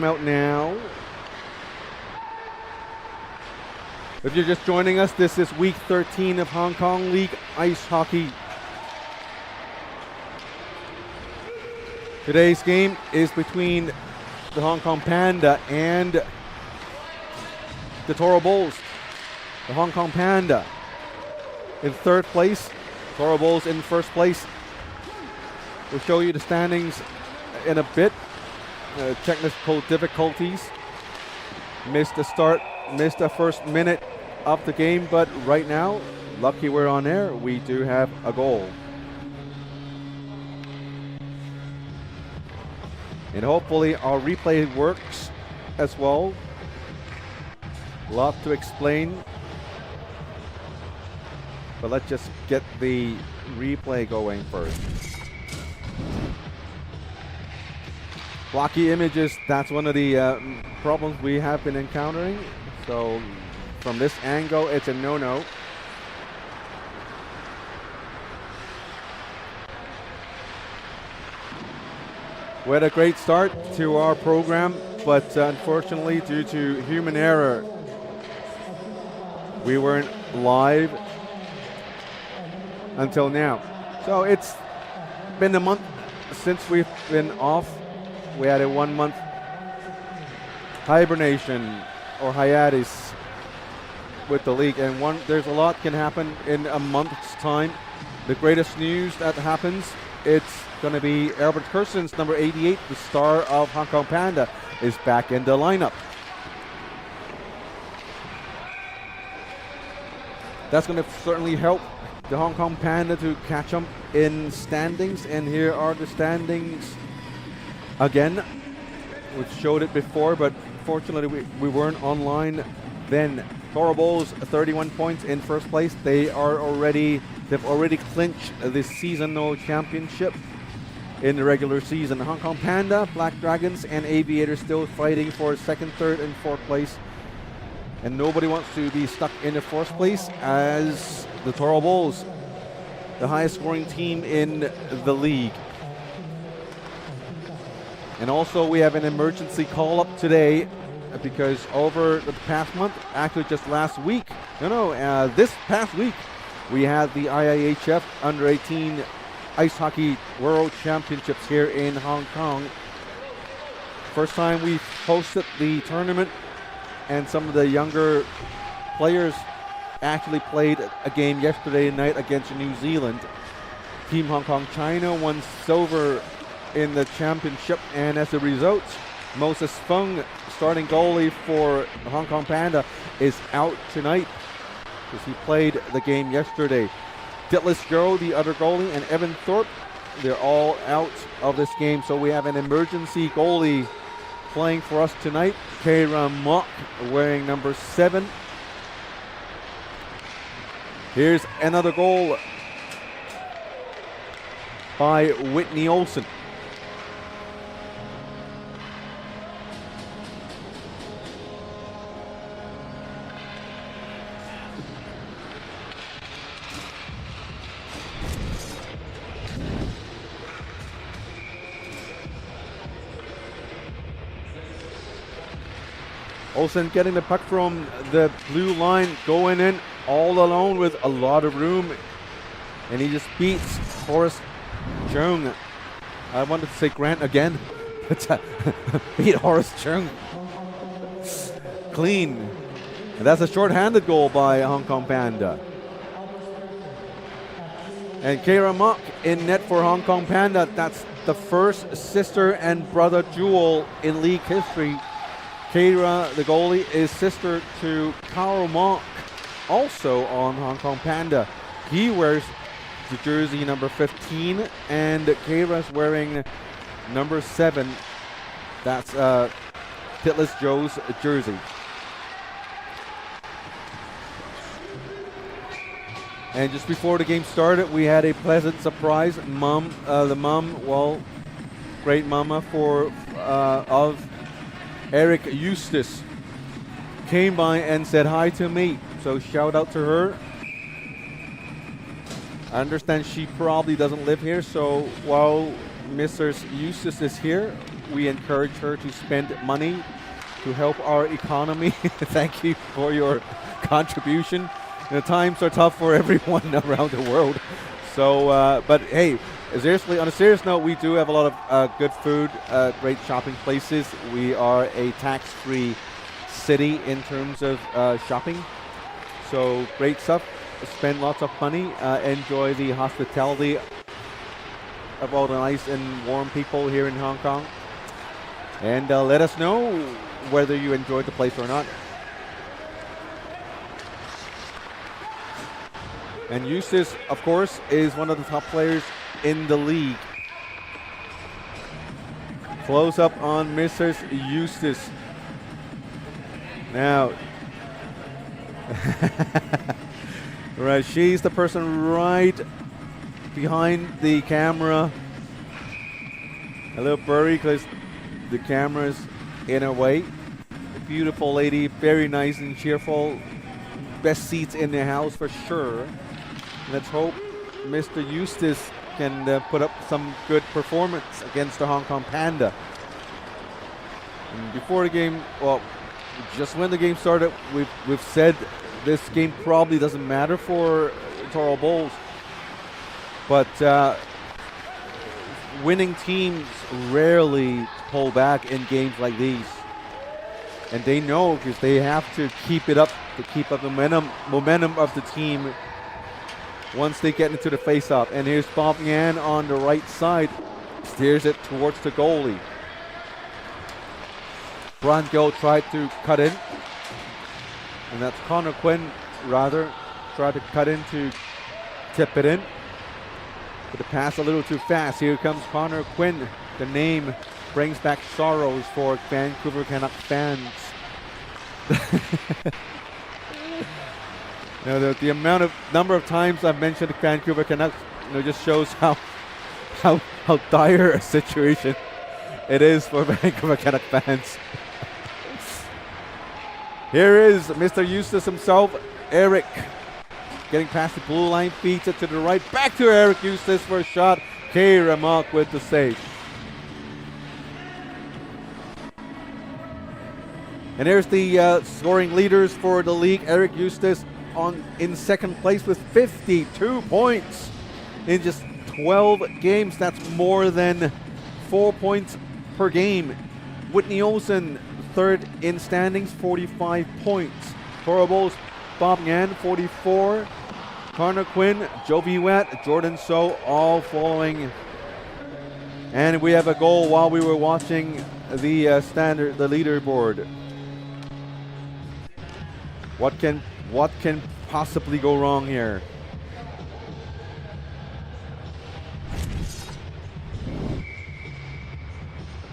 Out now. If you're just joining us, this is week 13 of Hong Kong League Ice Hockey. Today's game is between the Hong Kong Panda and the Toro Bulls. The Hong Kong Panda in third place, Toro Bulls in first place. We'll show you the standings in a bit. Technical difficulties. Missed the start, missed the first minute of the game, but right now, lucky we're on air, we do have a goal. And hopefully our replay works as well. A lot to explain, but let's just get the replay going first. Blocky images, that's one of the problems we have been encountering. So from this angle, it's a no-no. We had a great start to our program, but unfortunately, due to human error, we weren't live until now. So it's been a month since we've been off. We had a 1 month hibernation or hiatus with the league, and there's a lot can happen in a month's time. The greatest news that happens, it's going to be Albert Kerson's number 88, the star of Hong Kong Panda, is back in the lineup. That's going to certainly help the Hong Kong Panda to catch up in standings, and here are the standings again. We showed it before, but fortunately we weren't online then. Toro Bulls 31 points in first place. They've already clinched the seasonal championship in the regular season. Hong Kong Panda, Black Dragons, and Aviators still fighting for second, third, and fourth place. And nobody wants to be stuck in the fourth place as the Toro Bulls, the highest scoring team in the league. And also we have an emergency call up today because over the past month, actually just last week, this past week, we had the IIHF Under-18 Ice Hockey World Championships here in Hong Kong. First time we've hosted the tournament, and some of the younger players actually played a game yesterday night against New Zealand. Team Hong Kong China won silver in the championship, and as a result, Moses Fung, starting goalie for Hong Kong Panda, is out tonight because he played the game yesterday. Ditless Joe, the other goalie, and Evan Thorpe, they're all out of this game, so we have an emergency goalie playing for us tonight. Kara Mock wearing number 7. Here's another goal by Whitney Olsen. Olsen getting the puck from the blue line, going in all alone with a lot of room, and he just beats Horace Chung. I wanted to say Grant again. Beat Horace Chung clean. And that's a short-handed goal by Hong Kong Panda. And Kara Mock in net for Hong Kong Panda. That's the first sister and brother duel in league history. Kara, the goalie, is sister to Carl Mock, also on Hong Kong Panda. He wears the jersey number 15, and Kara's wearing number 7. That's Titless Joe's jersey. And just before the game started, we had a pleasant surprise. The mom, great mama of Eric Eustace, came by and said hi to me. So shout out to her. I understand she probably doesn't live here, so while Mr. Eustace is here, we encourage her to spend money to help our economy. Thank you for your contribution. The times are tough for everyone around the world. So, but hey, seriously, on a serious note, we do have a lot of good food, great shopping places. We are a tax-free city in terms of shopping. So great stuff. Spend lots of money. Enjoy the hospitality of all the nice and warm people here in Hong Kong. And let us know whether you enjoyed the place or not. And Eustace, of course, is one of the top players in the league. Close up on Mrs. Eustace. Now, right, she's the person right behind the camera. A little blurry because the camera's in her way. A beautiful lady, very nice and cheerful. Best seats in the house for sure. Let's hope Mr. Eustace can put up some good performance against the Hong Kong Panda. And before the game, well, just when the game started, we've said this game probably doesn't matter for Toro Bulls. But winning teams rarely pull back in games like these. And they know because they have to keep it up, to keep up the momentum of the team once they get into the face-off. And here's Bob Yan on the right side. Steers it towards the goalie. Brian Gill tried to cut in. And that's Connor Quinn, rather, tried to cut in to tip it in. But the pass a little too fast. Here comes Connor Quinn. The name brings back sorrows for Vancouver Canucks fans. You know, the number of times I've mentioned the Vancouver Canucks, just shows how dire a situation it is for Vancouver Canucks fans. Here is Mr. Eustace himself, Eric, getting past the blue line, feeds it to the right, back to Eric Eustace for a shot. K. Ramak with the save. And here's the scoring leaders for the league. Eric Eustace in second place with 52 points in just 12 games. That's more than 4 points per game. Whitney Olsen, third in standings, 45 points. Toro Bulls, Bob Ngan, 44. Connor Quinn, Jovi Wett, Jordan So, all following. And we have a goal while we were watching the the leaderboard. What can possibly go wrong here?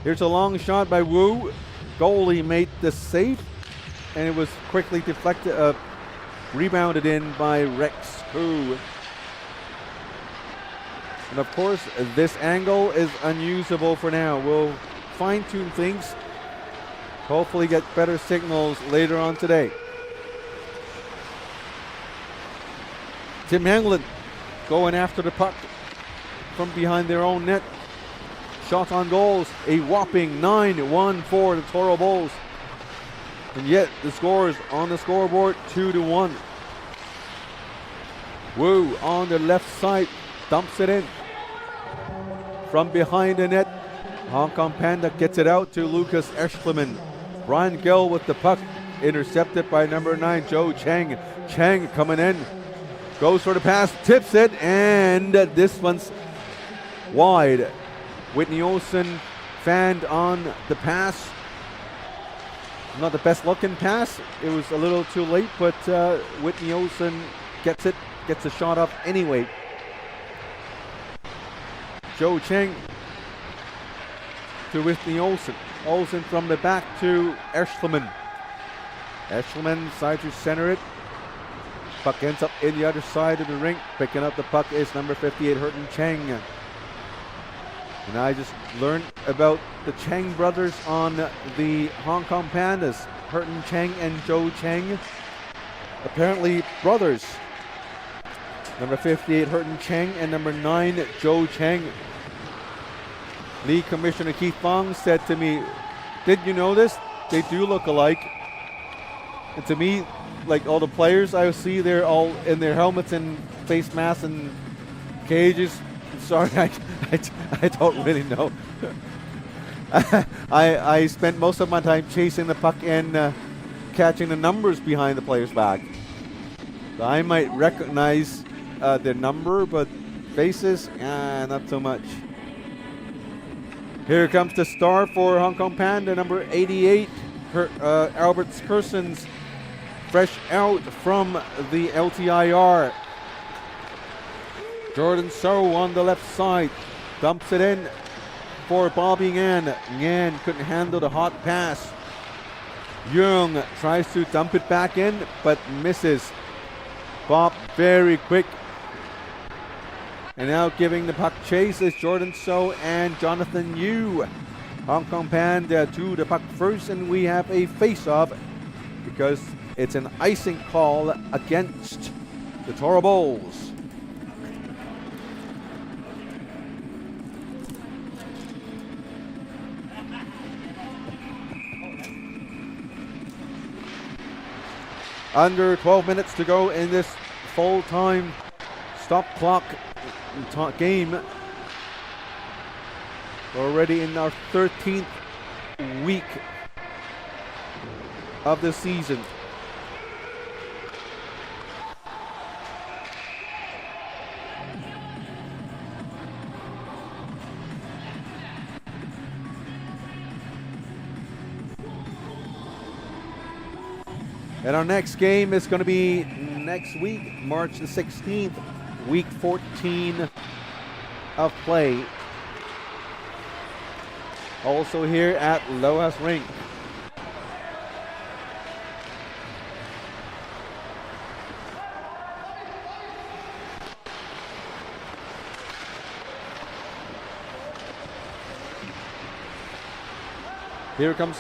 Here's a long shot by Wu. Goalie made the save, and it was quickly deflected, rebounded in by Rex Hu. And of course, this angle is unusable for now. We'll fine-tune things. Hopefully get better signals later on today. Tim Hanglin going after the puck from behind their own net. Shot on goals, a whopping 9-1 for the Toro Bulls. And yet the scores on the scoreboard, 2-1. Wu on the left side, dumps it in. From behind the net, Hong Kong Panda gets it out to Lucas Eschleman. Brian Gill with the puck, intercepted by number 9, Joe Cheng. Cheng coming in. Goes for the pass, tips it, and this one's wide. Whitney Olsen fanned on the pass. Not the best looking pass. It was a little too late, but Whitney Olsen gets it, gets a shot up anyway. Joe Cheng to Whitney Olsen. Olsen from the back to Eschleman. Eschleman side to center it. Puck ends up in the other side of the rink. Picking up the puck is number 58, Hurton Cheng. And I just learned about the Cheng brothers on the Hong Kong Pandas. Hurton Cheng and Joe Cheng. Apparently brothers. Number 58, Hurton Cheng, and number 9, Joe Cheng. League Commissioner Keith Fong said to me, "Did you know this? They do look alike." And to me, like all the players I see, they're all in their helmets and face masks and cages. Sorry, I don't really know. I spent most of my time chasing the puck and catching the numbers behind the player's back. So I might recognize their number, but faces, not so much. Here comes the star for Hong Kong Panda, number 88, Albert Skersons, fresh out from the LTIR. Jordan So on the left side, dumps it in for Bobby Ngan. Ngan couldn't handle the hot pass. Young tries to dump it back in, but misses. Bob very quick. And now giving the puck chase is Jordan So and Jonathan Yu. Hong Kong Panda to the puck first, and we have a face-off because it's an icing call against the Toro Bulls. Under 12 minutes to go in this full-time stop clock game. Already in our 13th week of the season. And our next game is going to be next week, March the 16th, week 14 of play. Also here at Lohas Rink. Here comes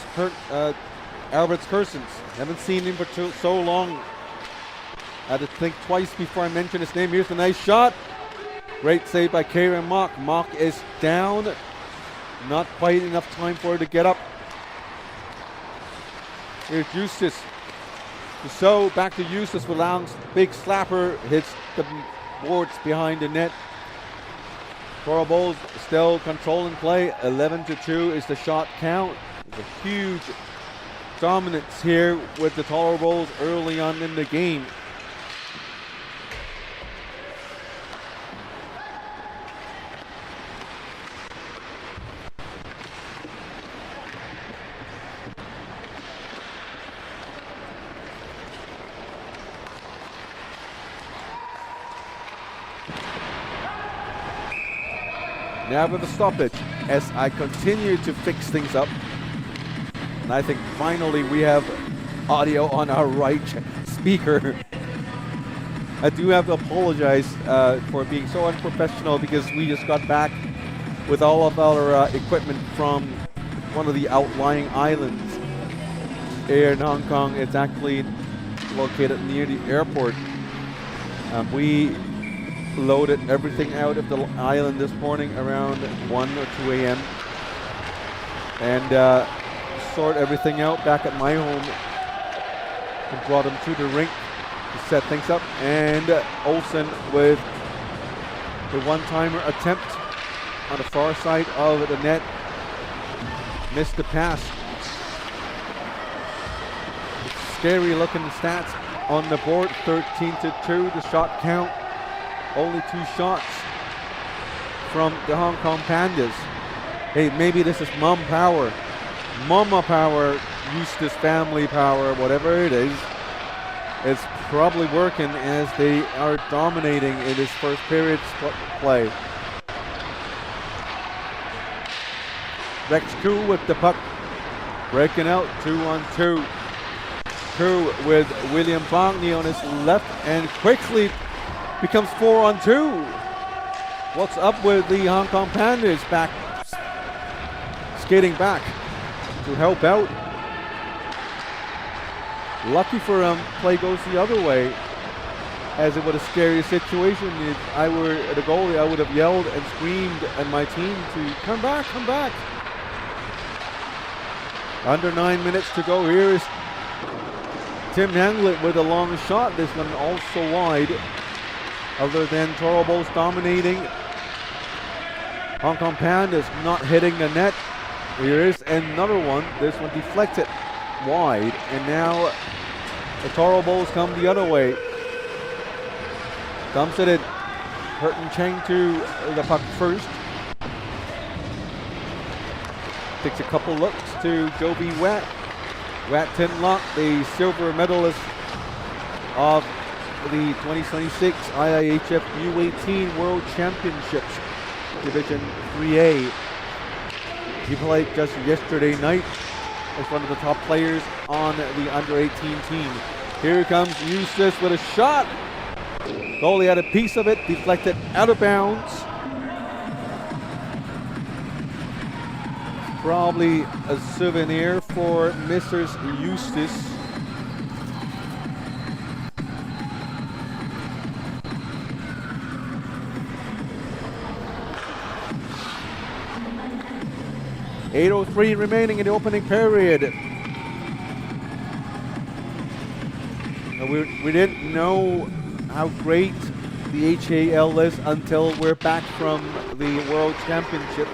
Albert Skersons. Haven't seen him for so long. I had to think twice before I mention his name. Here's a nice shot. Great save by Kieran Mock. Mock is down. Not quite enough time for her to get up. Here's Eustace. So back to Eustace with Lang's big slapper. Hits the boards behind the net. Toro Bulls still controlling play. 11-2 is the shot count. There's a huge dominance here with the Toro Bulls early on in the game. Now with a stoppage as I continue to fix things up. And I think finally we have audio on our right speaker. I do have to apologize for being so unprofessional because we just got back with all of our equipment from one of the outlying islands here in Hong Kong. It's actually located near the airport. We loaded everything out of the island this morning around 1 or 2 a.m. and sort everything out back at my home and brought them to the rink to set things up. And Olsen with the one-timer attempt on the far side of the net. Missed the pass. Scary looking stats on the board. 13-2 the shot count. Only 2 shots from the Hong Kong Pandas. Hey, maybe this is mom power. Mama power, Eustace family power, whatever it is. It's probably working as they are dominating in this first period play. Rex Koo with the puck. Breaking out 2-on-2. Koo with William Bongney on his left and quickly becomes 4-on-2. What's up with the Hong Kong Pandas back, skating back to help out. Lucky for him, play goes the other way. as it was a scary situation. If I were the goalie, I would have yelled and screamed at my team to come back, come back. Under 9 minutes to go. Here is Tim Hanglett with a long shot. This one also wide. Other than Toro Bulls dominating, Hong Kong Pandas not hitting the net. Here is another one. This one deflected wide, and now the Toro Bulls come the other way. Dumps it in. Hurton Cheng to the puck first. Takes a couple looks to Joby Watt. Watt Tinlock, the silver medalist of the 2026 IIHF U18 World Championships, Division 3A. He played just yesterday night as one of the top players on the under-18 team. Here comes Eustace with a shot. Goalie had a piece of it, deflected out of bounds. Probably a souvenir for Mrs. Eustace. .803 remaining in the opening period. We didn't know how great the HKL is until we're back from the World Championships.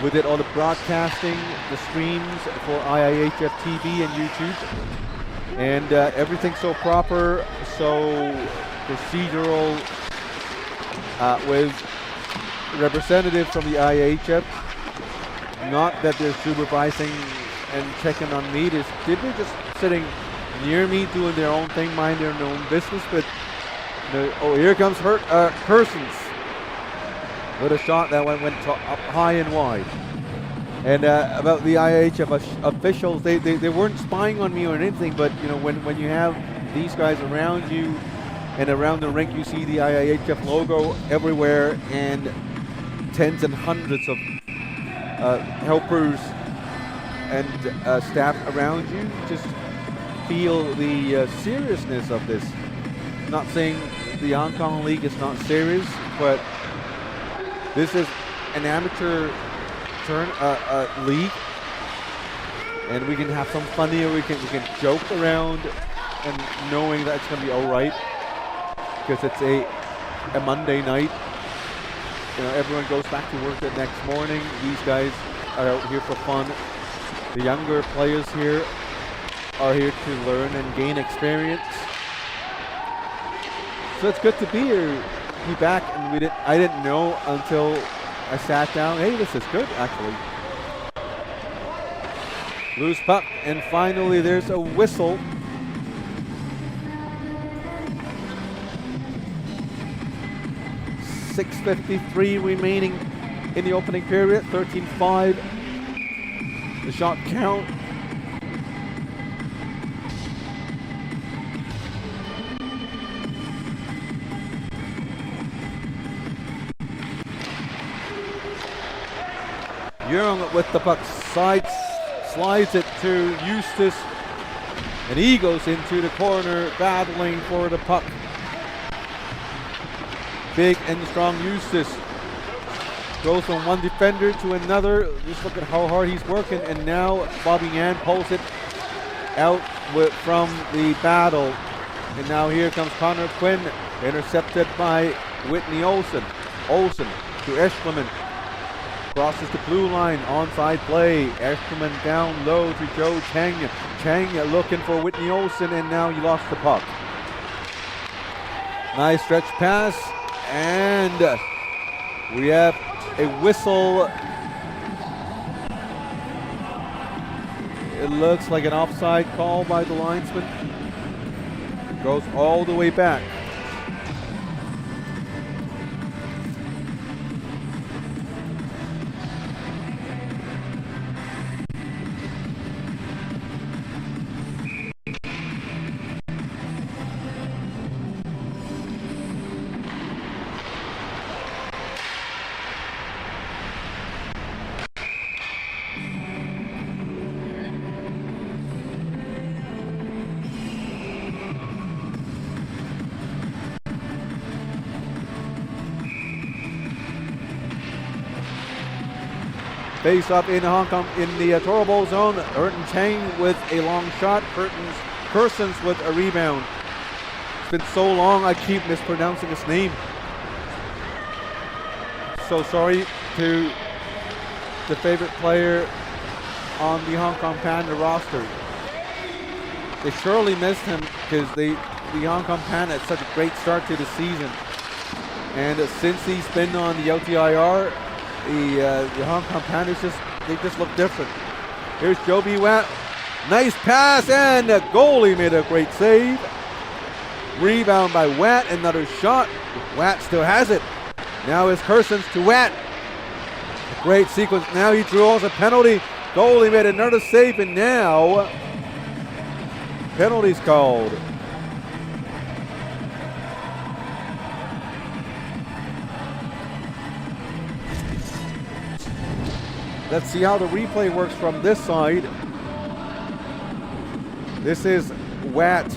We did all the broadcasting, the streams for IIHF TV and YouTube, and everything's so proper, so procedural, with representatives from the IIHF. Not that they're supervising and checking on me. They're just sitting near me, doing their own thing, minding their own business. But here comes Persons with a shot that went up high and wide. And about the IIHF officials, they weren't spying on me or anything. But you know, when you have these guys around you and around the rink, you see the IIHF logo everywhere, and tens and hundreds of helpers and staff around you. Just feel the seriousness of this. Not saying the Hong Kong League is not serious, but this is an amateur league, and we can have some fun here. We can joke around, and knowing that it's going to be all right, because it's a Monday night. You know, everyone goes back to work the next morning. These guys are out here for fun. The younger players here are here to learn and gain experience. So it's good to be here, be back, and I didn't know until I sat down. Hey, this is good actually. Loose puck, and finally there's a whistle. .653 remaining in the opening period. 13-5. The shot count. Young with the puck, slides it to Eustace, and he goes into the corner battling for the puck. Big and strong Eustace goes from one defender to another. Just look at how hard he's working, and now Bobby Yan pulls it out from the battle. And now here comes Connor Quinn, intercepted by Whitney Olsen. Olsen to Eschleman. Crosses the blue line, onside play. Eschleman down low to Joe Chang. Chang looking for Whitney Olsen, and now he lost the puck. Nice stretch pass. And we have a whistle. It looks like an offside call by the linesman. Goes all the way back. Face up in Hong Kong in the Toro Bowl zone. Hurton Chang with a long shot. Kersons with a rebound. It's been so long I keep mispronouncing his name. So sorry to the favorite player on the Hong Kong Panda roster. They surely missed him because the Hong Kong Panda had such a great start to the season. And since he's been on the LTIR, the Hong Kong Pandas they just look different. Here's Joby Watt. Nice pass, and the goalie made a great save. Rebound by Watt, another shot. Watt still has it. Now it's Kersons to Watt. Great sequence. Now he draws a penalty. Goalie made another save, and now penalties called. Let's see how the replay works from this side. This is Watt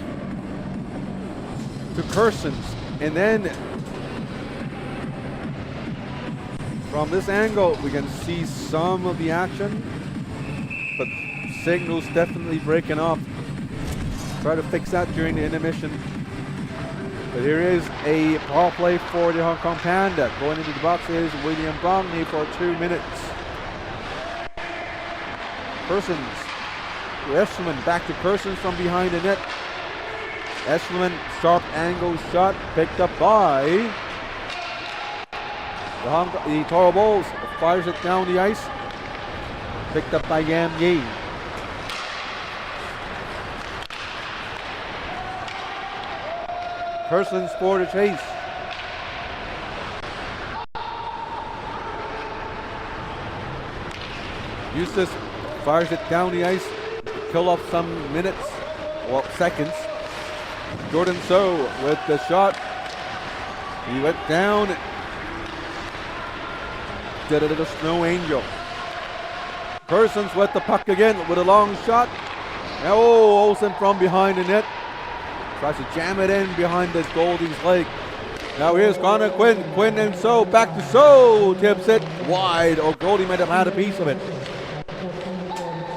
to Kersons, and then from this angle we can see some of the action, but signal's definitely breaking off. Try to fix that during the intermission. But here is a power play for the Hong Kong Panda. Going into the box is William Bromley for 2 minutes. Kersons to Eshelman, back to Kersons from behind the net. Eshelman, sharp angle shot, picked up by the Toro Bulls. Fires it down the ice, picked up by Yam Yi. Kersons for the chase. Eustace fires it down the ice, kill off some minutes, well, seconds. Jordan So with the shot. He went down, did a little snow angel. Kersons with the puck again with a long shot. Now Olsen from behind the net. Tries to jam it in behind this Goldie's leg. Now here's Connor Quinn. Quinn and So, back to So. Tips it wide. Oh, Goldie might have had a piece of it.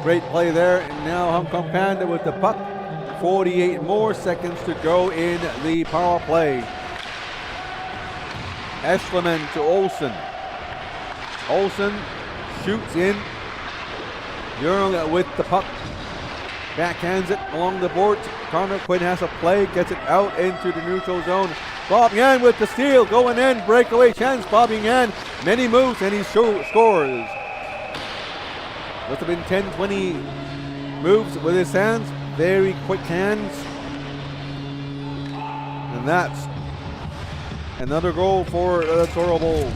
Great play there. And now Hong Kong Panda with the puck. 48 more seconds to go in the power play. Eshelman to Olsen. Olsen shoots in. Young with the puck. Backhands it along the boards. Connor Quinn has a play, gets it out into the neutral zone. Bob Yan with the steal, going in, breakaway chance. Bobby Yan, many moves, and he scores. Must have been 10, 20 moves with his hands, very quick hands. And that's another goal for the Toro Bulls.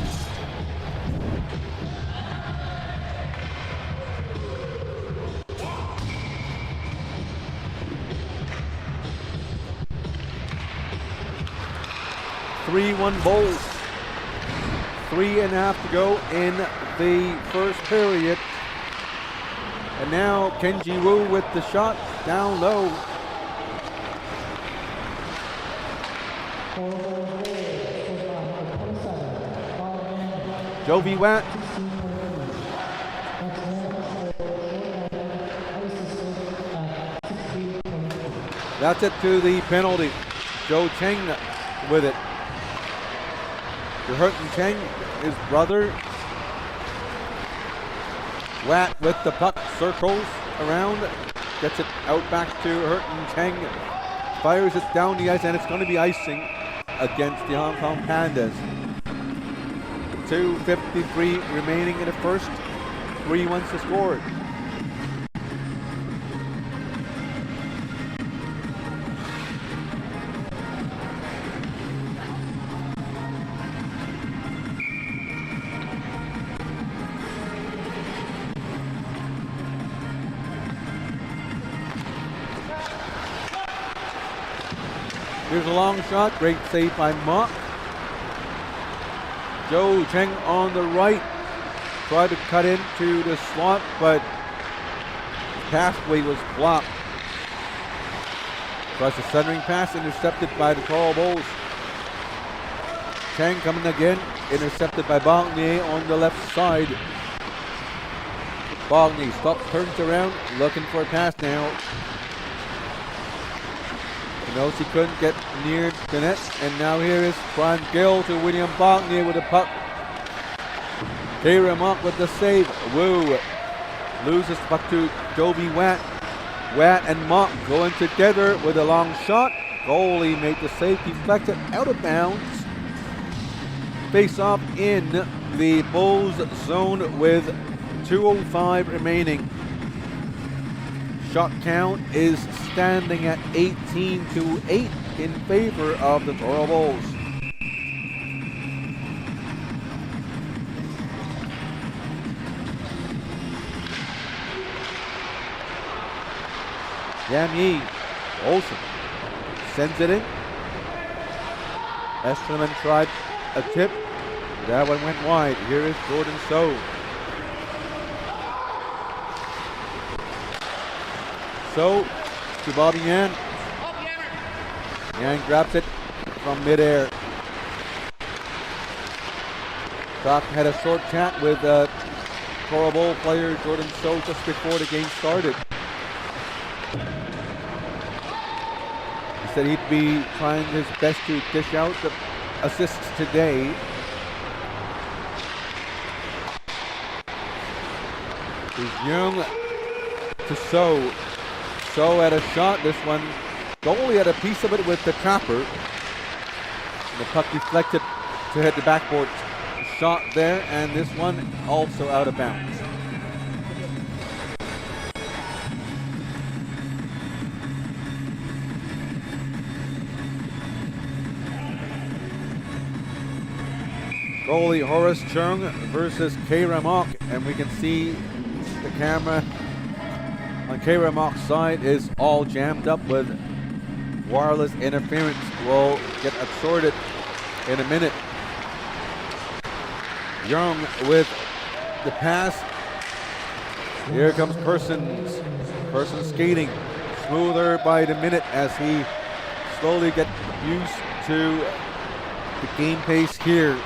Three-one Bulls. 3.5 to go in the first period. And now Kenji Wu with the shot down low. Joby Watt. That's it to the penalty. Joe Cheng with it. Hurton Cheng, his brother. Watt with the puck, circles around, gets it out back to Hurton Cheng, fires it down the ice, and it's going to be icing against the Hong Kong Pandas. 2:53 remaining in the first, 3-1 to score. Here's a long shot, great save by Mock. Joe Cheng on the right, tried to cut into the slot, but the pathway was blocked. Tries a centering pass, intercepted by the Toro Bulls. Cheng coming again, intercepted by Barnier on the left side. Bogney stops, turns around, looking for a pass now. He knows he couldn't get near the net, and now here is Brian Gill to William Bogney with the puck. Kira Mock with the save. Woo loses the puck to Joby Watt. Watt and Mock going together with a long shot. Goalie made the save, deflected out of bounds. Face off in the Bulls zone with 2:05 remaining. Shot count is standing at 18-8 in favor of the Toro Bulls. Yami Olsen sends it in. Esterman tried a tip. That one went wide. Here is Jordan So. So to Bobby Yan. Yan grabs it from midair. Doc had a short chat with Toro Bull player Jordan So just before the game started. He said he'd be trying his best to dish out the assists today. He's young to So. So at a shot, this one, goalie had a piece of it with the trapper. The puck deflected to hit the backboard shot there, and this one also out of bounds. Goalie Horace Chung versus Kira Mock, and we can see the camera on Kira Mock's side is all jammed up with wireless interference. We'll get absorbed in a minute. Young with the pass. Here comes Persons. Persons skating smoother by the minute as he slowly gets used to the game pace here.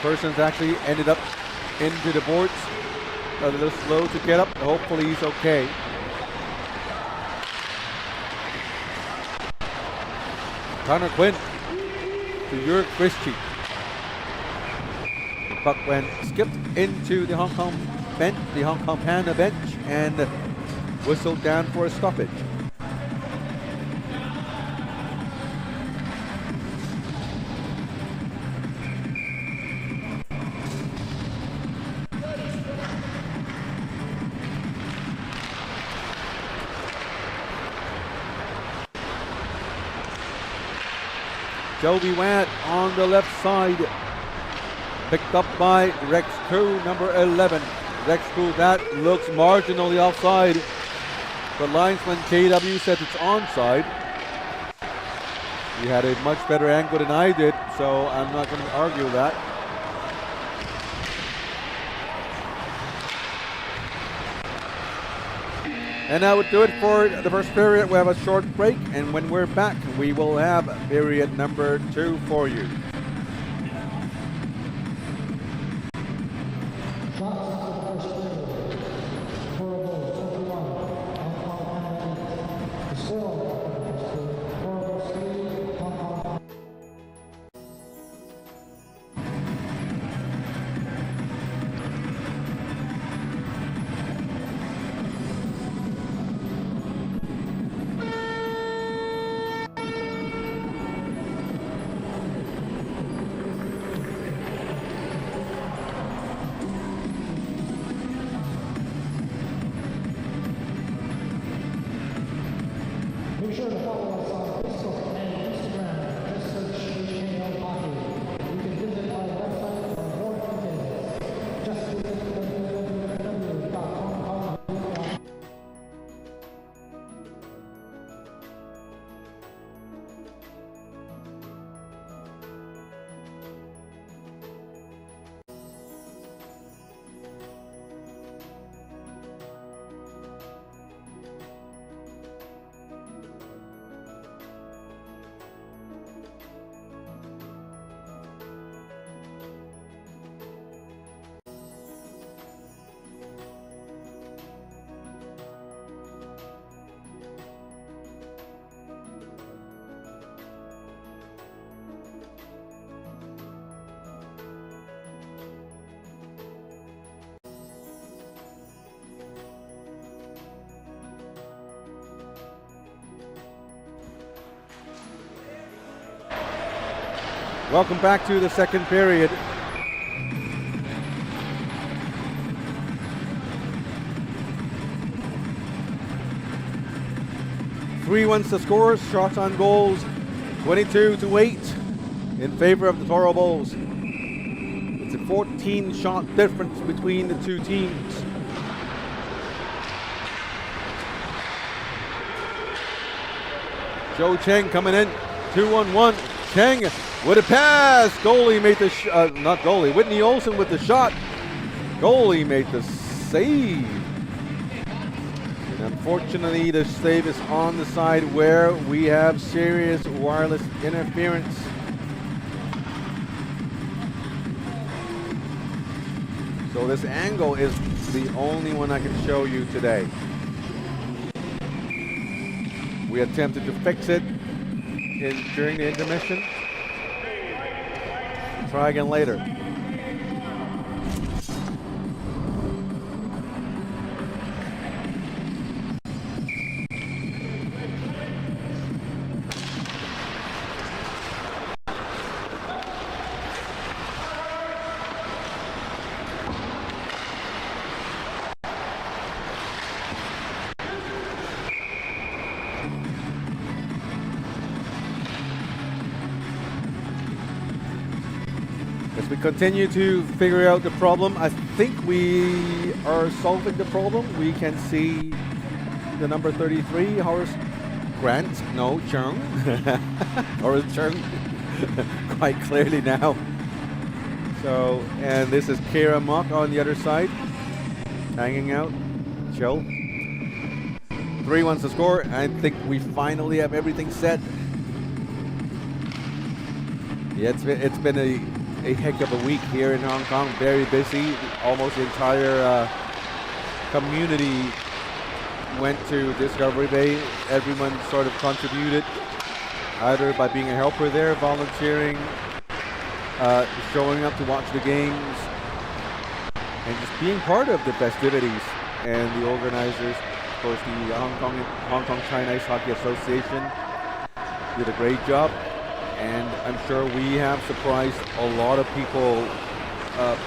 Persons actually ended up into the boards. A little slow to get up. Hopefully he's okay. Connor Quinn to Jörg Christie. The puck went skipped into the Hong Kong bench, the Hong Kong Panda bench, and whistled down for a stoppage. Joby Watt on the left side, picked up by Rex Koo, number 11. Rex Koo, that looks marginally offside. The linesman KW said it's onside. He had a much better angle than I did, so I'm not going to argue that. And that would do it for the first period. We have a short break, and when we're back, we will have period number 2 for you. Be sure to follow us on Facebook and Instagram. Just search HKL Hockey. You can visit our website for more details. Just visit www.hongkonghockey.com. Welcome back to the second period. Three ones to score, shots on goals, 22-8 in favor of the Toro Bulls. It's a 14-shot difference between the two teams. Joe Cheng coming in, 2-on-1. Cheng with a pass. Goalie made the not goalie. Whitney Olsen with the shot. Goalie made the save. And unfortunately, the save is on the side where we have serious wireless interference. So this angle is the only one I can show you today. We attempted to fix it during the intermission. Try again later. As we continue to figure out the problem, I think we are solving the problem. We can see the number 33, Horace Grant, no, Chung, Horace Chung, quite clearly now. So, and this is Kira Mock on the other side, hanging out, chill. 3 wants to score. I think we finally have everything set. Yeah, it's been a heck of a week here in Hong Kong. Very busy. Almost the entire community went to Discovery Bay. Everyone sort of contributed, either by being a helper there, volunteering, showing up to watch the games, and just being part of the festivities. And the organizers, of course, the Hong Kong China Ice Hockey Association, did a great job. And I'm sure we have surprised a lot of people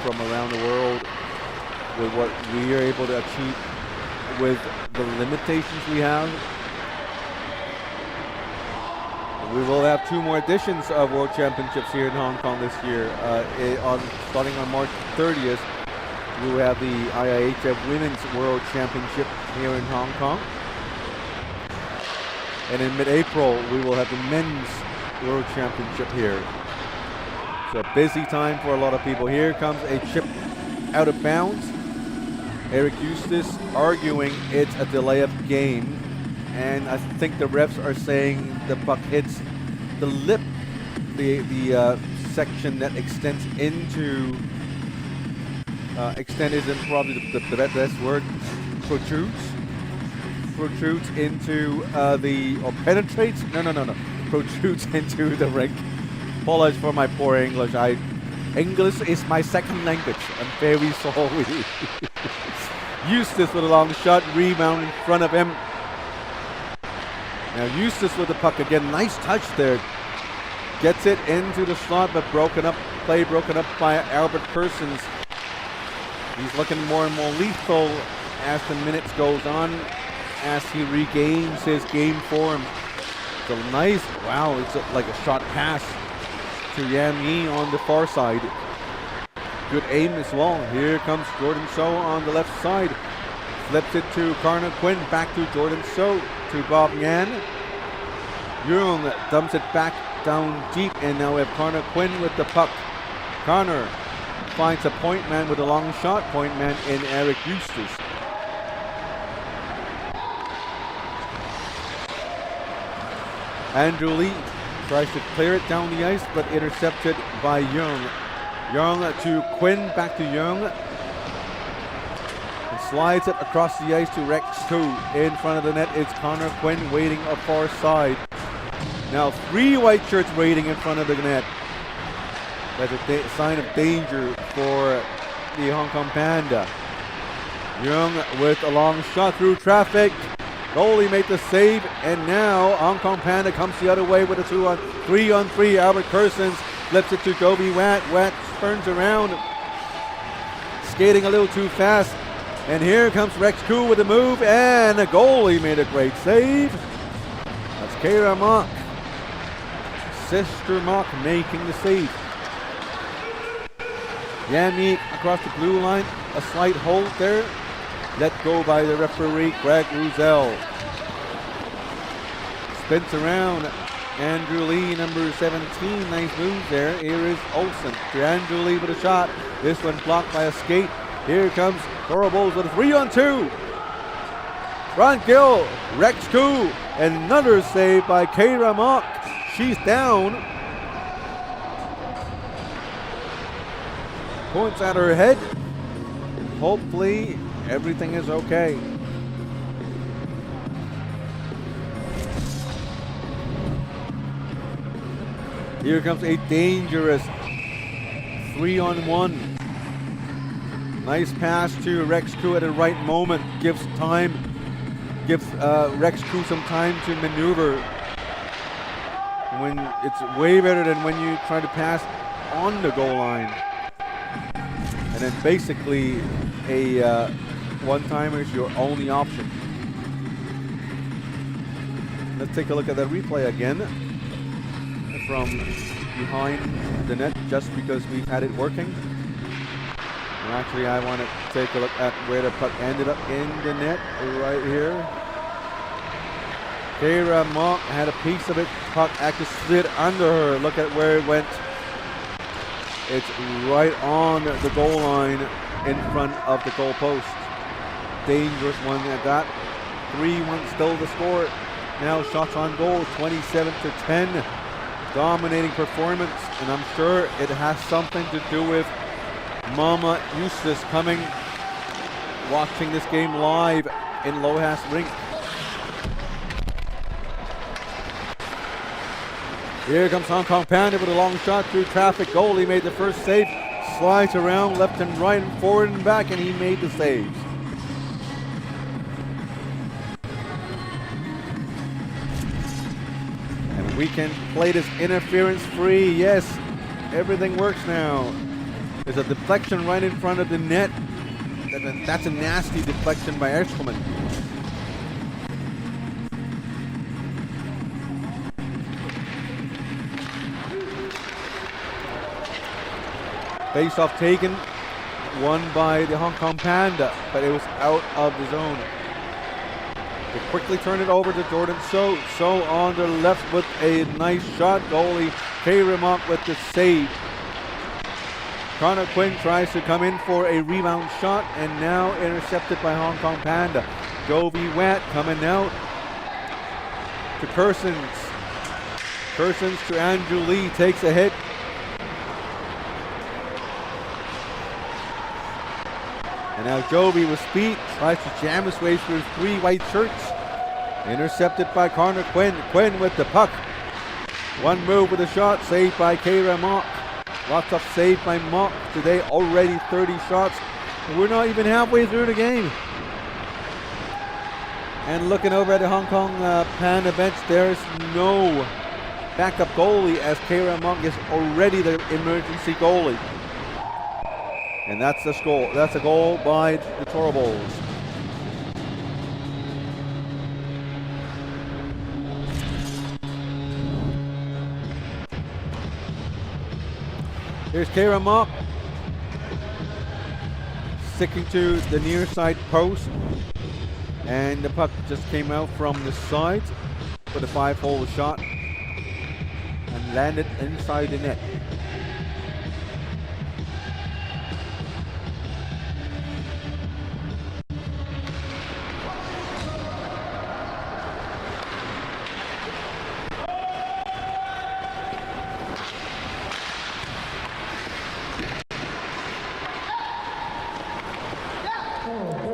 from around the world with what we are able to achieve with the limitations we have. We will have 2 more editions of World Championships here in Hong Kong this year. Starting on March 30th, we will have the IIHF Women's World Championship here in Hong Kong. And in mid-April, we will have the Men's World Championship here. It's a busy time for a lot of people. Here comes a chip out of bounds. Eric Eustace arguing it's a delay of game, and I think the refs are saying the puck hits the lip, the section that extends into extend isn't probably the best word. Protrudes into or penetrates. No. Protrudes into the rink. Apologize for my poor English. English is my second language. I'm very sorry. Eustace with a long shot, rebound in front of him. Now Eustace with the puck again. Nice touch there. Gets it into the slot, but broken up by Albert Persons. He's looking more and more lethal as the minutes goes on, as he regains his game form. So nice, wow, it's like a shot pass to Yam Yi on the far side. Good aim as well. Here comes Jordan So on the left side. Flips it to Karna Quinn, back to Jordan So, to Bob Yan. Young dumps it back down deep, and now we have Karna Quinn with the puck. Connor finds a point man with a long shot. Point man in Eric Eustace. Andrew Lee tries to clear it down the ice, but intercepted by Young. Young to Quinn, back to Young. And slides it across the ice to Rex 2. In front of the net is Connor Quinn waiting up far side. Now 3 white shirts waiting in front of the net. That's a sign of danger for the Hong Kong Panda. Young with a long shot through traffic. Goalie made the save, and now Hong Kong Panda comes the other way with a 3-on-3. Albert Persons Flips it to Gobi Watt. Watt turns around. Skating a little too fast. And here comes Rex Koo with a move, and a goalie made a great save. That's Keira Mock. Sister Mock making the save. Yannick across the blue line. A slight hold there. Let go by the referee, Greg Ruzel. Spins around. Andrew Lee, number 17. Nice move there. Here is Olsen. To Andrew Lee with a shot. This one blocked by a skate. Here comes Toro Bowles with a 3-on-2. Ron Gill, Rex Koo, another save by Keira Mock. She's down. Points at her head. Hopefully everything is okay. Here comes a dangerous 3-on-1. Nice pass to Rex Koo at the right moment. Gives Rex Koo some time to maneuver. When it's way better than when you try to pass on the goal line. And then basically a one-timer is your only option. Let's take a look at that replay again from behind the net, just because we've had it working. And actually, I want to take a look at where the puck ended up in the net, right here. Keira Mock had a piece of it. Puck actually slid under her. Look at where it went. It's right on the goal line in front of the goal post. Dangerous one at that. 3-1 still the score. Now shots on goal, 27-10. Dominating performance, and I'm sure it has something to do with Mama Eustace coming, watching this game live in Lohas Rink. Here comes Hong Kong Panda with a long shot through traffic. Goalie made the first save, slides around left and right and forward and back, and he made the saves. And we can play this interference free. Yes, everything works now. There's a deflection right in front of the net. That's a nasty deflection by Erschelman. Face-off taken, won by the Hong Kong Panda, but it was out of the zone. They quickly turn it over to Jordan So. So on the left with a nice shot. Goalie Keira Mock with the save. Connor Quinn tries to come in for a rebound shot, and now intercepted by Hong Kong Panda. Jovi Watt coming out to Kersons. Kersons to Andrew Lee, takes a hit. And now Jovi with speed tries to jam his way through 3 white shirts. Intercepted by Connor Quinn. Quinn with the puck. One move with a shot, saved by Keira Mock. Lots of save by Mock today, already 30 shots. And we're not even halfway through the game. And looking over at the Hong Kong Panda bench, there's no backup goalie, as Keira Mock is already the emergency goalie. And that's the score. That's a goal by the Toro Bowles. Here's Keira Mock, sticking to the near side post, and the puck just came out from the side for the 5-hole shot and landed inside the net.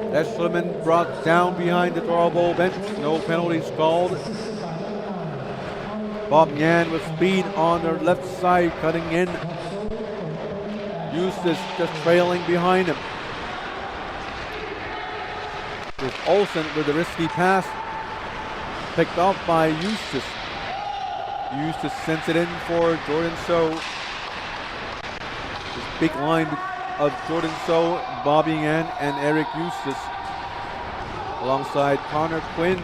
Eshelman brought down behind the Toro Bowl bench. No penalties called. Bob Nyan with speed on the left side, cutting in. Eustace just trailing behind him. With Olsen with a risky pass, picked off by Eustace. Eustace sends it in for Jordan So. big line of Jordan So, Bobby Yan, and Eric Eustace, alongside Connor Quinn.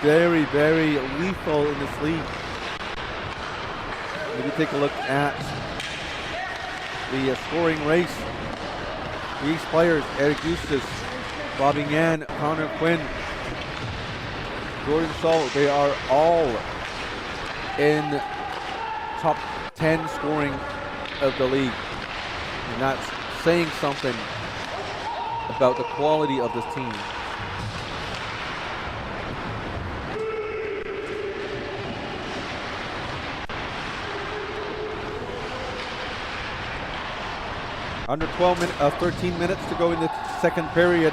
Very, very lethal in this league. Maybe take a look at the scoring race. These players, Eric Eustace, Bobby Yan, Connor Quinn, Jordan So, they are all in top 10 scoring of the league. And that's saying something about the quality of this team. Under 13 minutes to go in the second period.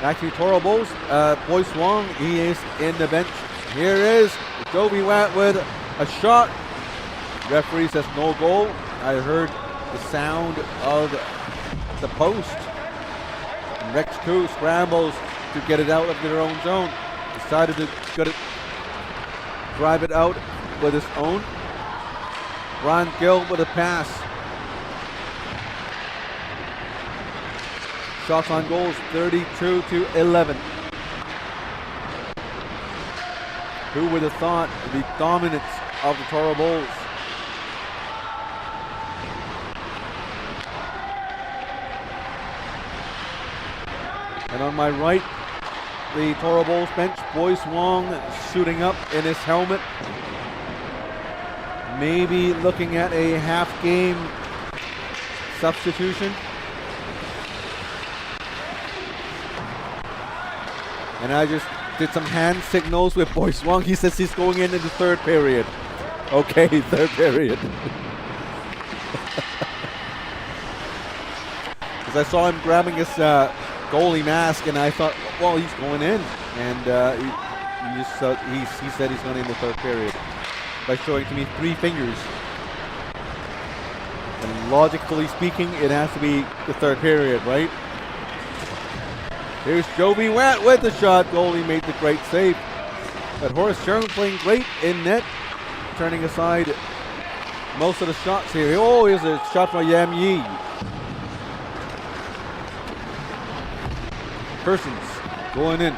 Actually, Toro Bulls, Boyce Wong, he is in the bench. Here is Joby Watt with a shot. Referee says no goal. I heard the sound of the post. And Rex Koo scrambles to get it out of their own zone. Decided to drive it out with his own. Ron Gill with a pass. Shots on goals, 32-11. Who would have thought the dominance of the Toro Bulls? And on my right, the Toro Bulls bench, Boyce Wong shooting up in his helmet. Maybe looking at a half-game substitution. And I just did some hand signals with Boyce Wong. He says he's going in the third period. Okay, third period. Because I saw him grabbing his goalie mask, and I thought, well, he's going in. And he said he's going in the third period by showing to me 3 fingers. And logically speaking, it has to be the third period, right? Here's Joby Watt with the shot. Goalie made the great save. But Horace Sherman playing great in net, turning aside most of the shots here. Oh, here's a shot from Yam Yi. Persons going in,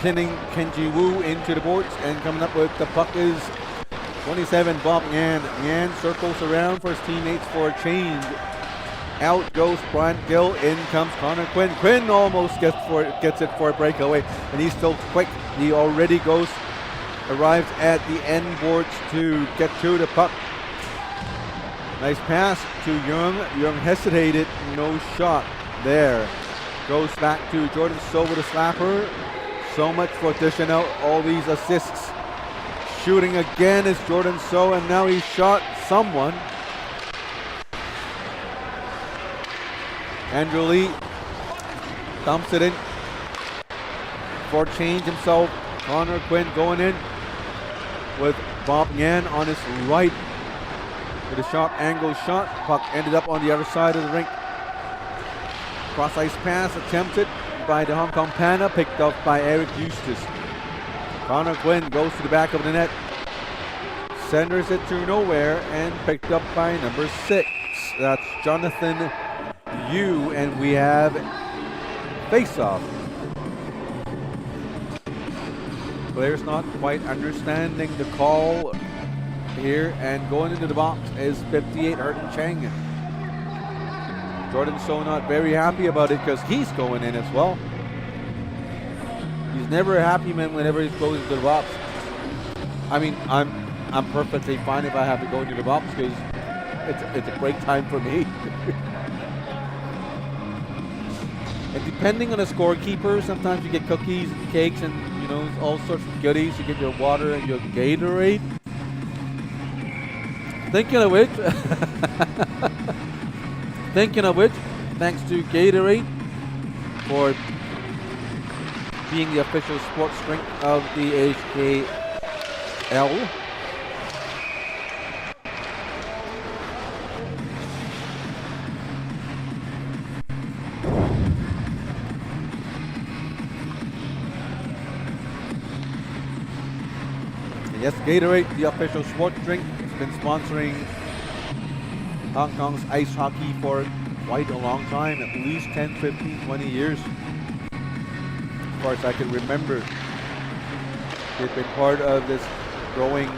pinning Kenji Wu into the boards, and coming up with the puck is 27, Bob Yan. Yan circles around for his teammates for a change. Out goes Brian Gill, in comes Connor Quinn. Quinn almost gets it for a breakaway, and he's still quick. He already arrives at the end boards to get to the puck. Nice pass to Young. Young hesitated, no shot there. Goes back to Jordan So with a slapper. So much for dishing out all these assists. Shooting again is Jordan So, and now he shot someone. Andrew Lee dumps it in for change himself. Connor Quinn going in with Bob Yan on his right with a sharp angle shot. Puck ended up on the other side of the rink. Cross ice pass attempted by the Hong Kong Panda, picked up by Eric Eustace. Connor Quinn goes to the back of the net, centers it to nowhere, and picked up by number 6. That's Jonathan Yu, and we have face-off. Players not quite understanding the call here, and going into the box is 58 Hurton Chang. Jordan So not very happy about it because he's going in as well. He's never a happy man whenever he's going into the box. I mean, I'm perfectly fine if I have to go into the box because it's a great time for me. And depending on the scorekeeper, sometimes you get cookies, cakes, and all sorts of goodies. You get your water and your Gatorade. Thinking of which, thanks to Gatorade for being the official sports drink of the HKL. Yes, Gatorade, the official sports drink, has been sponsoring Hong Kong's ice hockey for quite a long time, at least 10, 15, 20 years. As far as I can remember, they've been part of this growing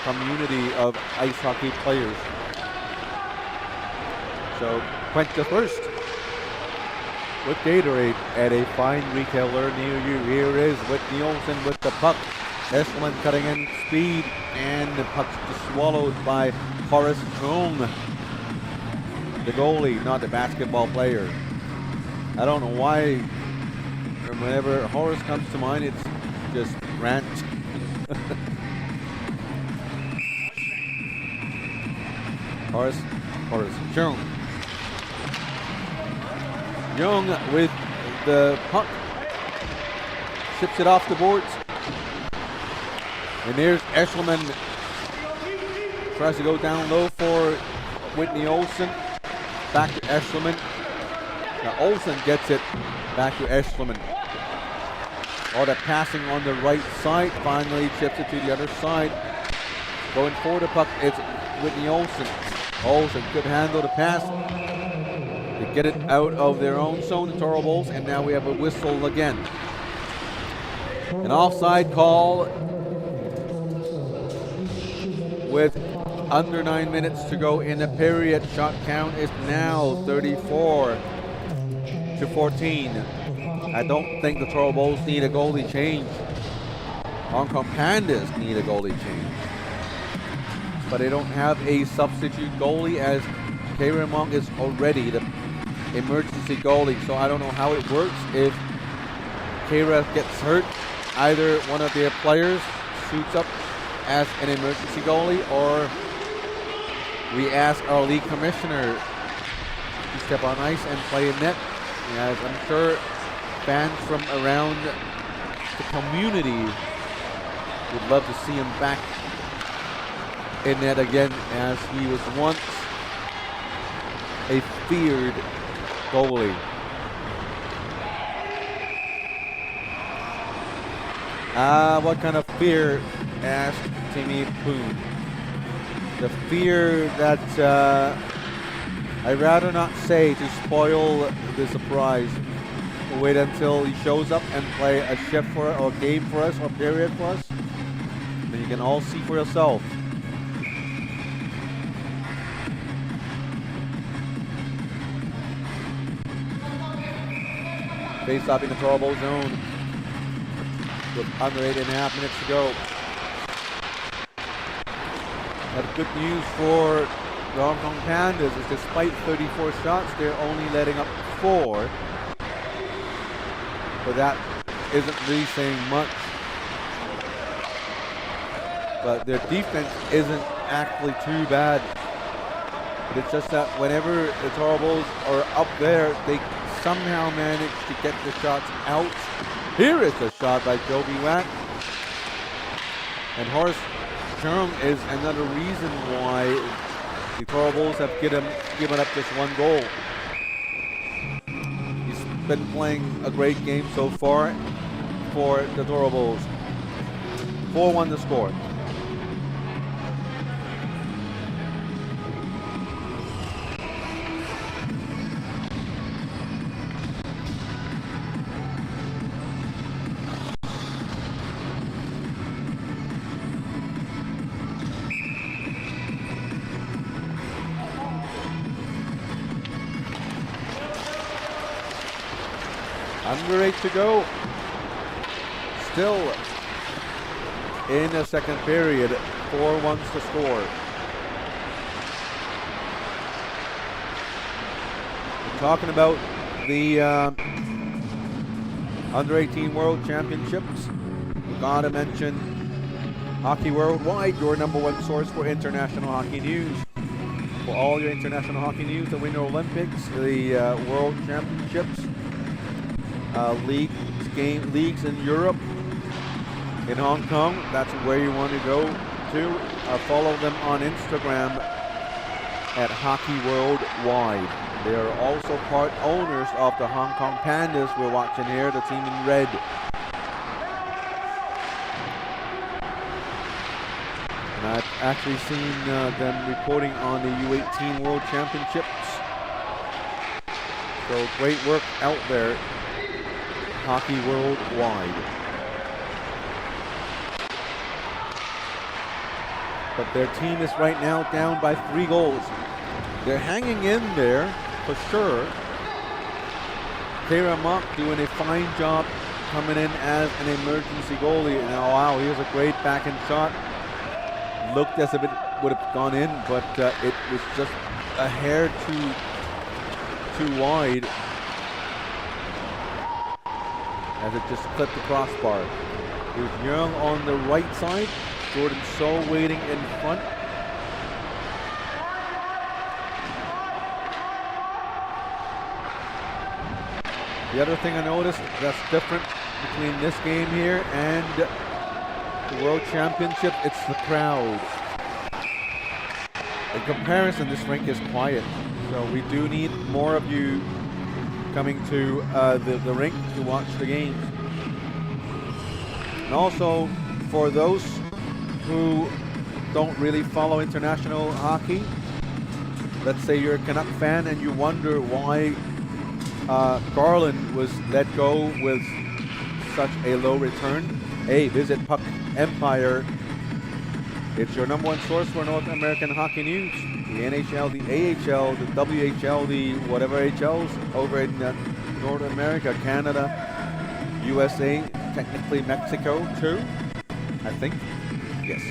community of ice hockey players. So quench the thirst with Gatorade at a fine retailer near you. Here is Whitney Olsen with the puck. Esselman cutting in speed, and the puck's just swallowed by Horace Chung, the goalie, not the basketball player. I don't know why, whenever Horace comes to mind, it's just rant. Horace Chung. Young with the puck, ships it off the boards. And there's Eshelman, tries to go down low for Whitney Olsen. Back to Eshelman. Now Olsen gets it back to Eshelman. All that passing on the right side, finally chips it to the other side. Going for the puck, it's Whitney Olsen. Olsen could handle the pass. They get it out of their own zone, the Toro Bulls, and now we have a whistle again. An offside call with under 9 minutes to go in the period. Shot count is now 34-14. I don't think the Toro Bulls need a goalie change. Hong Kong Pandas need a goalie change. But they don't have a substitute goalie, as Keiran Mong is already the emergency goalie. So I don't know how it works. If Keira gets hurt, either one of their players suits up as an emergency goalie, or we ask our league commissioner to step on ice and play in net. As I'm sure fans from around the community would love to see him back in net again, as he was once a feared goalie. What kind of fear? Asked Timmy Poon. The fear that I'd rather not say to spoil the surprise. We'll wait until he shows up and play a shift for or game for us or period for us. Then you can all see for yourself. Face off in the Toro Bowl zone with under 8.5 minutes to go. That's good news for the Hong Kong Pandas, is despite 34 shots, they're only letting up 4. But that isn't really saying much. But their defense isn't actually too bad. But it's just that whenever the Toro Bulls are up there, they somehow manage to get the shots out. Here is a shot by Joby Watt. And Horace Chung is another reason why the Toro Bulls have given up just one goal. He's been playing a great game so far for the Toro Bulls. 4-1 the score. Under 8 to go. Still in the second period. 4-1 to score. We're talking about the under 18 World Championships. We gotta mention Hockey Worldwide, your #1 source for international hockey news. For all your international hockey news, the Winter Olympics, the World Championships, leagues in Europe, in Hong Kong. That's where you want to go to. Follow them on Instagram at Hockey Worldwide. They are also part owners of the Hong Kong Pandas we're watching here, the team in red. And I've actually seen them reporting on the U18 World Championships. So great work out there, hockey worldwide. But their team is right now down by 3 goals. They're hanging in there for sure. Tara Mock doing a fine job coming in as an emergency goalie. And oh wow, here's a great backhand shot. Looked as if it would have gone in, but it was just a hair too wide as it just clipped the crossbar. Here's Young on the right side. Jordan So waiting in front. The other thing I noticed that's different between this game here and the World Championship, it's the crowd. In comparison, this rink is quiet, so we do need more of you coming to the rink to watch the games. And also, for those who don't really follow international hockey, let's say you're a Canuck fan and you wonder why Garland was let go with such a low return. Hey, visit Puck Empire. It's your #1 source for North American hockey news. The NHL, the AHL, the WHL, the whatever HLs over in North America, Canada, USA, technically Mexico too, I think. Yes.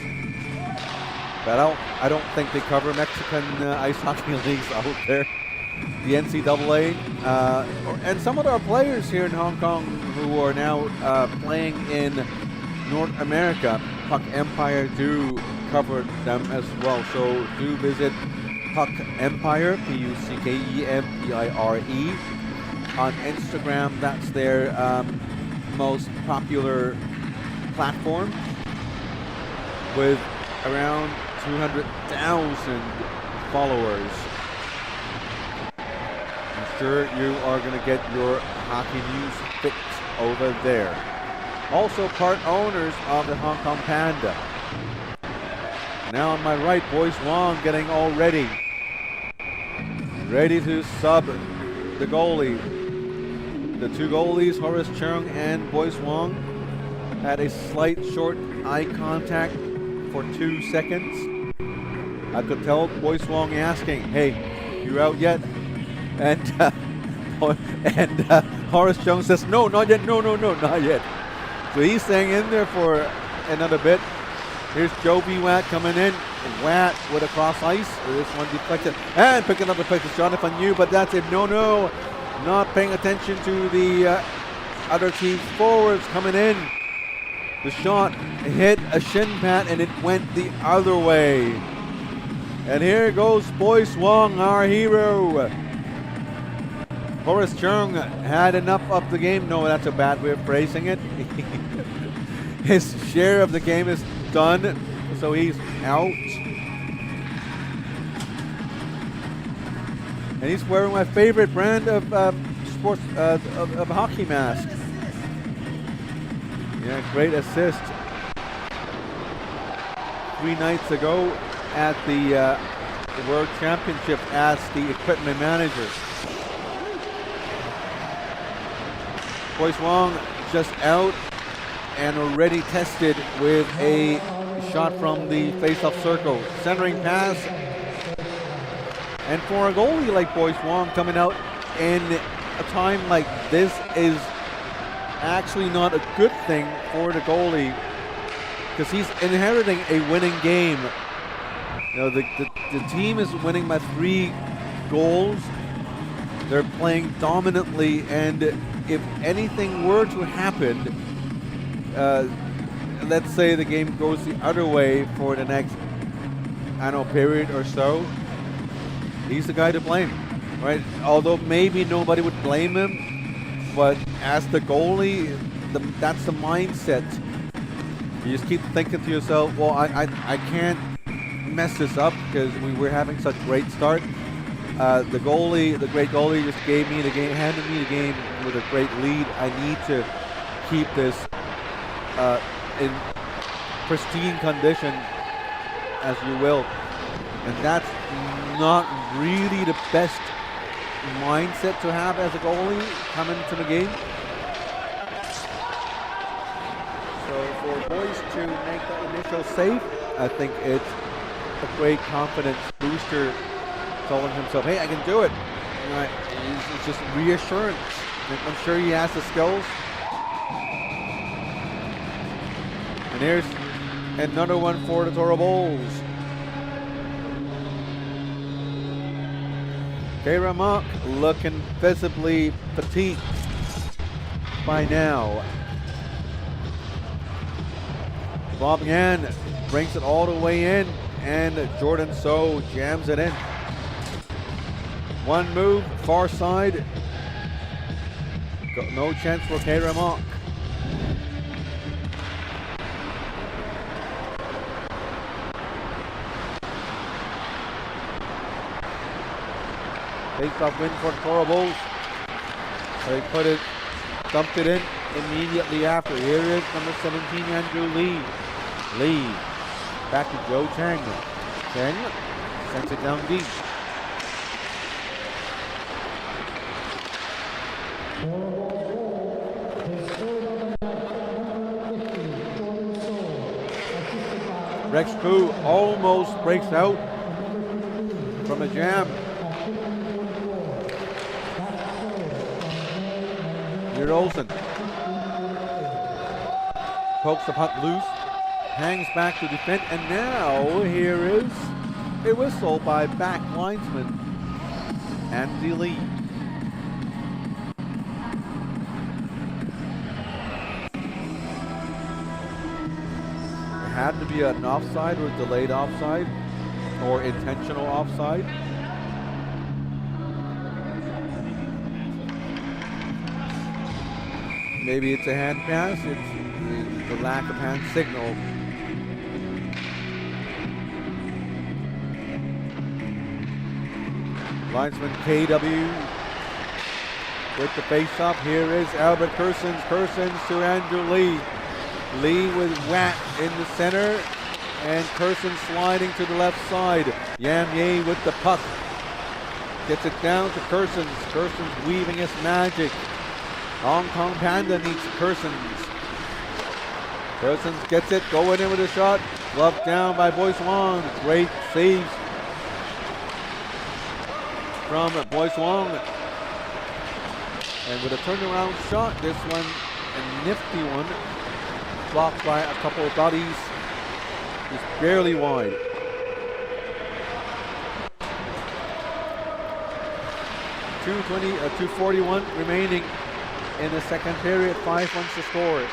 But I don't think they cover Mexican ice hockey leagues out there. The NCAA, and some of our players here in Hong Kong who are now playing in North America, Puck Empire do cover them as well. So do visit Puck Empire, Puckempire, on Instagram. That's their most popular platform with around 200,000 followers. I'm sure you are going to get your hockey news fix over there. Also part owners of the Hong Kong Panda. Now on my right, Boyce Wong getting all ready. Ready to sub the goalie. The 2 goalies, Horace Chung and Boyce Wong, had a slight short eye contact for 2 seconds. I could tell Boyce Wong asking, "Hey, you out yet?" And Horace Chung says, "No, not yet. No, not yet." So he's staying in there for another bit. Here's Joe B. Watt coming in. Watt with a cross ice. This one deflected. And picking up the puck is Jonathan Yu, but that's a no. Not paying attention to the other team's forwards coming in. The shot hit a shin pad and it went the other way. And here goes Boyce Wong, our hero. Horace Chung had enough of the game. No, that's a bad way of phrasing it. His share of the game is done, so he's out. And he's wearing my favorite brand of sports of hockey mask. Yeah, great assist 3 nights ago at the World Championship as the equipment manager. Boyce Wong just out and already tested with a shot from the face-off circle. Centering pass. And for a goalie like Boyce Wong coming out in a time like this is actually not a good thing for the goalie because he's inheriting a winning game. You know, the team is winning by 3 goals. They're playing dominantly, and if anything were to happen, let's say the game goes the other way for the next, I don't know, period or so, he's the guy to blame, right? Although maybe nobody would blame him, but as the goalie, that's the mindset. You just keep thinking to yourself, well, I can't mess this up because we were having such great start. The goalie, the great goalie, just gave me the game, handed me the game with a great lead. I need to keep this in pristine condition as you will. And that's not really the best mindset to have as a goalie coming into the game. So for Boyce to make that initial save, I think it's a great confidence booster, telling himself, hey, I can do it. It's just reassurance. I'm sure he has the skills. And here's another one for the Toro Bulls. Kayra Mock looking visibly fatigued by now. Bob Yan brings it all the way in, and Jordan So jams it in. One move, far side. No chance for Kayra Mock. Face-off win for the Toro Bulls. They dumped it in immediately after. Here is number 17, Andrew Lee. Lee, back to Joe Chang. Chang sends it down deep. Rex Koo almost breaks out from a jam. Here Olsen pokes the puck loose, hangs back to defend, and now here is a whistle by back linesman Andy Lee. It had to be an offside or delayed offside or intentional offside. Maybe it's a hand pass, it's the lack of hand signal. Linesman KW with the face-off. Here is Albert Kersons. Kersons to Andrew Lee. Lee with Watt in the center, and Kersons sliding to the left side. Yam Ye with the puck. Gets it down to Kersons. Kersons weaving his magic. Hong Kong Panda needs Kersons. Kersons gets it, going in with a shot. Gloved down by Boyce Wong. Great saves from Boyce Wong. And with a turnaround shot, this one, a nifty one, blocked by a couple of bodies. Just barely wide. .241 remaining in the second period. 5 runs to score.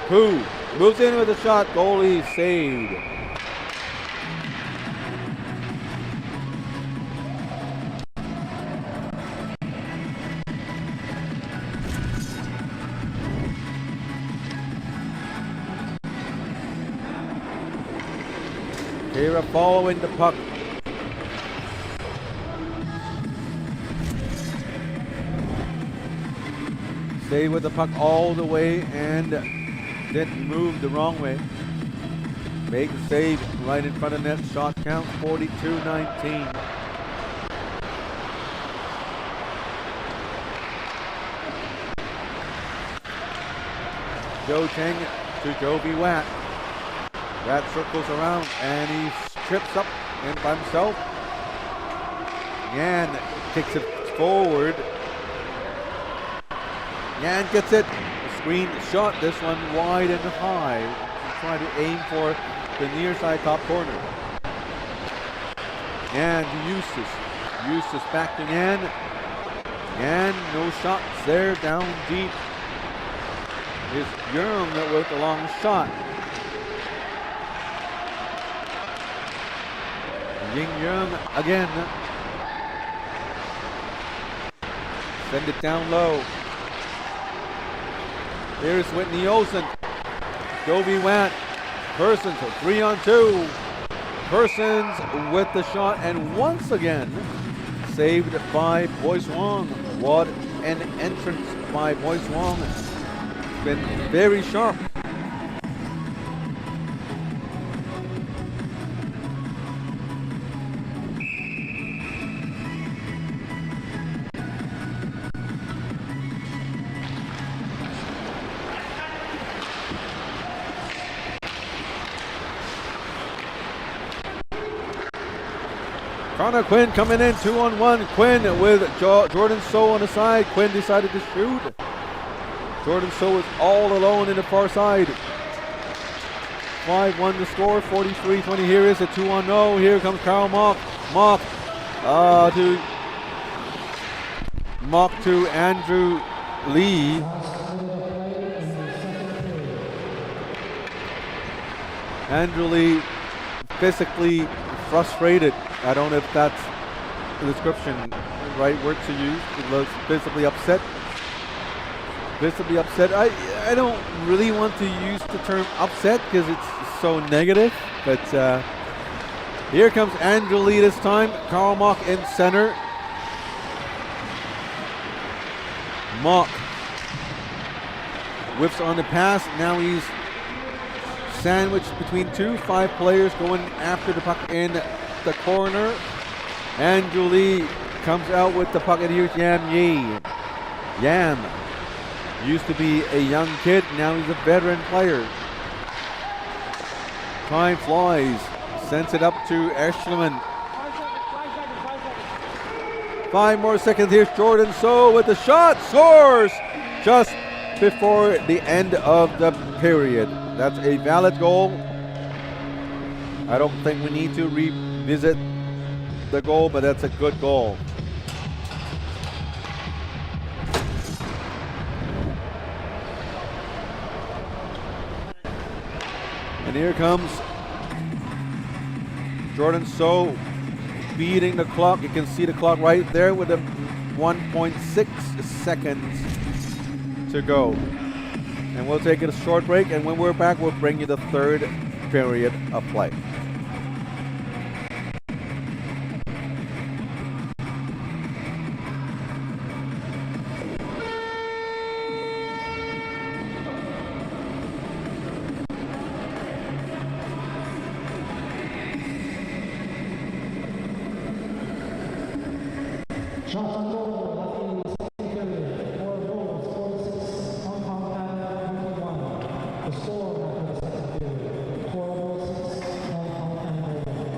Koo moves in with a shot. Goalie saved. Kira following the puck. Stay with the puck all the way and didn't move the wrong way. Make the save right in front of net. Shot count 42-19. Joe Cheng to Jovi Watt. Watt circles around and he trips up in by himself. Yan kicks it forward. Yan gets it. Screen shot. This one wide and high. Trying to aim for the near side top corner. Yan to Eustace. Eustace back to Yan. Yan, no shots there. Down deep is Young with a long shot. Ying Young again. Send it down low. Here's Whitney Olsen. Jovi Watt. Persons 3-on-2. Persons with the shot, and once again saved by Boyce Wong. What an entrance by Boyce Wong. It's been very sharp Connor Quinn coming in 2-on-1. Quinn with Jordan So on the side. Quinn decided to shoot. Jordan So is all alone in the far side. 5-1 to score, 43-20. Here is a 2-on-0. Here comes Karl Mock. Mock to Andrew Lee. Andrew Lee physically frustrated. I don't know if that's the description, right word to use. He looks visibly upset. Visibly upset. I don't really want to use the term upset because it's so negative. But here comes Andrew Lee this time. Karl Mock in center. Mock whips on the pass. Now he's sandwiched between 5 players going after the puck in the corner. Andrew Lee comes out with the puck, and here's Yam Yi. Yam used to be a young kid, now he's a veteran player. Time flies, sends it up to Eschleman. 5 more seconds. Here's Jordan So with the shot, scores just before the end of the period. That's a valid goal. I don't think we need to revisit the goal, but that's a good goal. And here comes Jordan So beating the clock. You can see the clock right there with the 1.6 seconds to go. And we'll take a short break, and when we're back, we'll bring you the third period of play. Shots on goal at the second period. 4 goals, 46 Hong Kong and 21. The score after the second period. 4 goals, 6 Hong Kong and 21.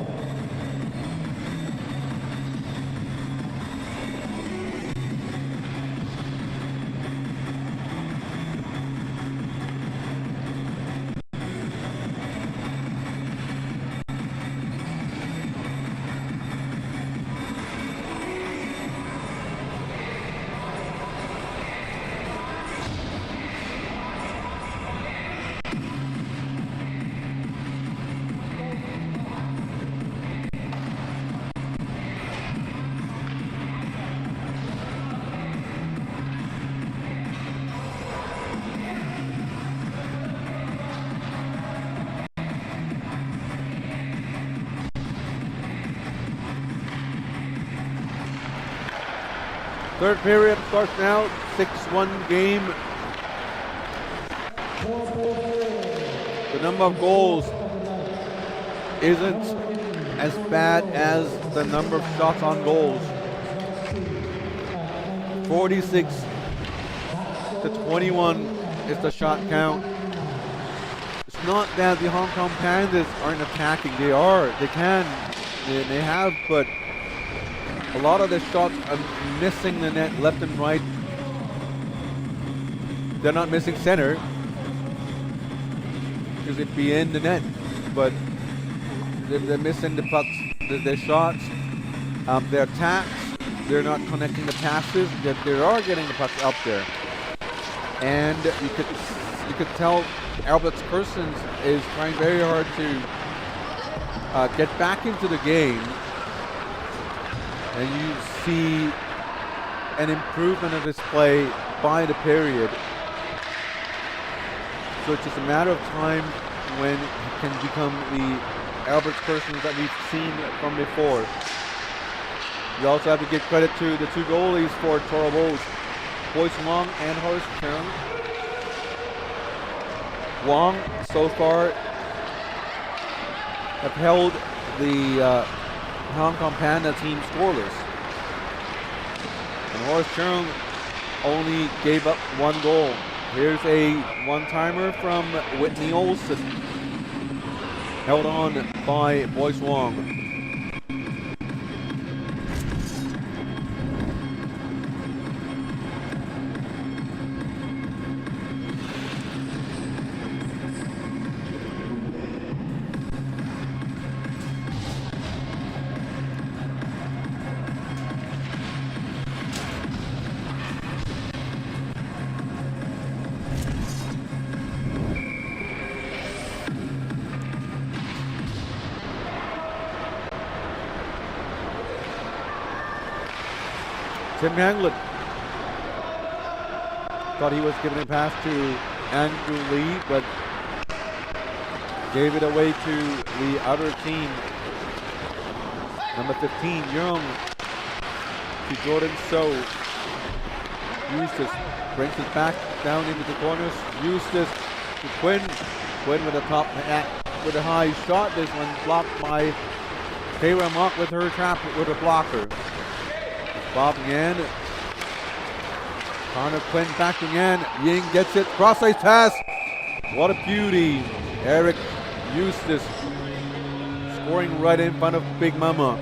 Third period starts now, 6-1 game. The number of goals isn't as bad as the number of shots on goals. 46 to 21 is the shot count. It's not that the Hong Kong Pandas aren't attacking. They are. They can. They have, but a lot of the shots are missing the net left and right. They're not missing center because it'd be in the net, but they're missing the pucks, their shots, their attacks. They're not connecting the passes. They are getting the pucks up there, and you could tell Albert Kersons is trying very hard to get back into the game. And you see an improvement of his play by the period. So it's just a matter of time when he can become the Albert Kersons that we've seen from before. You also have to give credit to the 2 goalies for Toro Bows, Boyce Wong and Horace Cheung. Wong so far have held the Hong Kong Panda team scoreless. And Horace Cheung only gave up 1 goal. Here's a one-timer from Whitney Olsen, held on by Boyce Wong. Tim Hanglin thought he was giving a pass to Andrew Lee, but gave it away to the other team. Number 15, Young, to Jordan So. Eustace brings it back down into the corners. Eustace to Quinn. Quinn with a top with a high shot. This one blocked by Kayra Mock with her trap with a blocker. Bob Yan. Connor Quinn back to Yan. Ying gets it. Cross-ice pass. What a beauty. Eric Eustace scoring right in front of Big Mama.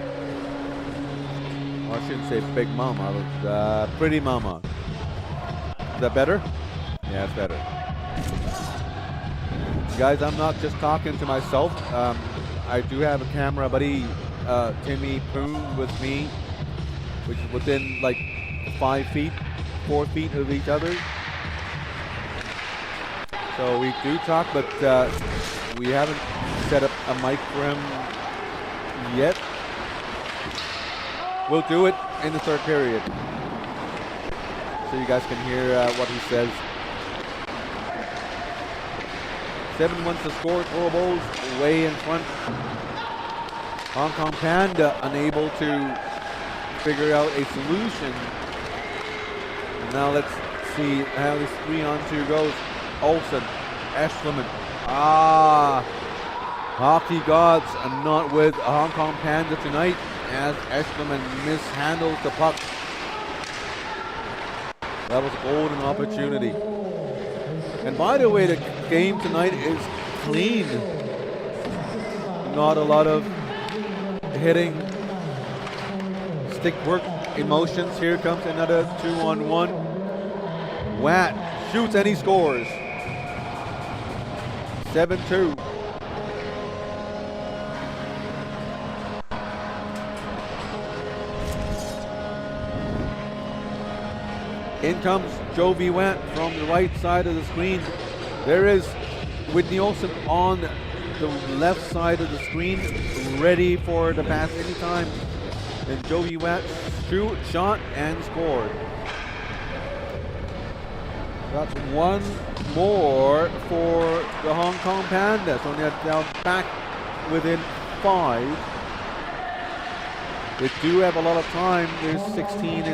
Well, I shouldn't say Big Mama, but Pretty Mama. Is that better? Yeah, it's better. Guys, I'm not just talking to myself. I do have a camera buddy, Timmy Poon, with me, which is within like 4 feet of each other. So we do talk, but we haven't set up a mic for him yet. We'll do it in the third period, so you guys can hear what he says. 7 wants to score. Throwables way in front. Hong Kong Panda unable to figure out a solution. And now let's see how this 3-on-2 goes. Olsen, Eschleman. Hockey gods are not with Hong Kong Panda tonight as Eschleman mishandles the puck. That was a golden opportunity. And by the way, the game tonight is clean. Not a lot of hitting, stick work, emotions. Here comes another 2-on-1. Watt shoots and he scores. 7-2. In comes Jovi Watt from the right side of the screen. There is Whitney Olsen on the left side of the screen, ready for the pass anytime. And Jovi Watt shot and scored. That's one more for the Hong Kong Panda. So they're now back within 5. They do have a lot of time. There's 16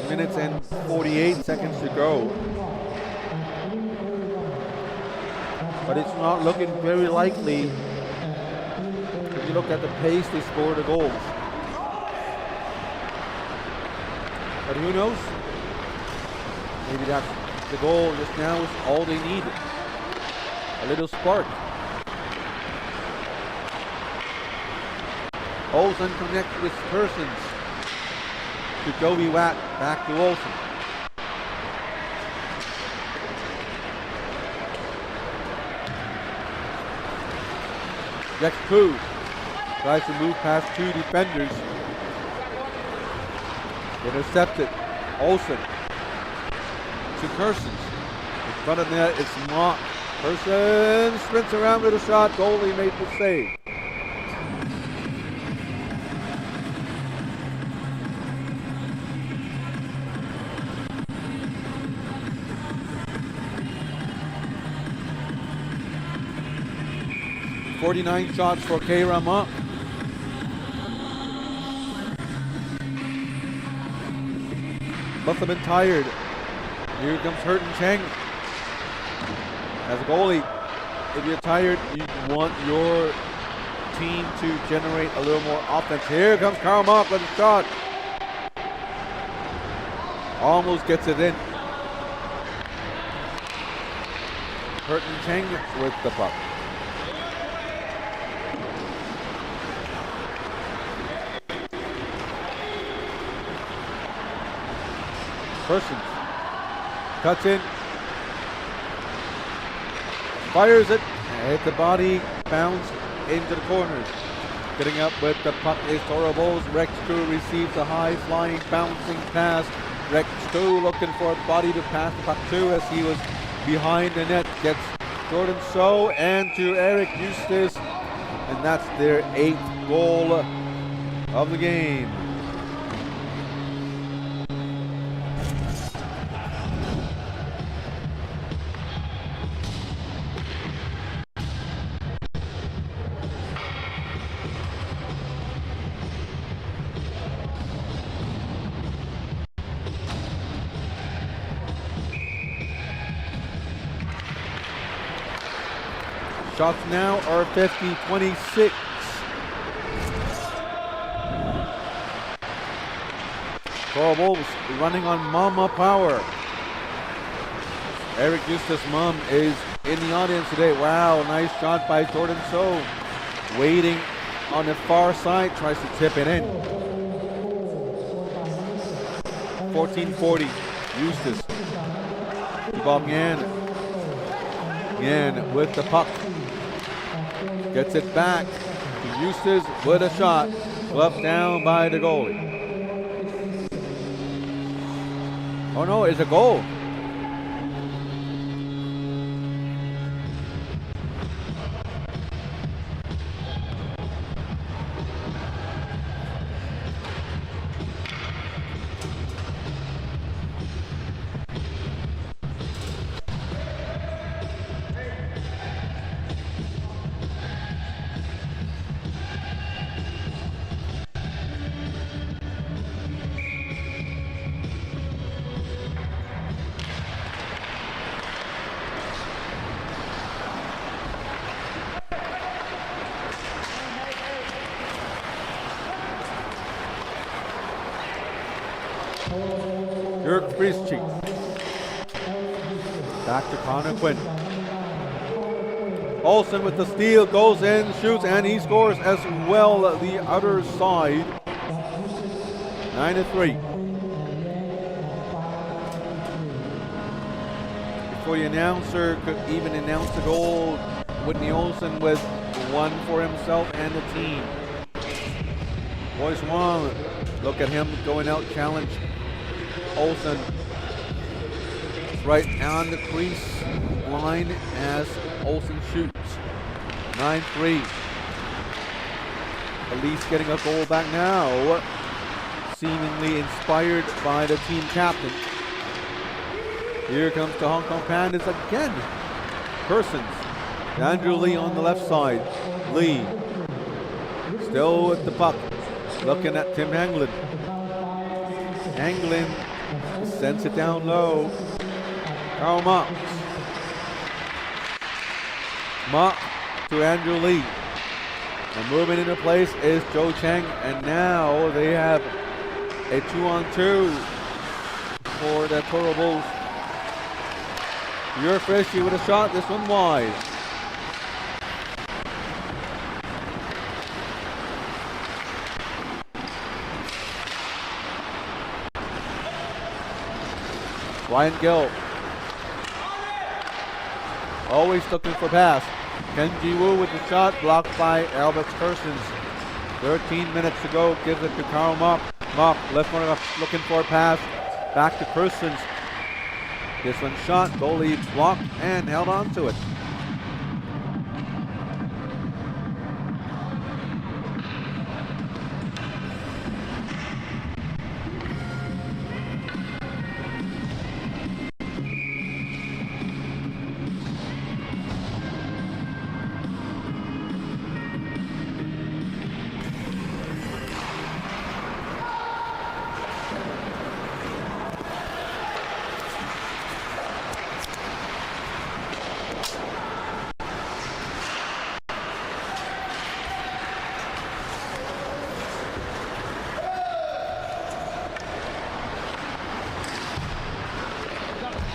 minutes and 48 seconds to go. But it's not looking very likely. If you look at the pace, they score the goals. But who knows? Maybe that's the goal just now is all they need. A little spark. Olsen connects with Persons to Joey Watt, back to Olsen. Rex Poo tries to move past 2 defenders. Intercepted. Olsen to Persons. In front of net, it's Mock. Persons sprints around with a shot. Goalie made the save. .49 shots for K. Rama. Must have been tired. Here comes Hurton Cheng. As a goalie, if you're tired, you want your team to generate a little more offense. Here comes Karl Mock with a shot. Almost gets it in. Hurton Cheng with the puck. Persons cuts in, fires it, hit the body, bounce into the corners. Getting up with the puck is Toro Bowles. Rex True receives a high flying bouncing pass. Rex True looking for a body to pass the puck to as he was behind the net. Gets Jordan So and to Eric Eustace, and that's their 8th goal of the game. shots now are 50-26. Coral Wolves running on Mama Power. Eric Eustace's mom is in the audience today. Wow, nice shot by Jordan So. Waiting on the far side, tries to tip it in. 14-40, Eustace. To Bob Yan. Yan with the puck. Gets it back to Eustace with a shot. Gloved down by the goalie. Oh no, it's a goal. Dirk Frischke. Back to Connor Quinn. Olsen with the steal, goes in, shoots, and he scores as well. The other side. 9-3. Before the announcer could even announce the goal, Whitney Olsen with one for himself and the team. Boyce Wong, look at him going out, challenge Olsen right on the crease line as Olsen shoots. 9-3. Elise getting a goal back now, seemingly inspired by the team captain. Here comes the Hong Kong Pandas again. Persons. Andrew Lee on the left side. Lee still with the puck. Looking at Tim Anglin. Anglin sends it down low. Karl Mock. Mock to Andrew Lee. And moving into place is Joe Chang. And now they have a 2-on-2 for the Coral Bulls. You're Fishy with a shot, this one wide. Ryan Gill. Always looking for pass. Kenji Wu with the shot, blocked by Albert Persons. 13 minutes to go, gives it to Karl Mock. Mock, left one up, looking for a pass. Back to Persons. This one shot, goalie blocked and held on to it.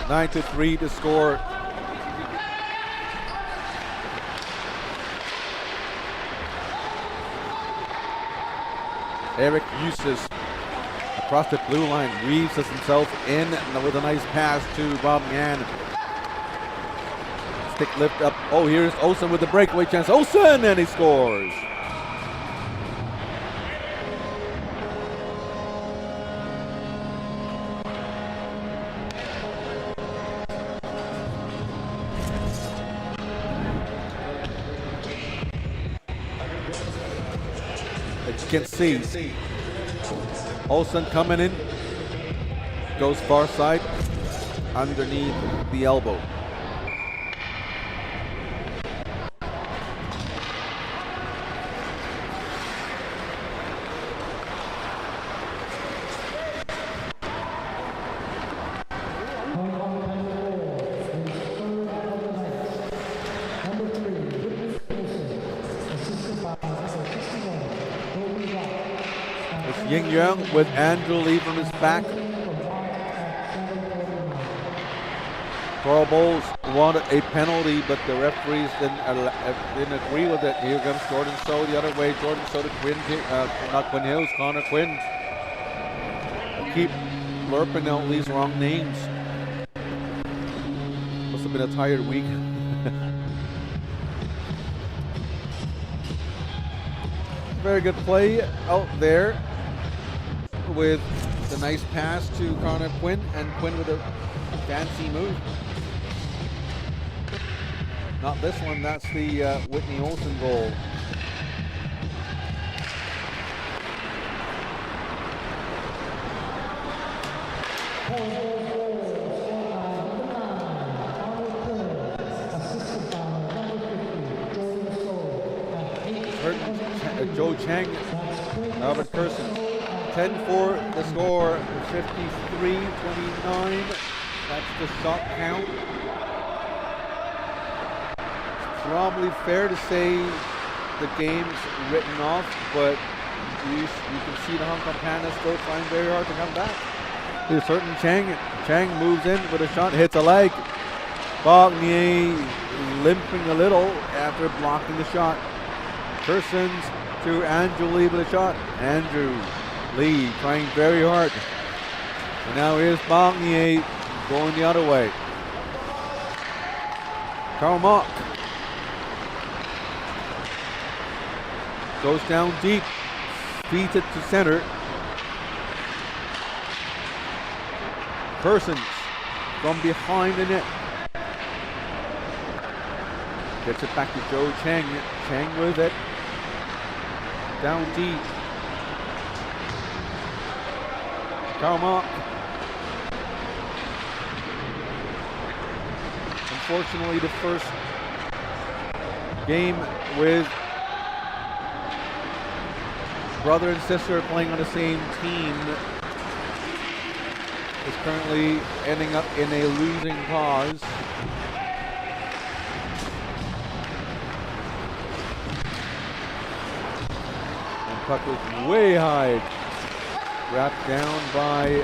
Nine to 3 to score. Eric Eustace across the blue line, weaves himself in with a nice pass to Bob Yan. Stick lift up. Oh, here's Olsen with the breakaway chance. Olsen, and he scores. Can see Olsen coming in, goes far side underneath the elbow. Ying Yang with Andrew Lee from his back. Coral Bowls wanted a penalty, but the referees didn't agree with it. Here comes Jordan So the other way. Jordan So to Quinn, not Quinn Hills, Connor Quinn. Keep blurping out these wrong names. Must have been a tired week. Very good play out there with the nice pass to Connor Quinn, and Quinn with a fancy move. Not this one, that's the Whitney Olsen goal. Joe Chang, Albert Curson. 10-4 the score, 53-29. That's the shot count. It's probably fair to say the game's written off, but you can see the Hong Kong Pandas still trying very hard to come back. There's certain Chang. Chang moves in with a shot, hits a leg. Bognier limping a little after blocking the shot. Persons to Andrew Lee with a shot. Andrew Lee trying very hard. And now here's Bognier going the other way. Karl Mock goes down deep, feeds it to center. Persons from behind the net. Gets it back to Joe Chang. Chang with it. Down deep. Karl Mock. Unfortunately, the first game with brother and sister playing on the same team is currently ending up in a losing cause. Puck was way high. Wrapped down by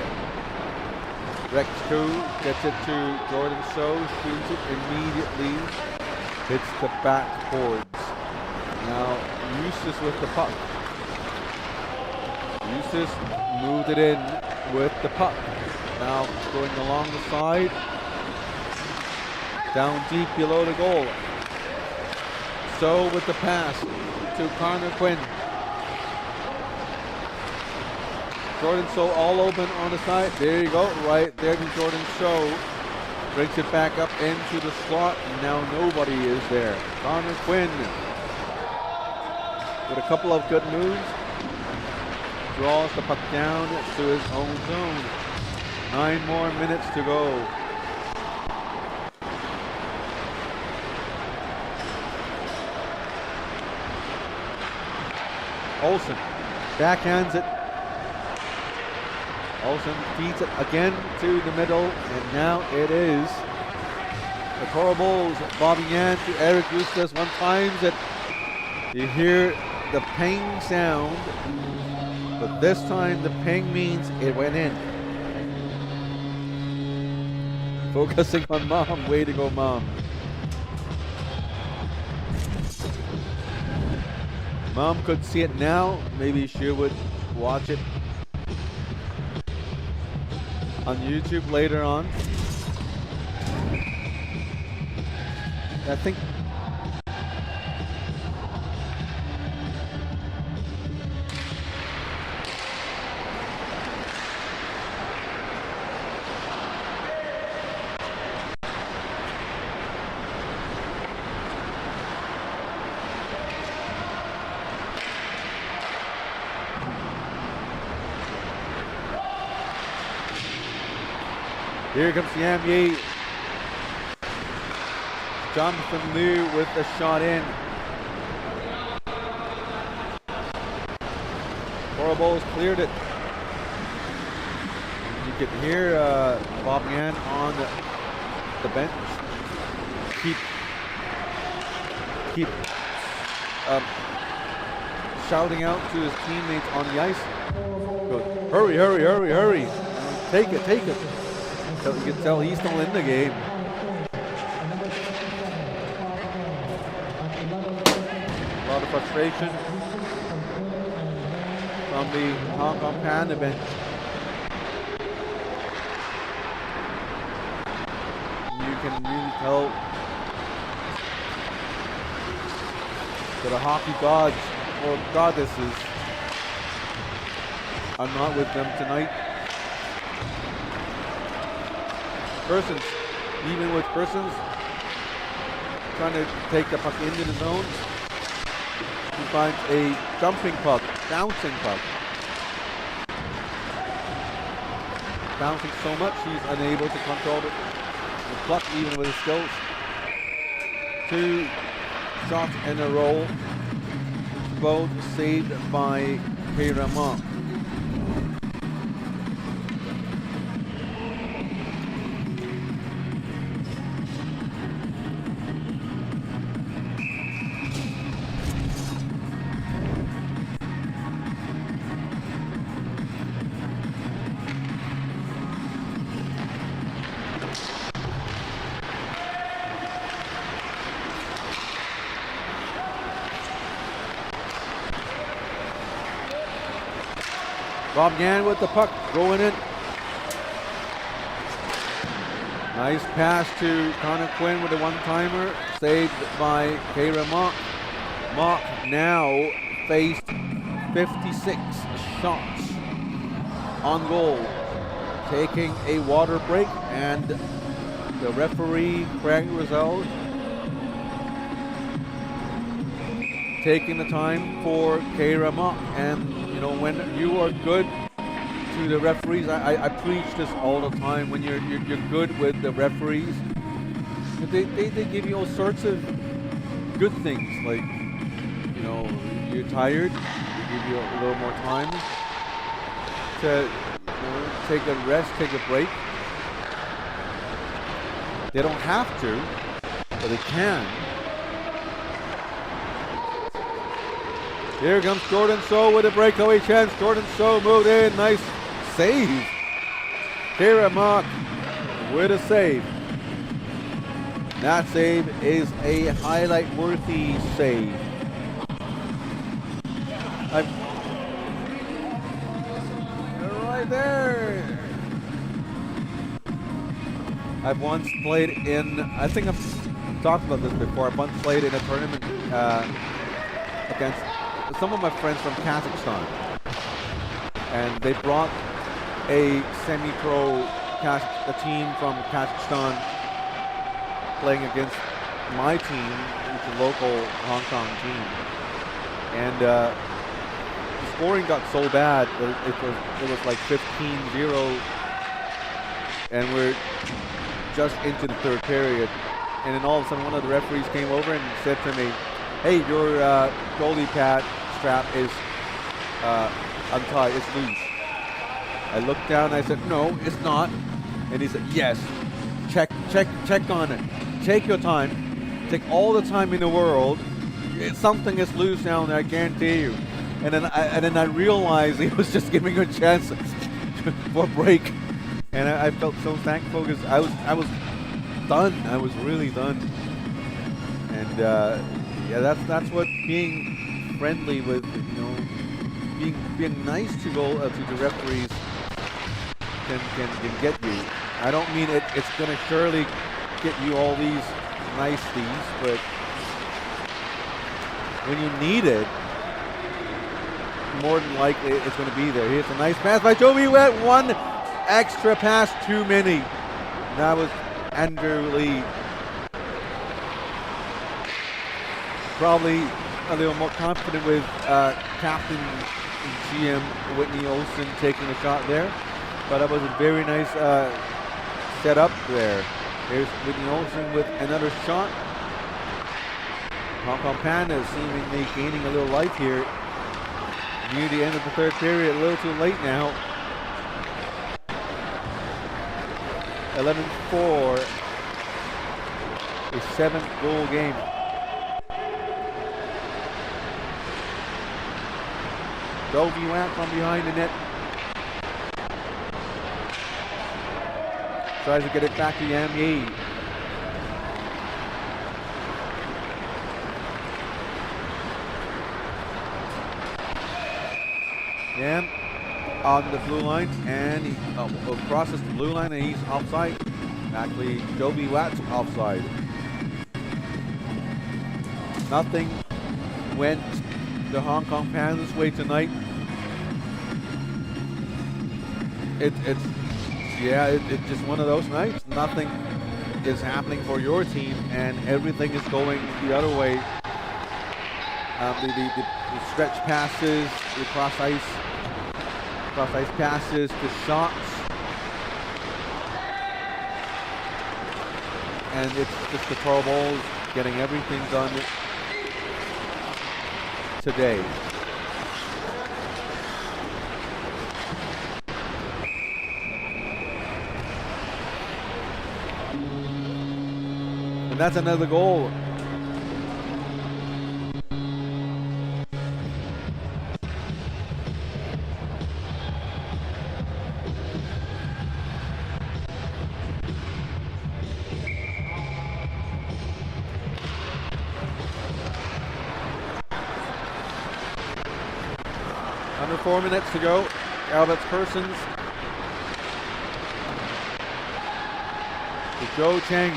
Rex Koo. Gets it to Jordan So. Shoots it immediately. Hits the backboards. Now Eustace with the puck. Eustace moved it in with the puck. Now going along the side. Down deep below the goal. So with the pass to Connor Quinn. Jordan So all open on the side. There you go. Right there to Jordan So. Brings it back up into the slot. Now nobody is there. Connor Quinn with a couple of good moves. Draws the puck down to his own zone. 9 more minutes to go. Olsen backhands it. Olsen feeds it again to the middle, and now it is the Coral Bowls. Bobby Yan to Eric Eustace. One times it. You hear the ping sound, but this time the ping means it went in. Focusing on Mom. Way to go, Mom. Mom could see it now. Maybe she would watch it on YouTube later on. I think here comes Yam Yi. Jonathan Liu with the shot in. Coral Bowls cleared it. You can hear Bob Yan on the bench. Keep shouting out to his teammates on the ice. Goes, hurry, hurry, hurry, hurry. Take it, take it. So you can tell he's still in the game. A lot of frustration from the Hong Kong Panda bench. You can really tell that the hockey gods or goddesses are not with them tonight. Persons, even with Persons trying to take the puck into the zone, he finds a jumping puck, bouncing puck. Bouncing so much he's unable to control the puck even with his skills. 2 shots in a row, both saved by K-Ramon. Bob Yan with the puck, going in. Nice pass to Connor Quinn with a one-timer, saved by K-Ramon. Mock now faced 56 shots on goal, taking a water break, and the referee, Craig Rizal, taking the time for K-Ramon. And you know, when you are good to the referees, I preach this all the time. When you're good with the referees, they give you all sorts of good things. Like, you know, you're tired, they give you a little more time to, you know, take a rest, take a break. They don't have to, but they can. Here comes Jordan So with a breakaway chance. Jordan So moved in. Nice save. K-Ramon with a save. That save is a highlight-worthy save. Right there. I've once played in, I think I've talked about this before, I've once played in a tournament against some of my friends from Kazakhstan, and they brought a semi-pro team from Kazakhstan playing against my team, which is a local Hong Kong team, and the scoring got so bad that it was like 15-0, and we're just into the third period, and then all of a sudden one of the referees came over and said to me, "Hey, your goalie pad strap is untied, it's loose." I looked down and I said, "No, it's not." And he said, "Yes, check on it. Take your time. Take all the time in the world. Something is loose down there, I guarantee you." And then I realized he was just giving a chance for a break. And I felt so thankful because I was done. I was really done. And yeah, that's what being friendly with, you know, being nice to the referees can get you. I don't mean it's going to surely get you all these niceties, but when you need it, more than likely it's going to be there. Here's a nice pass by Joey Wett. One extra pass too many. That was Andrew Lee. Probably a little more confident with captain and GM Whitney Olsen taking a shot there. But that was a very nice setup there. Here's Whitney Olsen with another shot. Hong Kong Panda seemingly gaining a little life here. Near the end of the third period, a little too late now. 11-4, a 7th goal game. Dovey Watt from behind the net. Tries to get it back to Yam Yi. Yam on the blue line, and he crosses the blue line, and he's offside. Actually, Dovey Watt's offside. Nothing went the Hong Kong Panthers' way tonight. It's just one of those nights. Nothing is happening for your team, and everything is going the other way. The stretch passes, the cross ice passes, the shots, and it's just the Pro Bowls getting everything done today. And that's another goal. Under 4 minutes to go. Albert Persons to Joe Chang.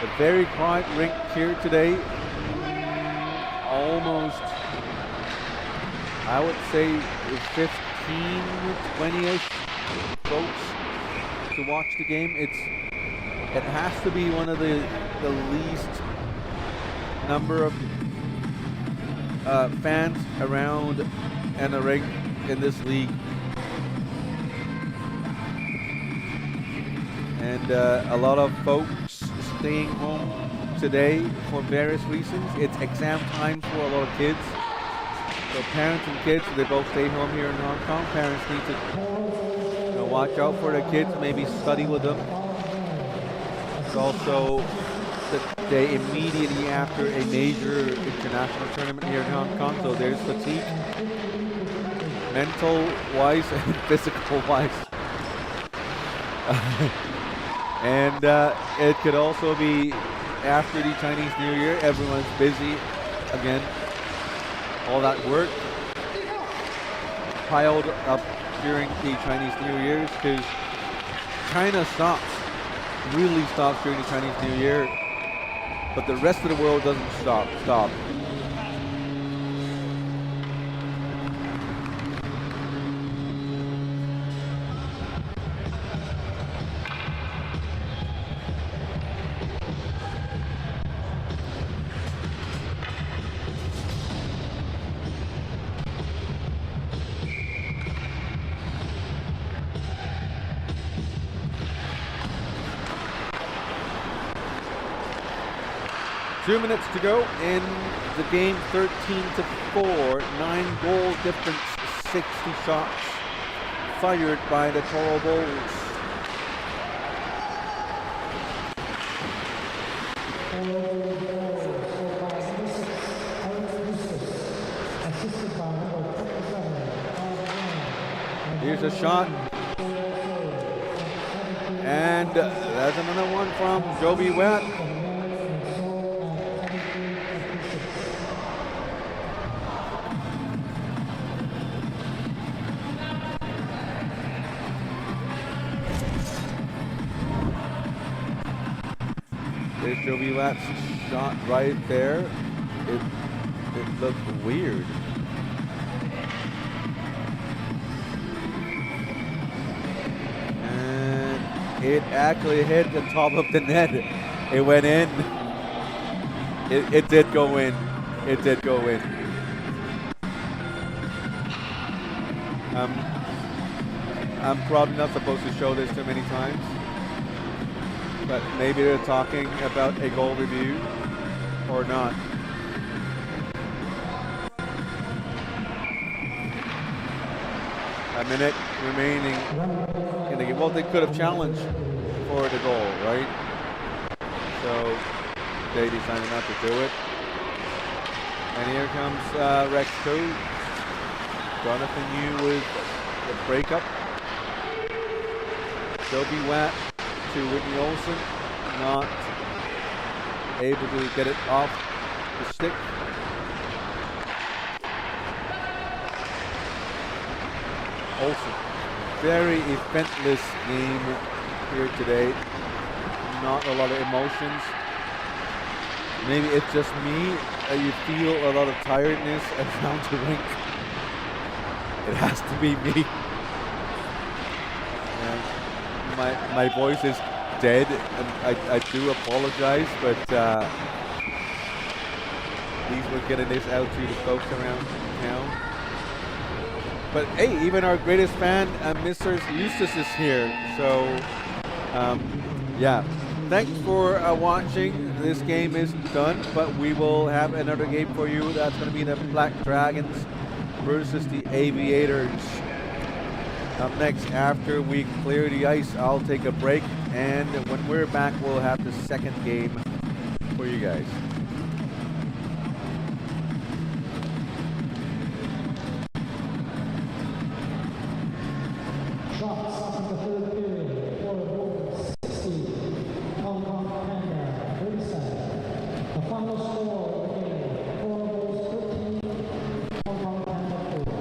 A very quiet rink here today. Almost, I would say, 15, 20-ish folks to watch the game. It has to be one of the least number of fans around and a rink in this league. And a lot of folks staying home today for various reasons. It's exam time for a lot of kids. So parents and kids, they both stay home here in Hong Kong. Parents need to watch out for their kids, maybe study with them. It's also the day immediately after a major international tournament here in Hong Kong, so there's fatigue, mental-wise and physical-wise. And it could also be after the Chinese New Year. Everyone's busy again. All that work piled up during the Chinese New Year's, because China really stops during the Chinese New Year, but the rest of the world doesn't stop. 2 minutes to go in the game, 13-4, 9-goal difference, 60 shots fired by the Toro Bulls. Here's a shot. And there's another one from Joby Watt. There's Joby Watt's shot right there. It looked weird. It actually hit the top of the net. It went in. It did go in. It did go in. I'm probably not supposed to show this too many times, but maybe they're talking about a goal review or not. A minute remaining in the game. Well, they could have challenged for the goal, right? So they decided not to do it. And here comes Rex 2. Jonathan Yu with the breakup. Toby Watt to Whitney Olsen, not able to get it off the stick. Olsen, very eventless game here today. Not a lot of emotions. Maybe it's just me. You feel a lot of tiredness around the rink. It has to be me. My voice is dead, and I do apologize, but at least we're getting this out to the folks around town. But hey, even our greatest fan, Mr. Eustace, is here. So, yeah. Thanks for watching. This game is done, but we will have another game for you. That's going to be the Black Dragons versus the Aviators. Up next, after we clear the ice, I'll take a break, and when we're back, we'll have the second game for you guys. Shots in the third period. Florida Bulls 60, Hong Kong Panda 37. The final score of the game, Florida Bulls 13, Hong Kong Panda 4.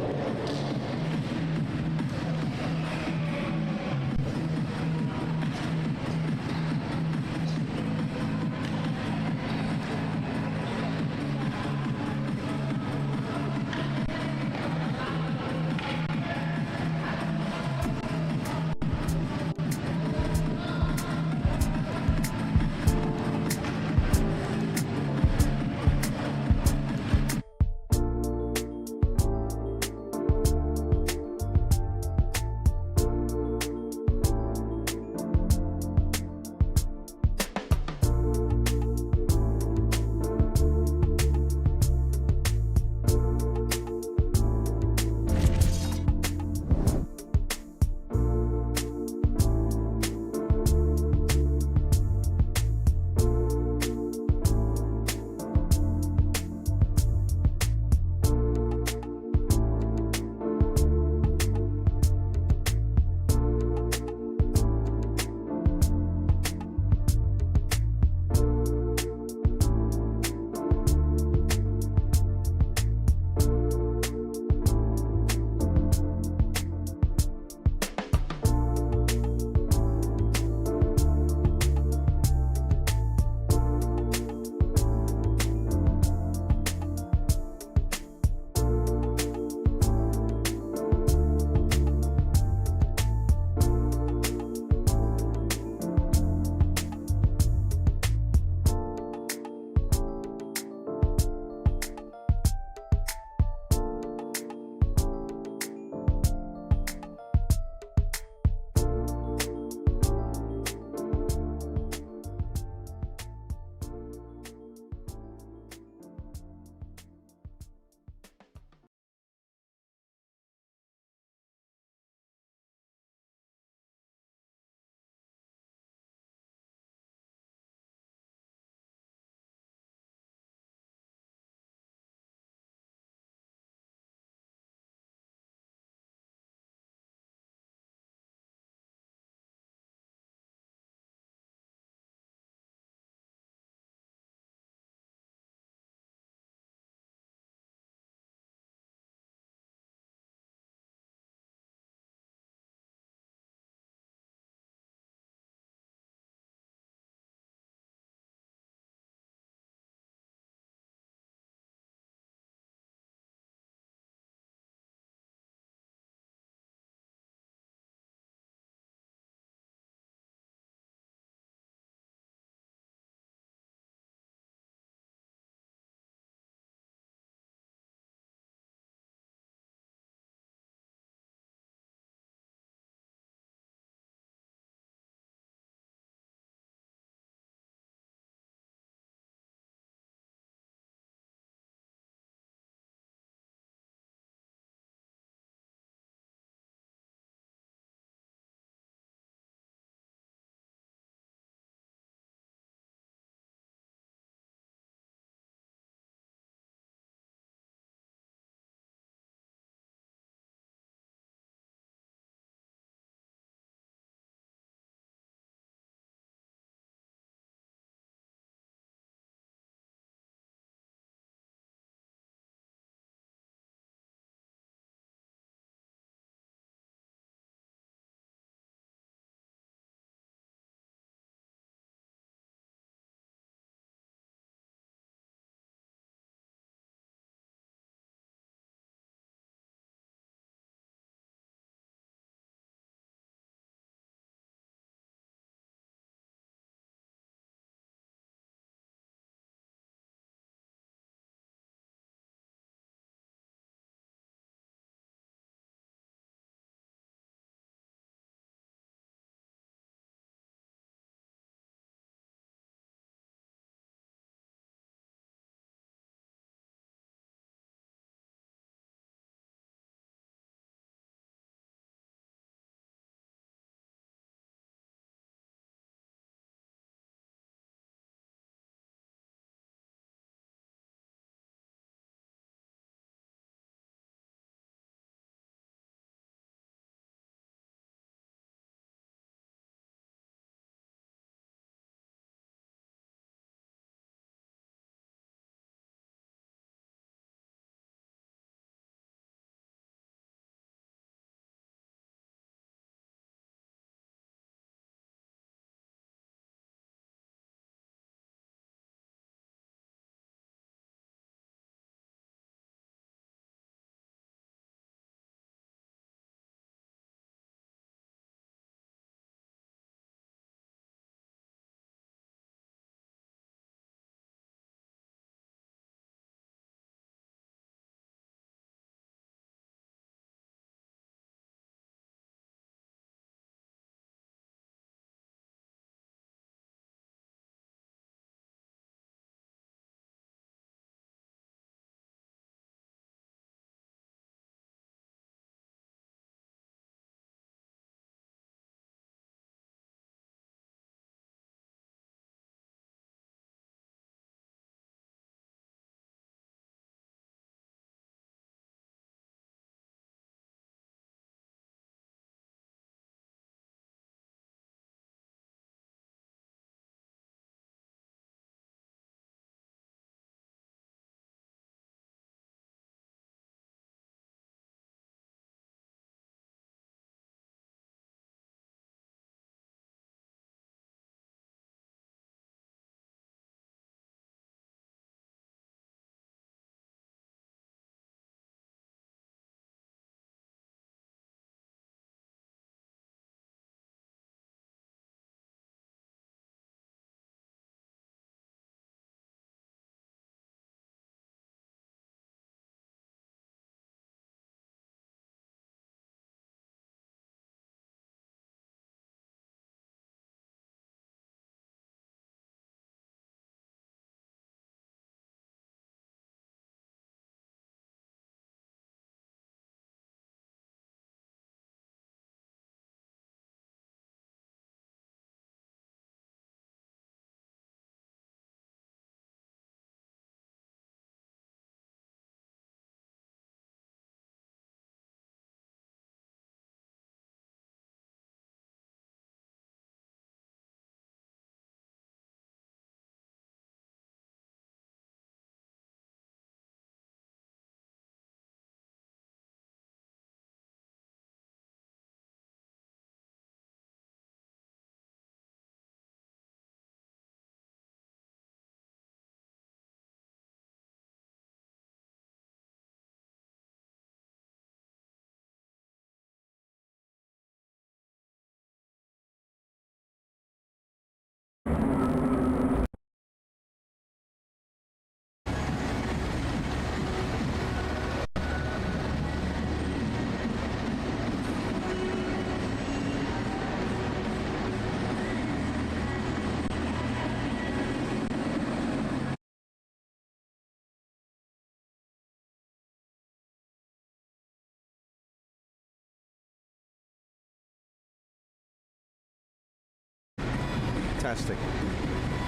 Testing.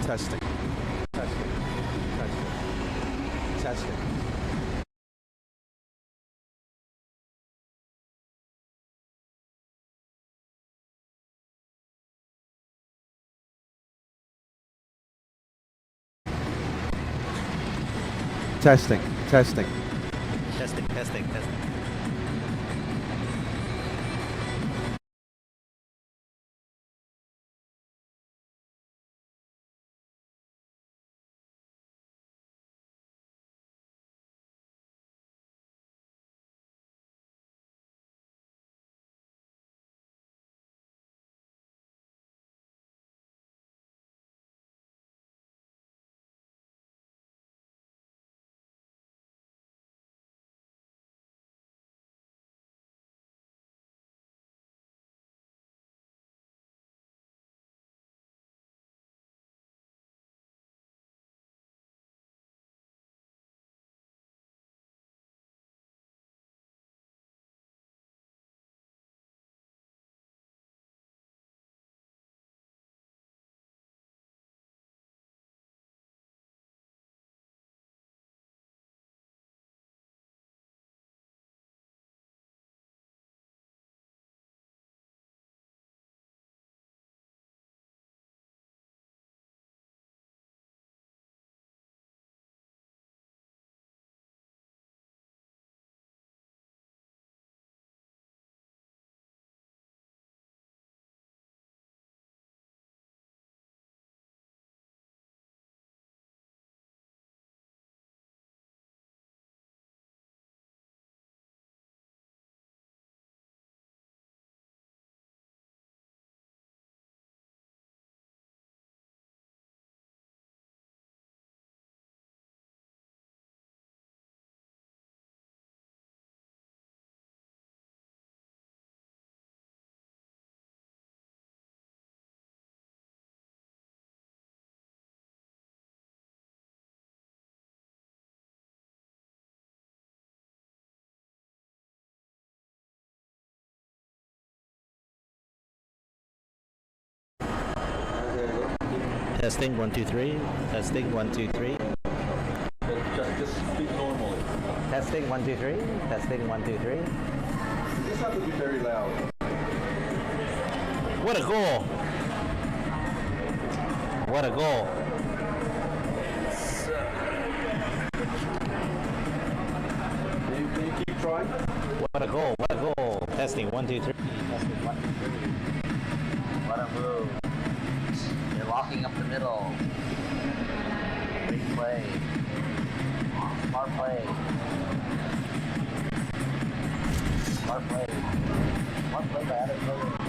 Testing. Testing. Testing. Testing. Testing. Testing. Testing, testing, testing. Testing 1 2 3. Testing 1 2 3. Just speak normally. Testing 1 2 3. Testing 1 2 3. You just have to be very loud. What a goal! What a goal! Can you keep trying? What a goal! What a goal! Testing 1 2 3. Testing 1 2 3. What a move! You're locking up the middle. Great play. Smart play. Smart play. Smart play by Adam.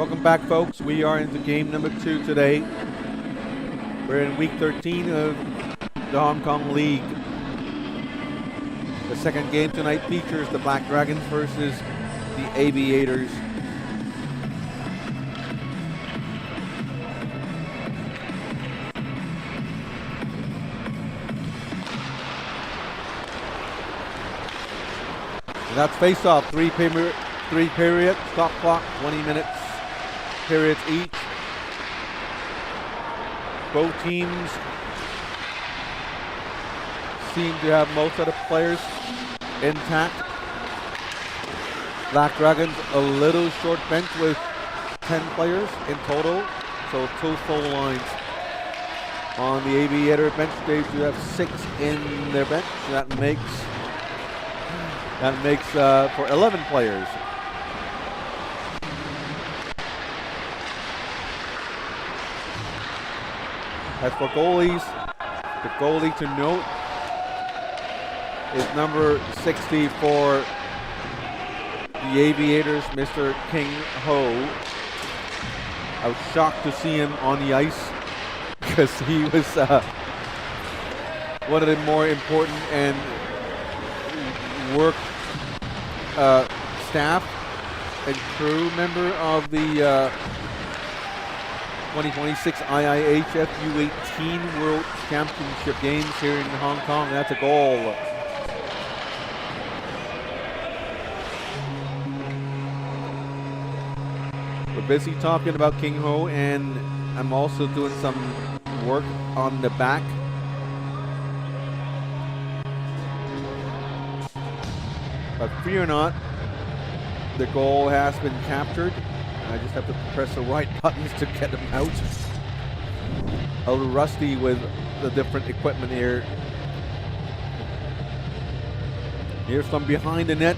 Welcome back, folks. We are into game number 2 today. We're in week 13 of the Hong Kong League. The second game tonight features the Black Dragons versus the Aviators. And that's face-off, three periods, stop clock, 20 minutes, periods each. Both teams seem to have most of the players intact. Black Dragons a little short bench with 10 players in total, so 2 full lines. On the Aviator bench, they do have 6 in their bench. That makes for 11 players. As for goalies, the goalie to note is number 60 for the Aviators, Mr. King Ho. I was shocked to see him on the ice because he was one of the more important and work staff and crew member of the 2026 IIHF U18 World Championship Games here in Hong Kong. That's a goal. We're busy talking about King Ho, and I'm also doing some work on the back. But fear not, the goal has been captured. I just have to press the right buttons to get them out. A little rusty with the different equipment here. Here's from behind the net.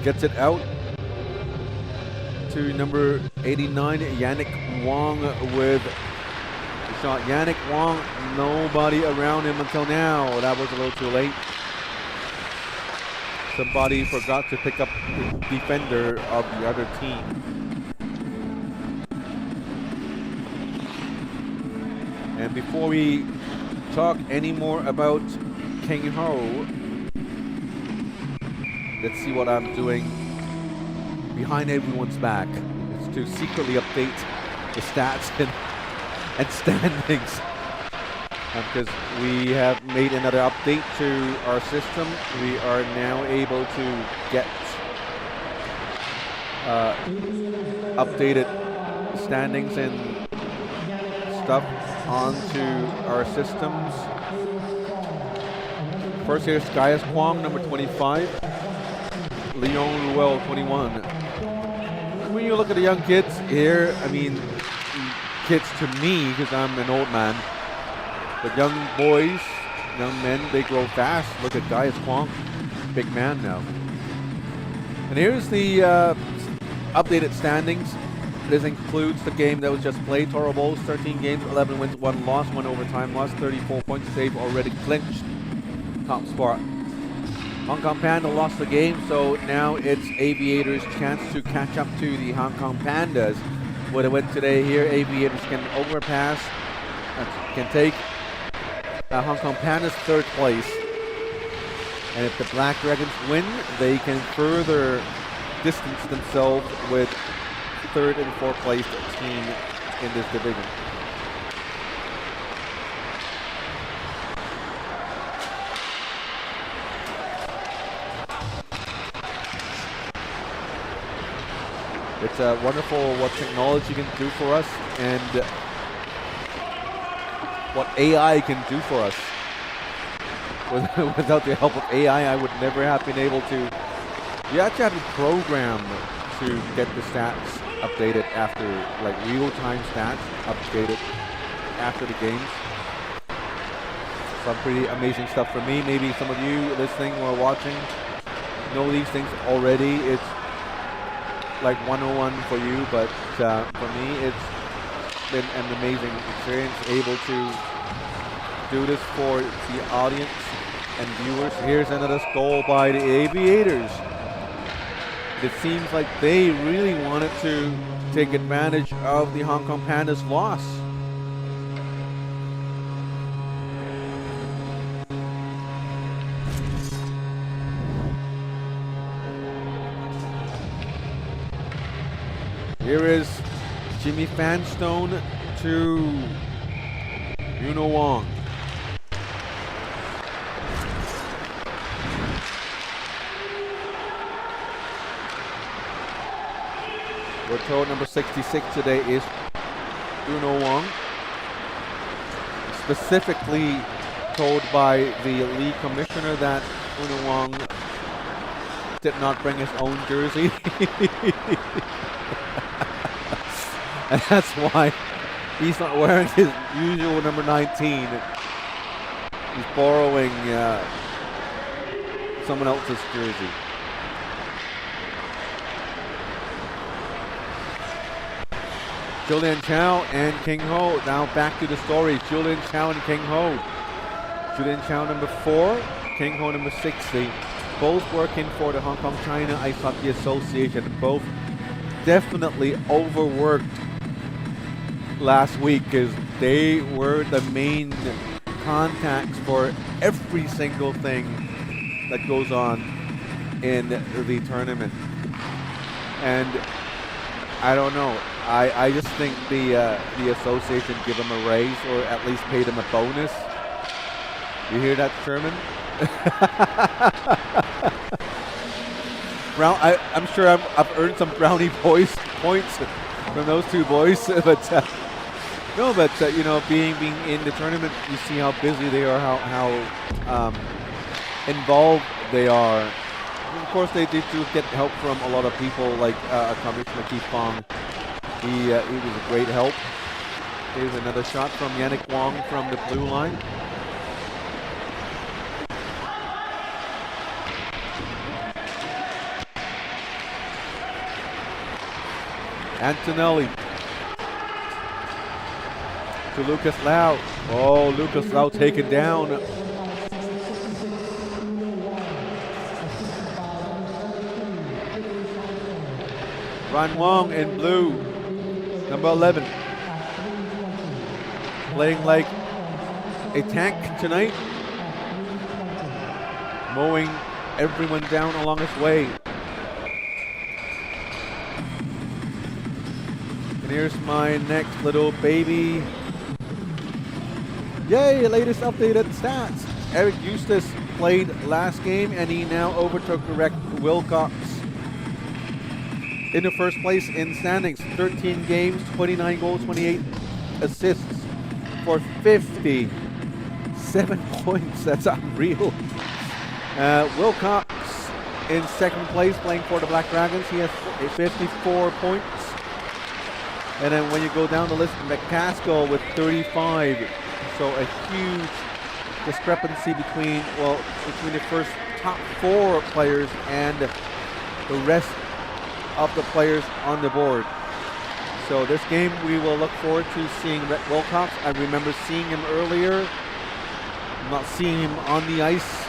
Gets it out to number 89, Yannick Wong with the shot. Yannick Wong, nobody around him until now. That was a little too late. Somebody forgot to pick up the defender of the other team. And before we talk any more about King Ho, let's see what I'm doing behind everyone's back. It's to secretly update the stats and standings. Because we have made another update to our system. We are now able to get updated standings and stuff onto our systems. First here's Gaius Kwong, number 25. Leon Ruel, 21. When you look at the young kids here, I mean, kids to me, because I'm an old man, but young boys, young men, they grow fast. Look at Gaius Kwong, big man now. And here's the updated standings. This includes the game that was just played. Toro Bowls, 13 games, 11 wins, 1 loss, 1 overtime loss, 34 points. They've already clinched top spot. Hong Kong Panda lost the game, so now it's Aviators' chance to catch up to the Hong Kong Pandas. What it went today here, Aviators can overpass, can take Hong Kong Pandas' 3rd place. And if the Black Dragons win, they can further distance themselves with 3rd and 4th place team in this division. It's wonderful what technology can do for us and what AI can do for us. Without the help of AI, I would never have been able to. You actually have to program to get the stats updated after, like real-time stats updated after the games. Some pretty amazing stuff for me. Maybe some of you listening or watching know these things already. It's like 101 for you, but for me, it's been an amazing experience, able to do this for the audience and viewers. Here's another goal by the Aviators. it seems like they really wanted to take advantage of the Hong Kong Pandas' loss. Here is Jimmy Fanstone to Yuno Wong. We're told number 66 today is Yuno Wong. Specifically told by the league commissioner that Yuno Wong did not bring his own jersey. And that's why he's not wearing his usual number 19. He's borrowing someone else's jersey. Julian Chow and King Ho. Now back to the story. Julian Chow and King Ho. Julian Chow number 4, King Ho number 60. Both working for the Hong Kong China Ice Hockey Association. Both definitely overworked last week because they were the main contacts for every single thing that goes on in the tournament. And I don't know. I just think the association give them a raise or at least pay them a bonus. You hear that, Sherman? I'm sure I've earned some brownie points from those two boys, but you know, being in the tournament, you see how busy they are, how involved they are. Of course, they do get help from a lot of people, like Commissioner Keith Fong. He was a great help. Here's another shot from Yannick Wong from the blue line. Antonelli to Lucas Lau. Oh, Lucas Lau taken down. Ron Wong in blue, number 11. Playing like a tank tonight. Mowing everyone down along his way. And here's my next little baby. Yay, latest updated stats. Eric Eustace played last game and he now overtook Rick Wilcox in the first place in standings. 13 games, 29 goals, 28 assists for 57 points. That's unreal. Wilcox in second place playing for the Black Dragons. He has 54 points. And then when you go down the list, McCaskill with 35. So a huge discrepancy between the first top 4 players and the rest of the players on the board. So this game we will look forward to seeing Rhett Wilcox. I remember seeing him earlier. I'm not seeing him on the ice.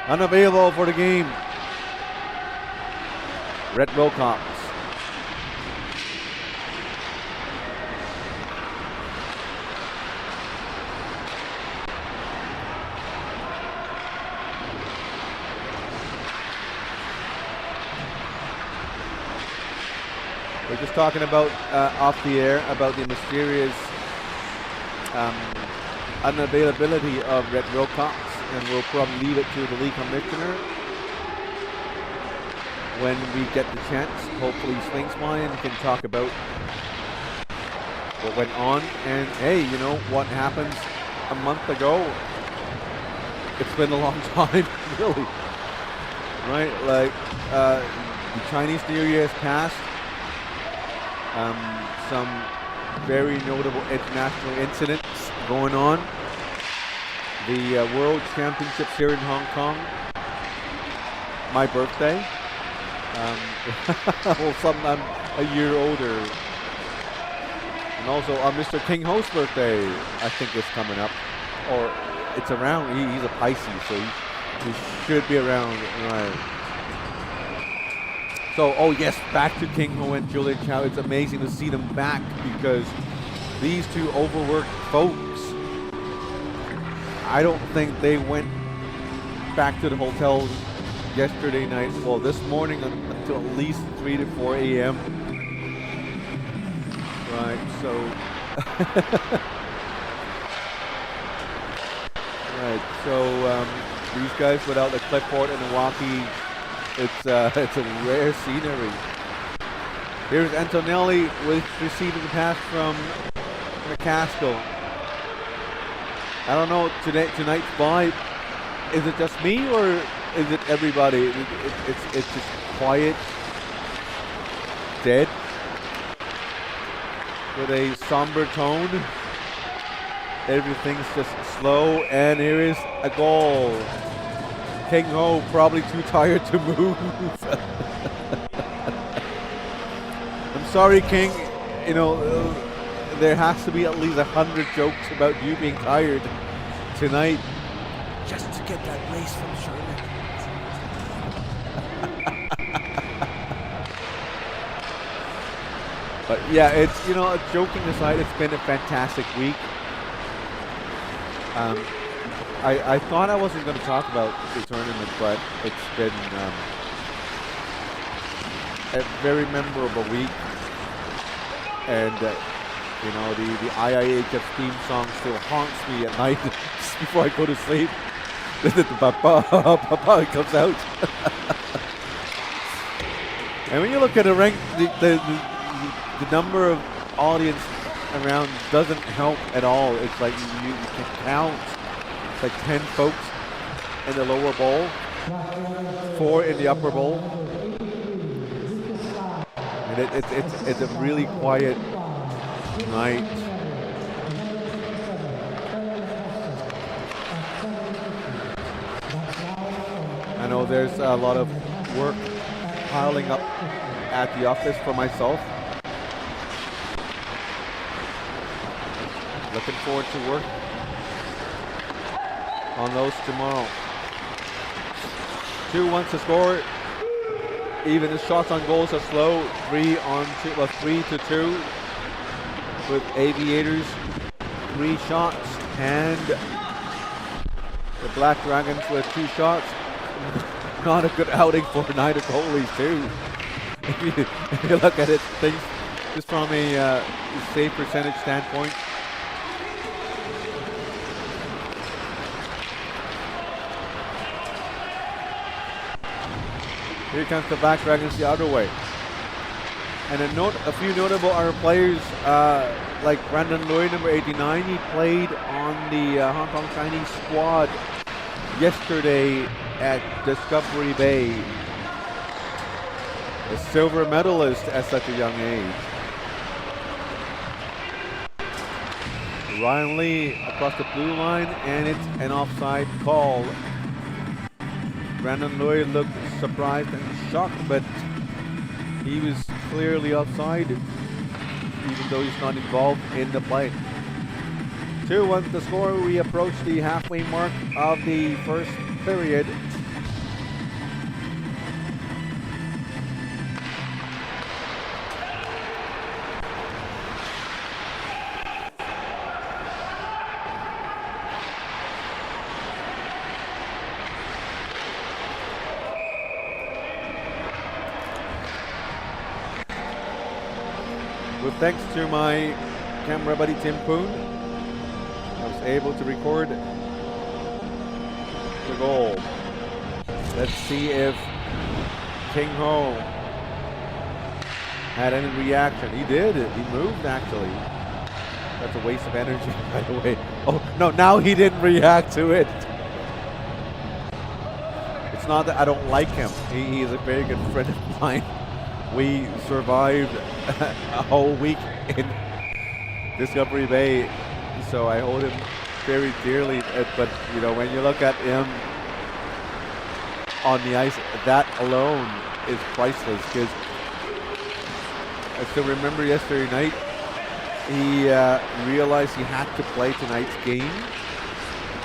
Unavailable for the game, Rhett Wilcox. We're just talking about off the air about the mysterious unavailability of Rhett Wilcox. And we'll probably leave it to the league commissioner when we get the chance. Hopefully he swings by and can talk about what went on. And hey, you know what happened a month ago? It's been a long time, really. Right? Like the Chinese New Year has passed. Some very notable international incidents going on. The World Championships here in Hong Kong. My birthday. Well, sometime a year older. And also Mr. King Ho's birthday, I think, is coming up. Or it's around. He's a Pisces, so he should be around. Right. So, oh yes, back to King Ho and Julia Chow. It's amazing to see them back because these two overworked folks, I don't think they went back to the hotel yesterday night, well, this morning until at least 3 to 4 a.m. Right, so right, so these guys without the clipboard and the walkie, it's a rare scenery. Here's Antonelli with receiving the pass from McCaskill. I don't know tonight's vibe. Is it just me or is it everybody? It's just quiet, dead, with a somber tone. Everything's just slow, and here is a goal. King Ho probably too tired to move. I'm sorry, King. You know, there has to be at least 100 jokes about you being tired tonight. Just to get that race from Sherman. But yeah, it's, you know, joking aside, it's been a fantastic week. I thought I wasn't going to talk about the tournament, but it's been a very memorable week. And you know, the IIHF theme song still haunts me at night just before I go to sleep. The papa comes out. And when you look at the rank, the number of audience around doesn't help at all. It's like you can count. It's like 10 folks in the lower bowl, 4 in the upper bowl. And it's a really quiet night. I know there's a lot of work piling up at the office for myself. Looking forward to work on those tomorrow. 2-1 to score. Even the shots on goals are slow. 3 to 2 with Aviators. 3 shots, and the Black Dragons with 2 shots. Not a good outing for neither goalies too. If you look at it, things just from a save percentage standpoint. Here comes the Black Dragons the other way. And a few notable other players, like Brandon Lui, number 89. He played on the Hong Kong Chinese squad yesterday at Discovery Bay. A silver medalist at such a young age. Ryan Lee across the blue line, and it's an offside call. Brandon Lui looked surprised and shocked, but he was clearly offside, even though he's not involved in the play. 2-1 the score. We approach the halfway mark of the first period. With thanks to my camera buddy Tim Poon, I was able to record the goal. Let's see if King Ho had any reaction. He did. He moved, actually. That's a waste of energy, by the way. Oh, no, now he didn't react to it. It's not that I don't like him. He is a very good friend of mine. We survived a whole week in Discovery Bay, so I hold him very dearly. But you know, when you look at him on the ice, that alone is priceless. Because I still remember yesterday night, he realized he had to play tonight's game.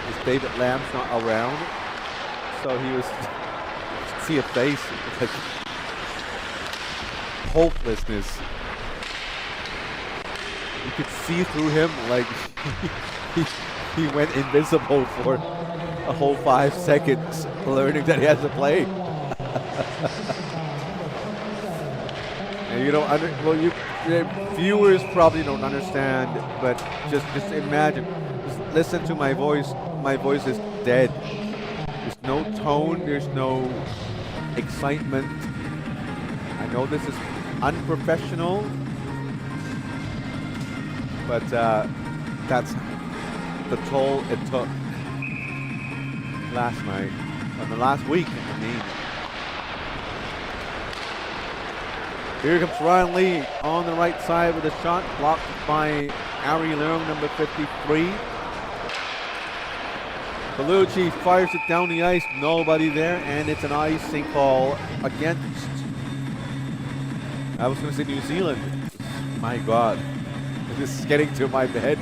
Because David Lamb's not around, so he was see a face like hopelessness. You could see through him, like he went invisible for a whole 5 seconds, learning that he has to play. And you don't viewers probably don't understand, but just imagine, just listen to my voice. My voice is dead. There's no tone, there's no excitement. I know this is unprofessional, but that's the toll it took last night, and the last week, I mean. Here comes Ryan Lee on the right side with a shot blocked by Ari Leung, number 53. Bellucci fires it down the ice, nobody there, and it's an icing call against, I was going to say New Zealand. My God, this is getting to my head.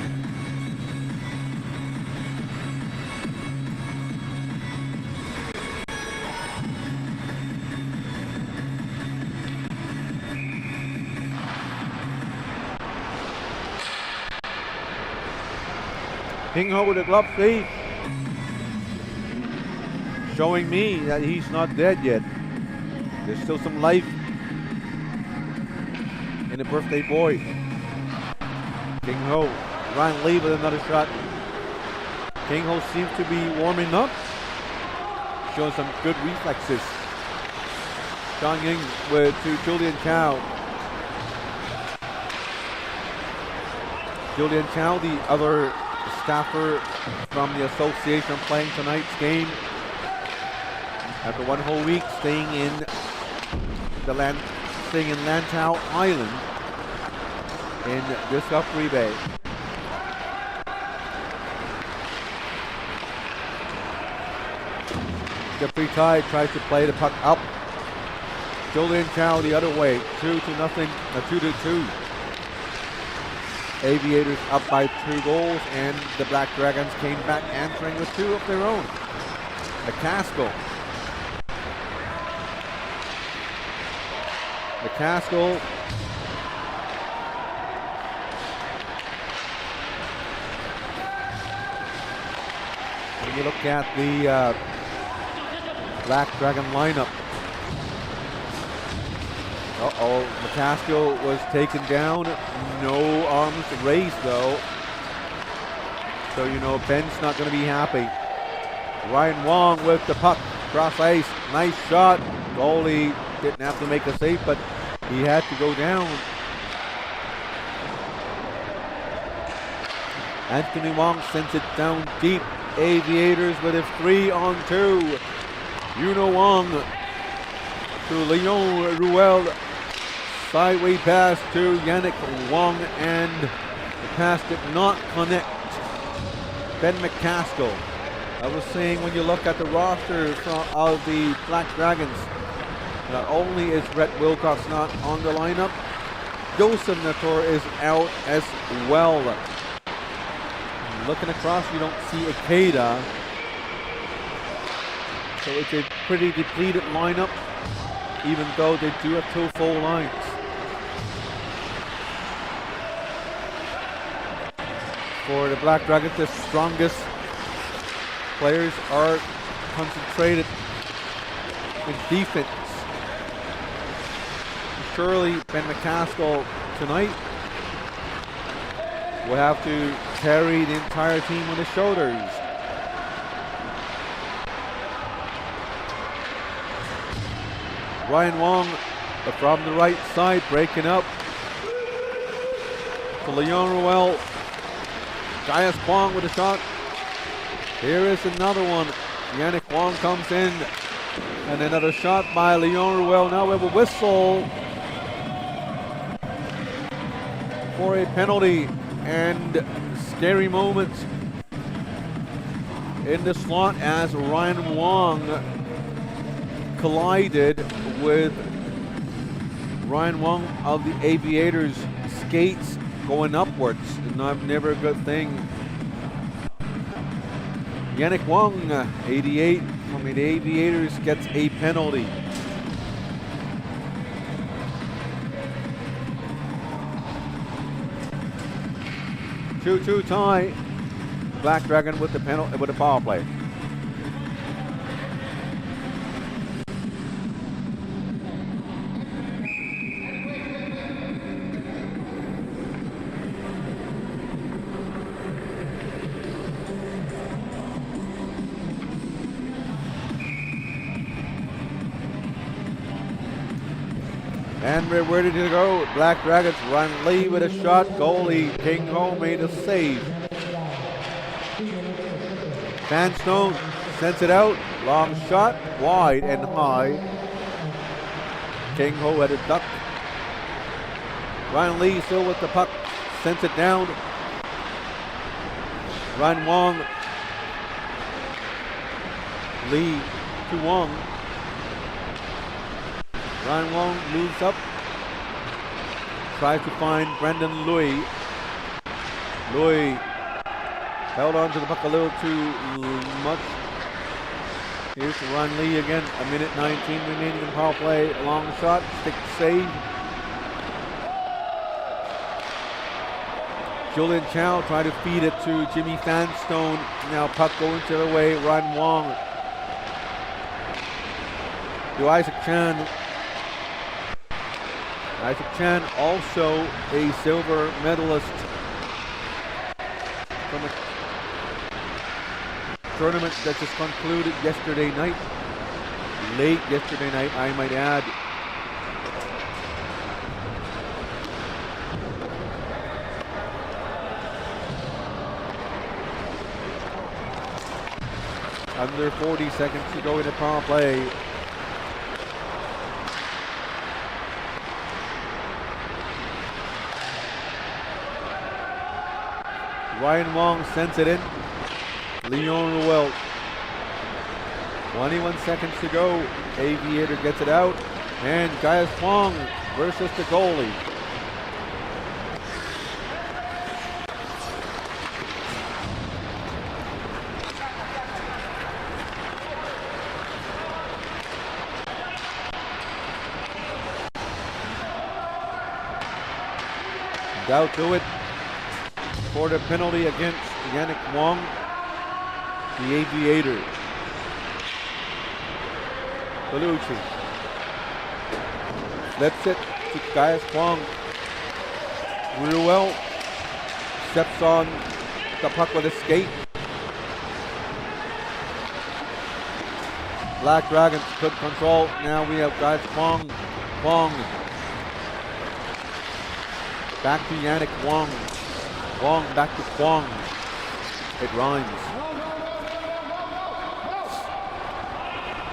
King Ho with a glove save, showing me that he's not dead yet. There's still some life in the birthday boy. King Ho, Ryan Lee with another shot. King Ho seems to be warming up, showing some good reflexes. Zhang Ying to Julian Chow. Julian Chow, the other staffer from the association, playing tonight's game after one whole week staying in Lantau Island in Discovery Bay. Jeffrey Tai tries to play the puck up. Julian Chow the other way, 2-2. Aviators up by 2 goals, and the Black Dragons came back answering with 2 of their own. McCaskill. When you look at the Black Dragon lineup. McCaskill was taken down. No arms raised though. So you know Ben's not going to be happy. Ryan Wong with the puck. Cross ice. Nice shot. Goalie didn't have to make a save, but he had to go down. Anthony Wong sends it down deep. Aviators with a 3-on-2. Yuno Wong to Leon Ruel. Sideway pass to Yannick Wong, and the pass did not connect. Ben McCaskill. I was saying, when you look at the roster of the Black Dragons, not only is Brett Wilcox not on the lineup, Joseph Nator is out as well. Looking across, you don't see Ikeda. So it's a pretty depleted lineup, even though they do have 2 full lines. For the Black Dragons, the strongest players are concentrated in defense. Surely Ben McCaskill tonight will have to carry the entire team on his shoulders. Ryan Wong from the right side, breaking up to Leon Ruel. Jaius Kwong with a shot. Here is another one. Yannick Wong comes in, and another shot by Leon Ruel. Now we have a whistle for a penalty, and scary moments in the slot as Ryan Wong collided with Ryan Wong of the Aviators' skates going upwards. Never a good thing. Yannick Wong, 88 from the Aviators, gets a penalty. Two tie. Black Dragon with the penalty, with the power play. And we're ready to go. Black Dragons run Lee with a shot. Goalie King Ho made a save. Sandstone sends it out. Long shot, wide and high. King Ho had a duck. Ryan Lee still with the puck. Sends it down. Ryan Wong. Lee to Wong. Ryan Wong moves up, tries to find Brendan Louis. Louis held on to the puck a little too much. Here's Ryan Lee again, a minute 19 remaining in power play. A long shot, stick save. Julian Chow tried to feed it to Jimmy Sandstone. Now puck going to the way, Ryan Wong. To Isaac Chan. Isaac Chan, also a silver medalist from a tournament that just concluded yesterday night. Late yesterday night, I might add. Under 40 seconds to go in the power play. Ryan Wong sends it in. Leon Ruel. 21 seconds to go. Aviator gets it out. And Gaius Wong versus the goalie. Down to it. For the penalty against Yannick Wong, the Aviator. Bellucci flips it to Gaius Wong. Ruel steps on the puck with a skate. Black Dragons could control. Now we have Gaius Wong. Wong. Back to Yannick Wong. Wong back to Kwong. It rhymes.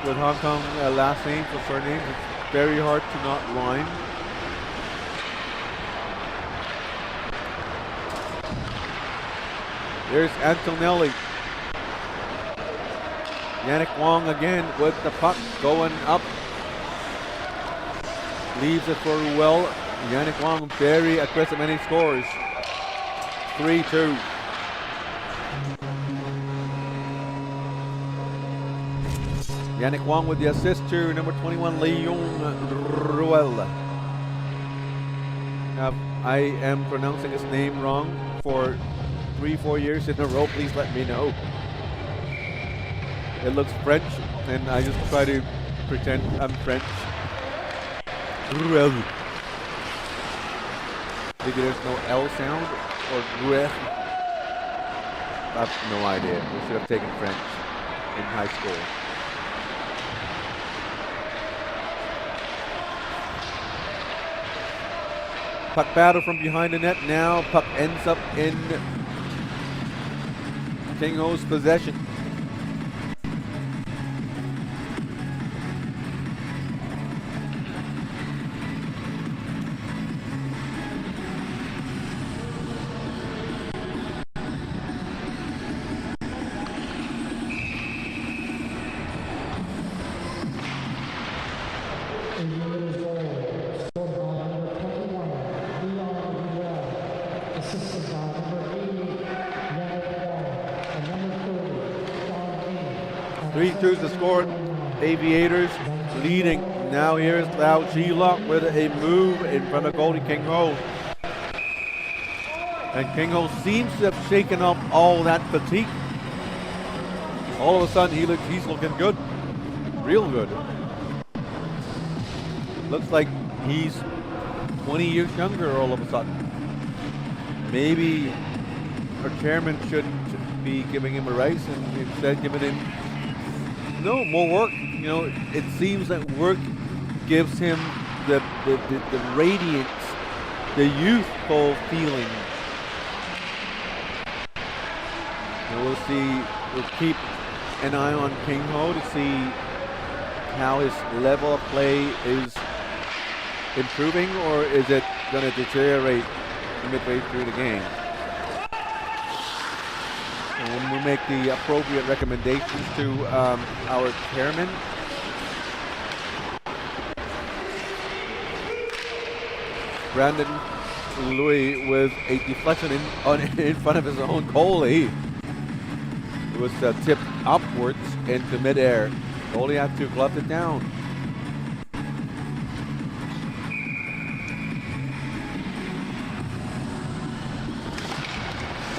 With Hong Kong last names or surnames, it's very hard to not rhyme. There's Antonelli. Yannick Wong again with the puck going up. Leaves it for Ruel. Yannick Wong very aggressive and he scores. 3-2. Yannick Wong with the assist to number 21, Leon Ruel. Now, I am pronouncing his name wrong for 3-4 years in a row. Please let me know. It looks French, and I just try to pretend I'm French. Ruel. Maybe there's no L sound. Or Ruel. I have no idea. We should have taken French in high school. Puck battle from behind the net. Now puck ends up in King Ho's possession. Aviators goal, scored by number 21, Leon Miguel, assisted by number 80, Yannick Wall, and number 30, John Lee. 3-2 the score. Aviators leading. Now here's Lau G-Lock with a move in front of goalie King Ho. And King Ho seems to have shaken off all that fatigue. All of a sudden he's looking good. Real good. Looks like he's 20 years younger all of a sudden. Maybe our chairman shouldn't be giving him a raise and instead giving him more work. You know, it seems that work gives him the radiance, the youthful feeling. And we'll see, we'll keep an eye on King Ho to see how his level of play is improving, or is it going to deteriorate midway through the game? And when we make the appropriate recommendations to our chairman, Brandon Louis with a deflection in front of his own goalie. It was tipped upwards into midair. Goalie had to glove it down.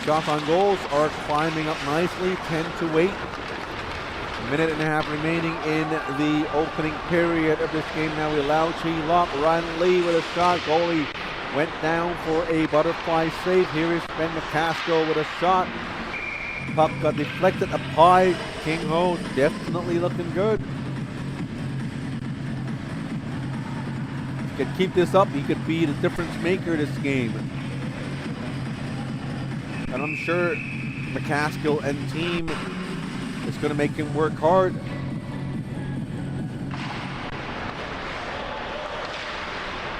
Shots on goals are climbing up nicely, 10-8. A minute and a half remaining in the opening period of this game. Now we allow Chi-Lock, Ryan Lee with a shot. Goalie went down for a butterfly save. Here is Ben McCaskill with a shot. Puck got deflected up high. King Ho definitely looking good. If he could keep this up, he could be the difference maker this game. And I'm sure McCaskill and team is going to make him work hard.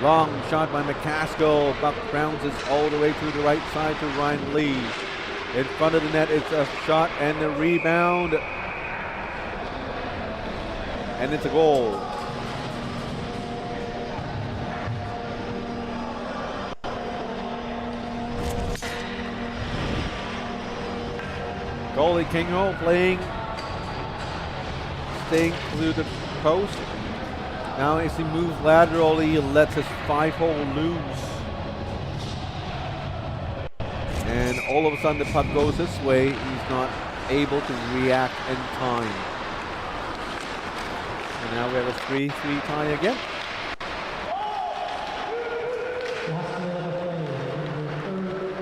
Long shot by McCaskill. Buck bounces all the way to the right side to Ryan Lee. In front of the net, it's a shot and a rebound. And it's a goal. Goalie King Ho playing, staying through the post. Now as he moves laterally, he lets his 5-hole loose. And all of a sudden the puck goes this way. He's not able to react in time. And now we have a 3-3 tie again.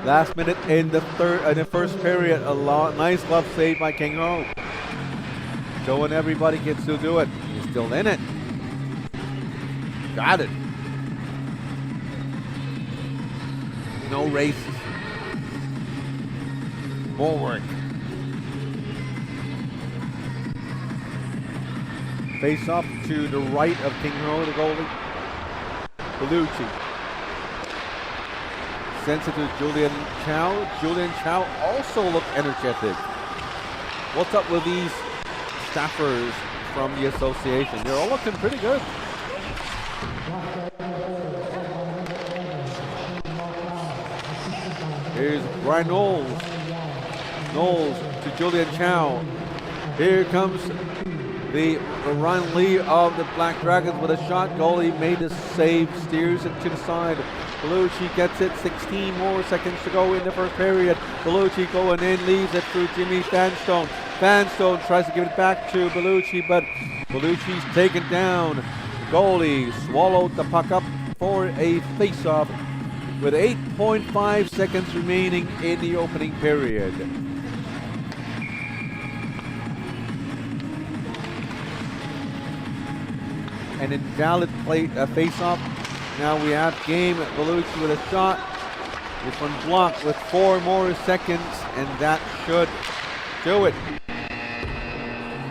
Last minute in the first period, nice glove save by King Ho. Showing everybody can still do it. He's still in it. Got it. No races. More work. Face off to the right of King Ho, the goalie. Bellucci. Sends it to Julian Chow. Julian Chow also looked energetic. What's up with these staffers from the association? They're all looking pretty good. Here's Brian Knowles. Knowles to Julian Chow. Here comes the Ryan Lee of the Black Dragons with a shot. Goalie made the save, steers it to the side. Bellucci gets it, 16 more seconds to go in the first period. Bellucci going in, leaves it through Jimmy Vanstone. Vanstone tries to give it back to Bellucci, but Bellucci's taken down. The goalie swallowed the puck up for a face-off with 8.5 seconds remaining in the opening period. An invalid face-off. Now we have game. Bellucci with a shot. This one blocked with 4 more seconds, and that should do it.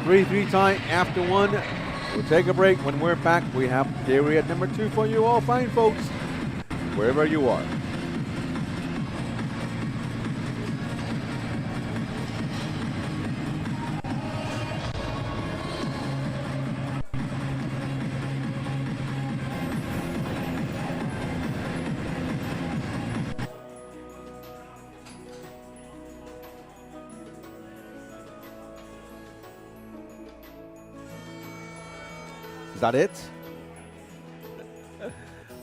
3-3 tie after 1. We'll take a break. When we're back, we have period number 2 for you all fine folks, wherever you are. that it?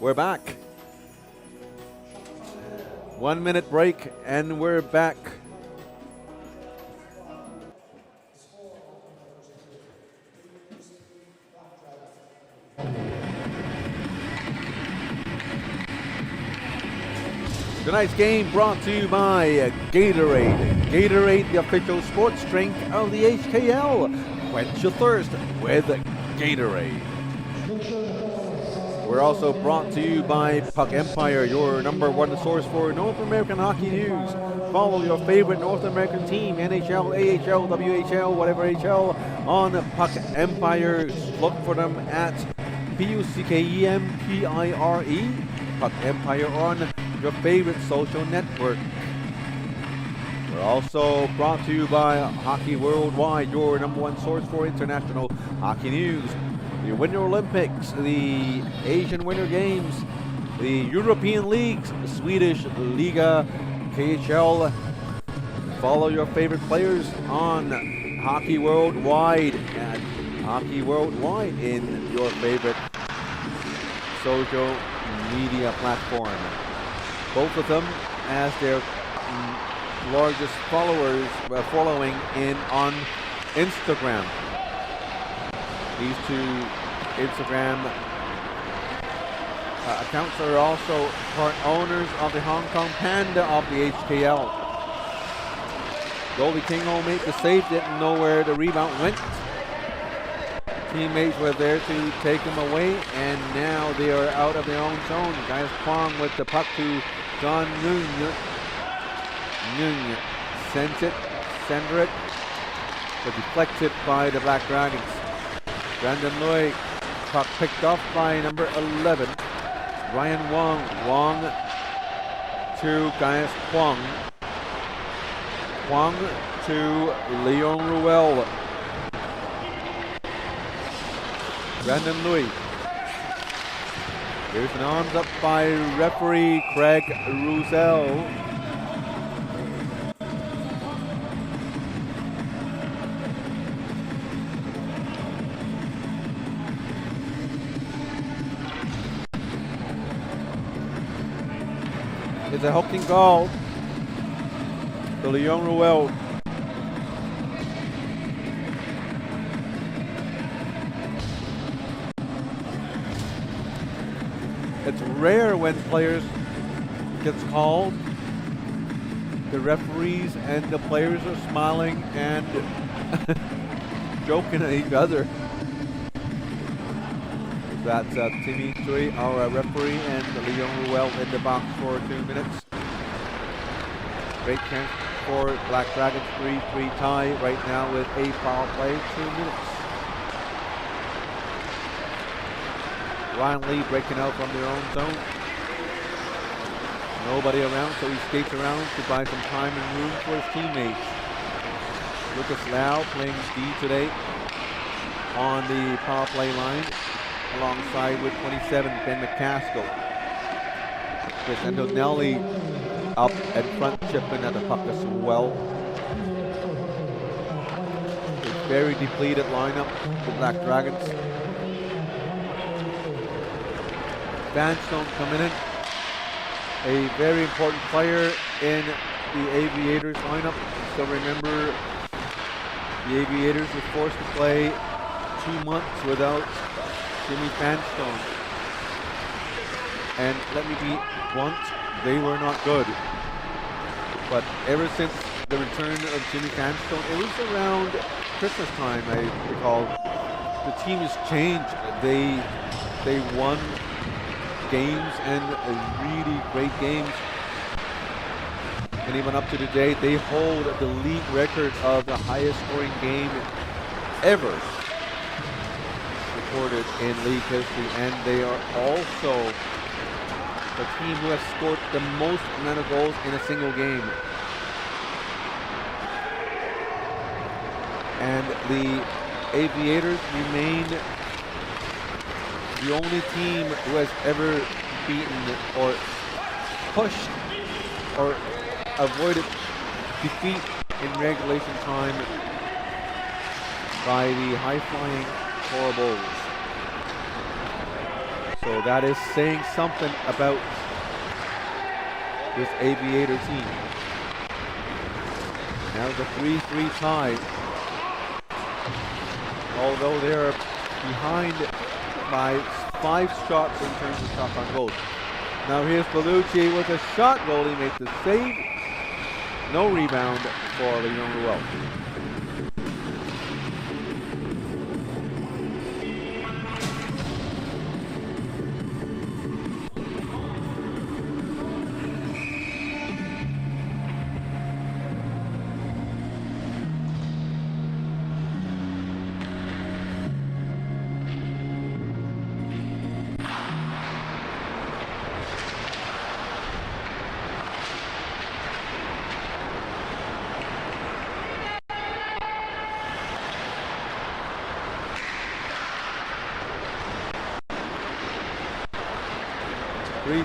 We're back. 1 minute break and we're back. Tonight's game brought to you by Gatorade. Gatorade, the official sports drink of the HKL. Quench your thirst with Gatorade. We're also brought to you by Puck Empire, your #1 source for North American hockey news. Follow your favorite North American team, NHL, AHL, WHL, whatever HL, on Puck Empire. Look for them at PUCKEMPIRE, Puck Empire, on your favorite social network. We're also brought to you by Hockey Worldwide, your #1 source for international hockey news. The Winter Olympics, the Asian Winter Games, the European Leagues, the Swedish Liga, KHL. Follow your favorite players on Hockey Worldwide at Hockey Worldwide in your favorite social media platform. Both of them as their largest following on Instagram. These two Instagram accounts are also part owners of the Hong Kong Panda of the HKL. Goalie Kingo made the save, didn't know where the rebound went. Teammates were there to take him away, and now they are out of their own zone. Guys Kwong with the puck to John Nguyen. Nguyen sends it, but deflected by the Black Dragons. Brandon Lui, puck picked off by number 11, Ryan Wong. Wong to Gaius Kwong. Kwong to Leon Ruel. Brandon Lui. Here's an arms up by referee Craig Roussel. It's a hooking goal to Leon Ruel. It's rare when players gets called. The referees and the players are smiling and joking at each other. That's Timmy Chui, our referee, and Leon Ruel in the box for 2 minutes. Great chance for Black Dragons, 3-3 tie right now with a power play, 2 minutes. Ryan Lee breaking out from their own zone. Nobody around, so he skates around to buy some time and room for his teammates. Lucas Lau playing D today on the power play line, alongside with 27, Ben McCaskill. Chris Antonelli up and front, chipping at the puck as well. A very depleted lineup, the Black Dragons. Vanstone coming in, a very important player in the Aviators lineup. So remember, the Aviators were forced to play 2 months without Jimmy Vanstone. And let me be blunt, they were not good. But ever since the return of Jimmy Vanstone, it was around Christmas time, I recall, the team has changed. They won games, and really great games. And even up to today, they hold the league record of the highest scoring game ever recorded in league history. And they are also the team who has scored the most amount of goals in a single game. And the Aviators remain the only team who has ever beaten or pushed or avoided defeat in regulation time by the high-flying Horribles. So that is saying something about this Aviator team. Now the 3-3 tie. Although they're behind by 5 shots in terms of shots on goal. Now here's Bellucci with a shot goal. He made the save. No rebound for Leon Ruel.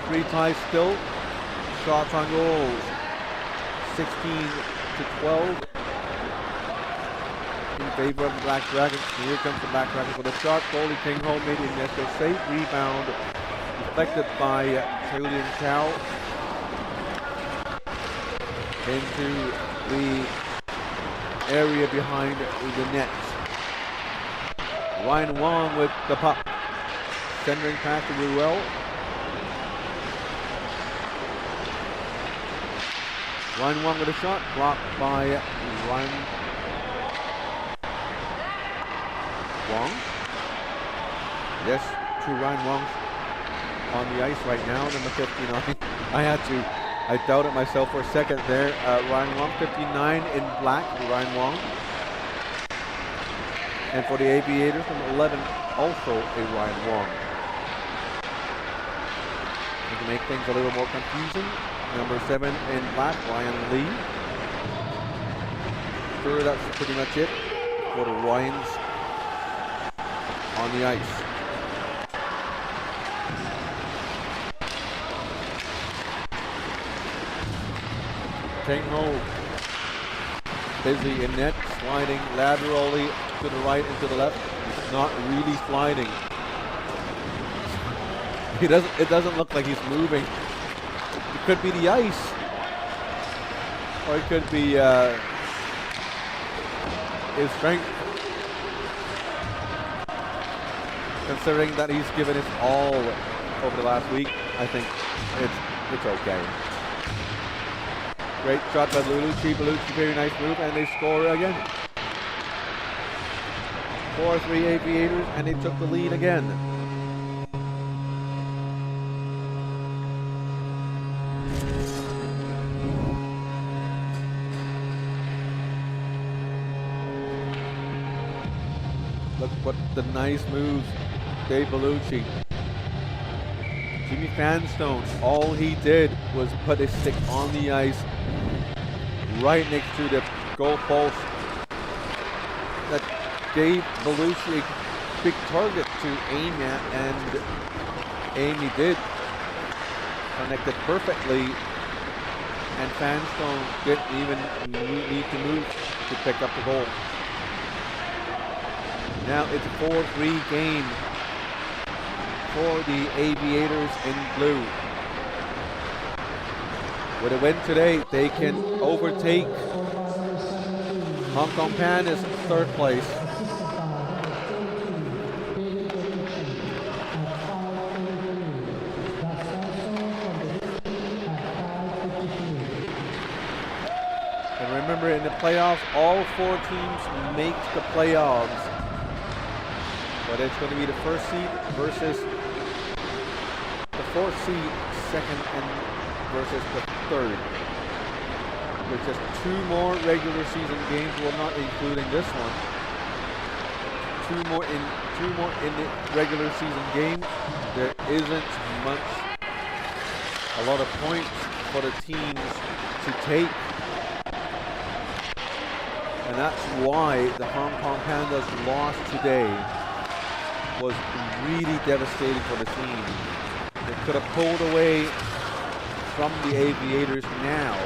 Three ties still. Shots on goals. 16-12 in favor of the Black Dragons. Here comes the Black Dragons with a shot. Goalie Tingholm made the initial save. Rebound deflected by Julian Chow into the area behind the net. Ryan Wong with the puck. Centering pass to Ruel. Ryan Wong with a shot, blocked by Ryan Wong. Yes, two Ryan Wongs on the ice right now, number 59. I doubted myself for a second there. Ryan Wong, 59 in black, Ryan Wong. And for the Aviators, number 11, also a Ryan Wong. And to make things a little more confusing, number 7 in black, Ryan Lee. Sure, that's pretty much it for the Ryans on the ice. Tingholm busy in net, sliding laterally to the right and to the left. He's not really sliding. It doesn't look like he's moving. It could be the ice, or it could be his strength. Considering that he's given it all over the last week, I think it's okay. Great shot by Bellucci. Bellucci, very nice move, and they score again. 4-3 Aviators, and they took the lead again. Look what the nice moves, Dave Bellucci. Jimmy Fanstone, all he did was put his stick on the ice right next to the goal post. That gave Bellucci a big target to aim at, and aim he did. Connected perfectly, and Fanstone didn't even need to move to pick up the goal. Now it's a 4-3 game for the Aviators in blue. With a win today, they can overtake Hong Kong Pandas third place. And remember, in the playoffs, all 4 teams make the playoffs. But it's going to be the first seed versus the 4th seed, second, and versus the 3rd. With just 2 more regular season games, well, not including this one. 2 more in the regular season games. There isn't a lot of points for the teams to take. And that's why the Hong Kong Pandas lost today was really devastating for the team. They could have pulled away from the Aviators now.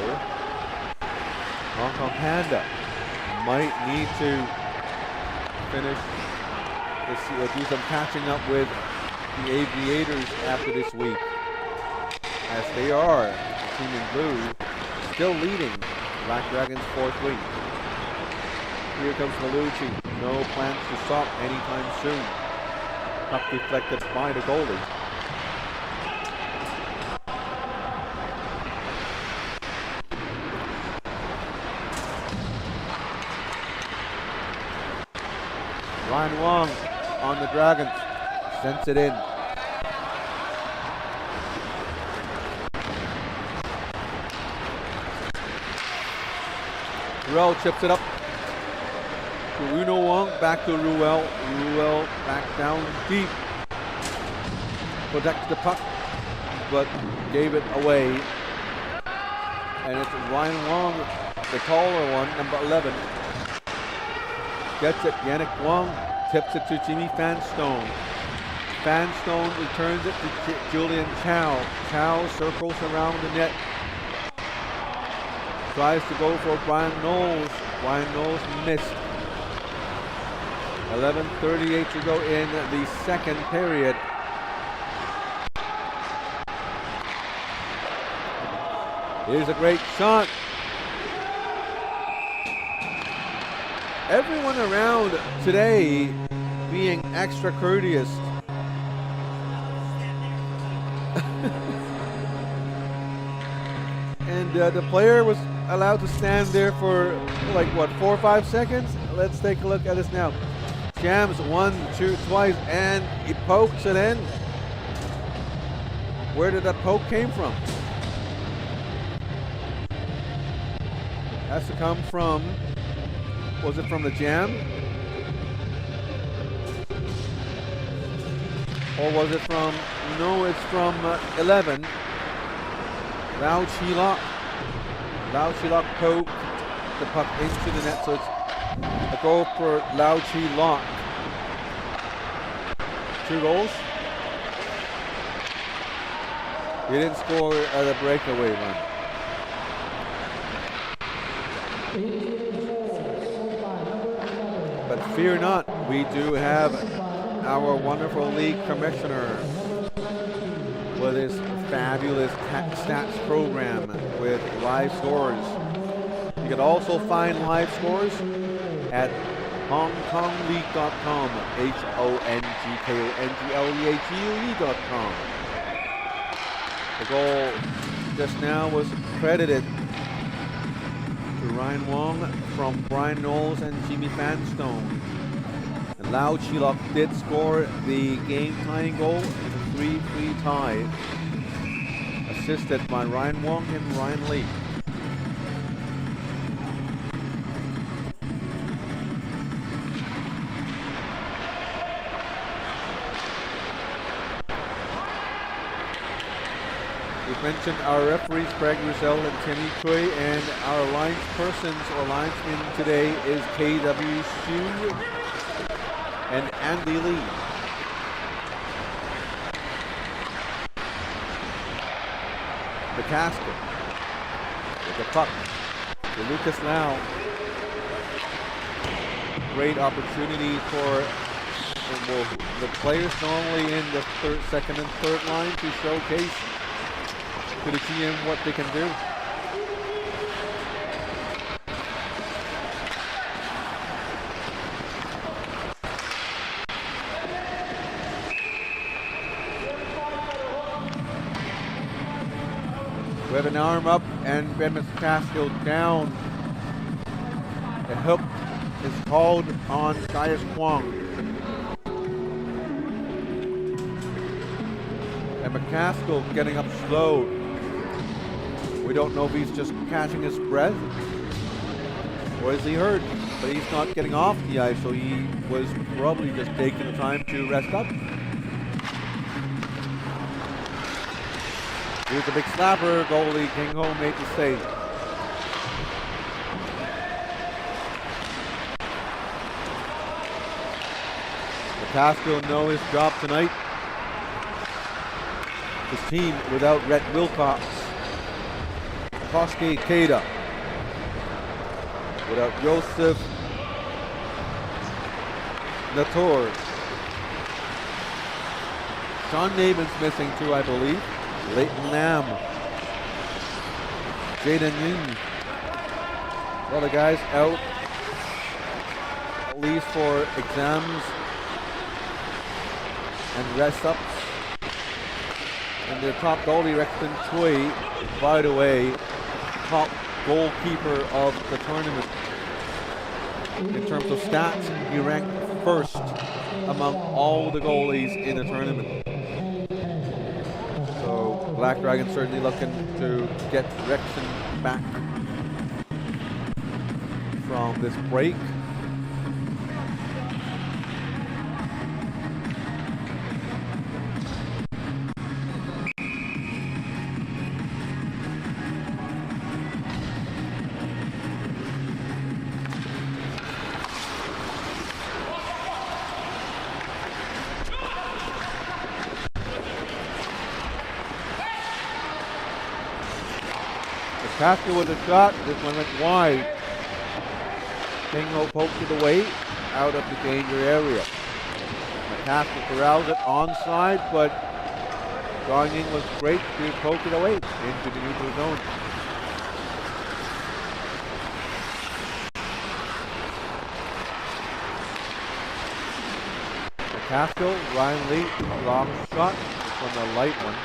Hong Kong Panda might need to finish, do some catching up with the Aviators after this week, as they are, the team in blue, still leading Black Dragons' fourth week. Here comes Malucci. No plans to stop anytime soon. Puck deflected by the goalie. Ryan Wong on the Dragons. Sends it in. Ruel chips it up to Uno Wong, back to Ruel. Ruel back down deep. Protected the puck, but gave it away. And it's Ryan Wong, the taller one, number 11. Gets it, Yannick Wong tips it to Jimmy Fanstone. Fanstone returns it to Julian Chow. Chow circles around the net. Tries to go for Brian Knowles. Brian Knowles missed. 11:38 to go in the second period. Here's a great shot. Everyone around today being extra courteous. And the player was allowed to stand there for like what, 4 or 5 seconds? Let's take a look at this now. Jams 1, 2, twice, and he pokes it in. Where did that poke came from? Has to come from, was it from the jam? Or was it from, no, it's from 11. Lau Chi-Lok. Lau Chi-Lok poked the puck into the net, so it's a goal for Lau Chi-Lok. 2 goals. He didn't score the breakaway run. But fear not, we do have our wonderful league commissioner with his fabulous stats program with live scores. You can also find live scores at HongKongLeague.com, HONGKONGLEAGUE.com. The goal just now was credited to Ryan Wong from Brian Knowles and Jimmy Fanstone. And Lau Chi-Lok did score the game-tying goal in a 3-3 tie, assisted by Ryan Wong and Ryan Lee. We've mentioned our referees, Craig Roussel and Timmy Choi, and our linespersons or linesman today is KW Hsu and Andy Lee. McCaskill with the puck to Lucas Lau. Great opportunity for the players normally in the second and third line to showcase to the GM what they can do. We have an arm up and Ben McCaskill down. The hook is called on Caius Kwong. And McCaskill getting up slow. We don't know if he's just catching his breath or is he hurt, but he's not getting off the ice, so he was probably just taking the time to rest up. Here's a big slapper, goalie King Ho made the save. McCaskill knows his job tonight. His team without Rhett Wilcox. Kosuke Keita. Without Joseph Latour. Sean Naven's missing too, I believe. Leighton Lamb. Jaden Ying. Well, the guys out at least for exams and rest ups. And their top goalie, Rexton Choi, by the way, top goalkeeper of the tournament. In terms of stats, he ranked first among all the goalies in the tournament. So Black Dragon certainly looking to get Rexton back from this break. Pascal with a shot. This one went wide. Kingo poked it away out of the danger area. McCaskill corrals it onside, but Gagnon was great to poke it away into the neutral zone. McCaskill, Ryan Lee, long shot. This one a light one.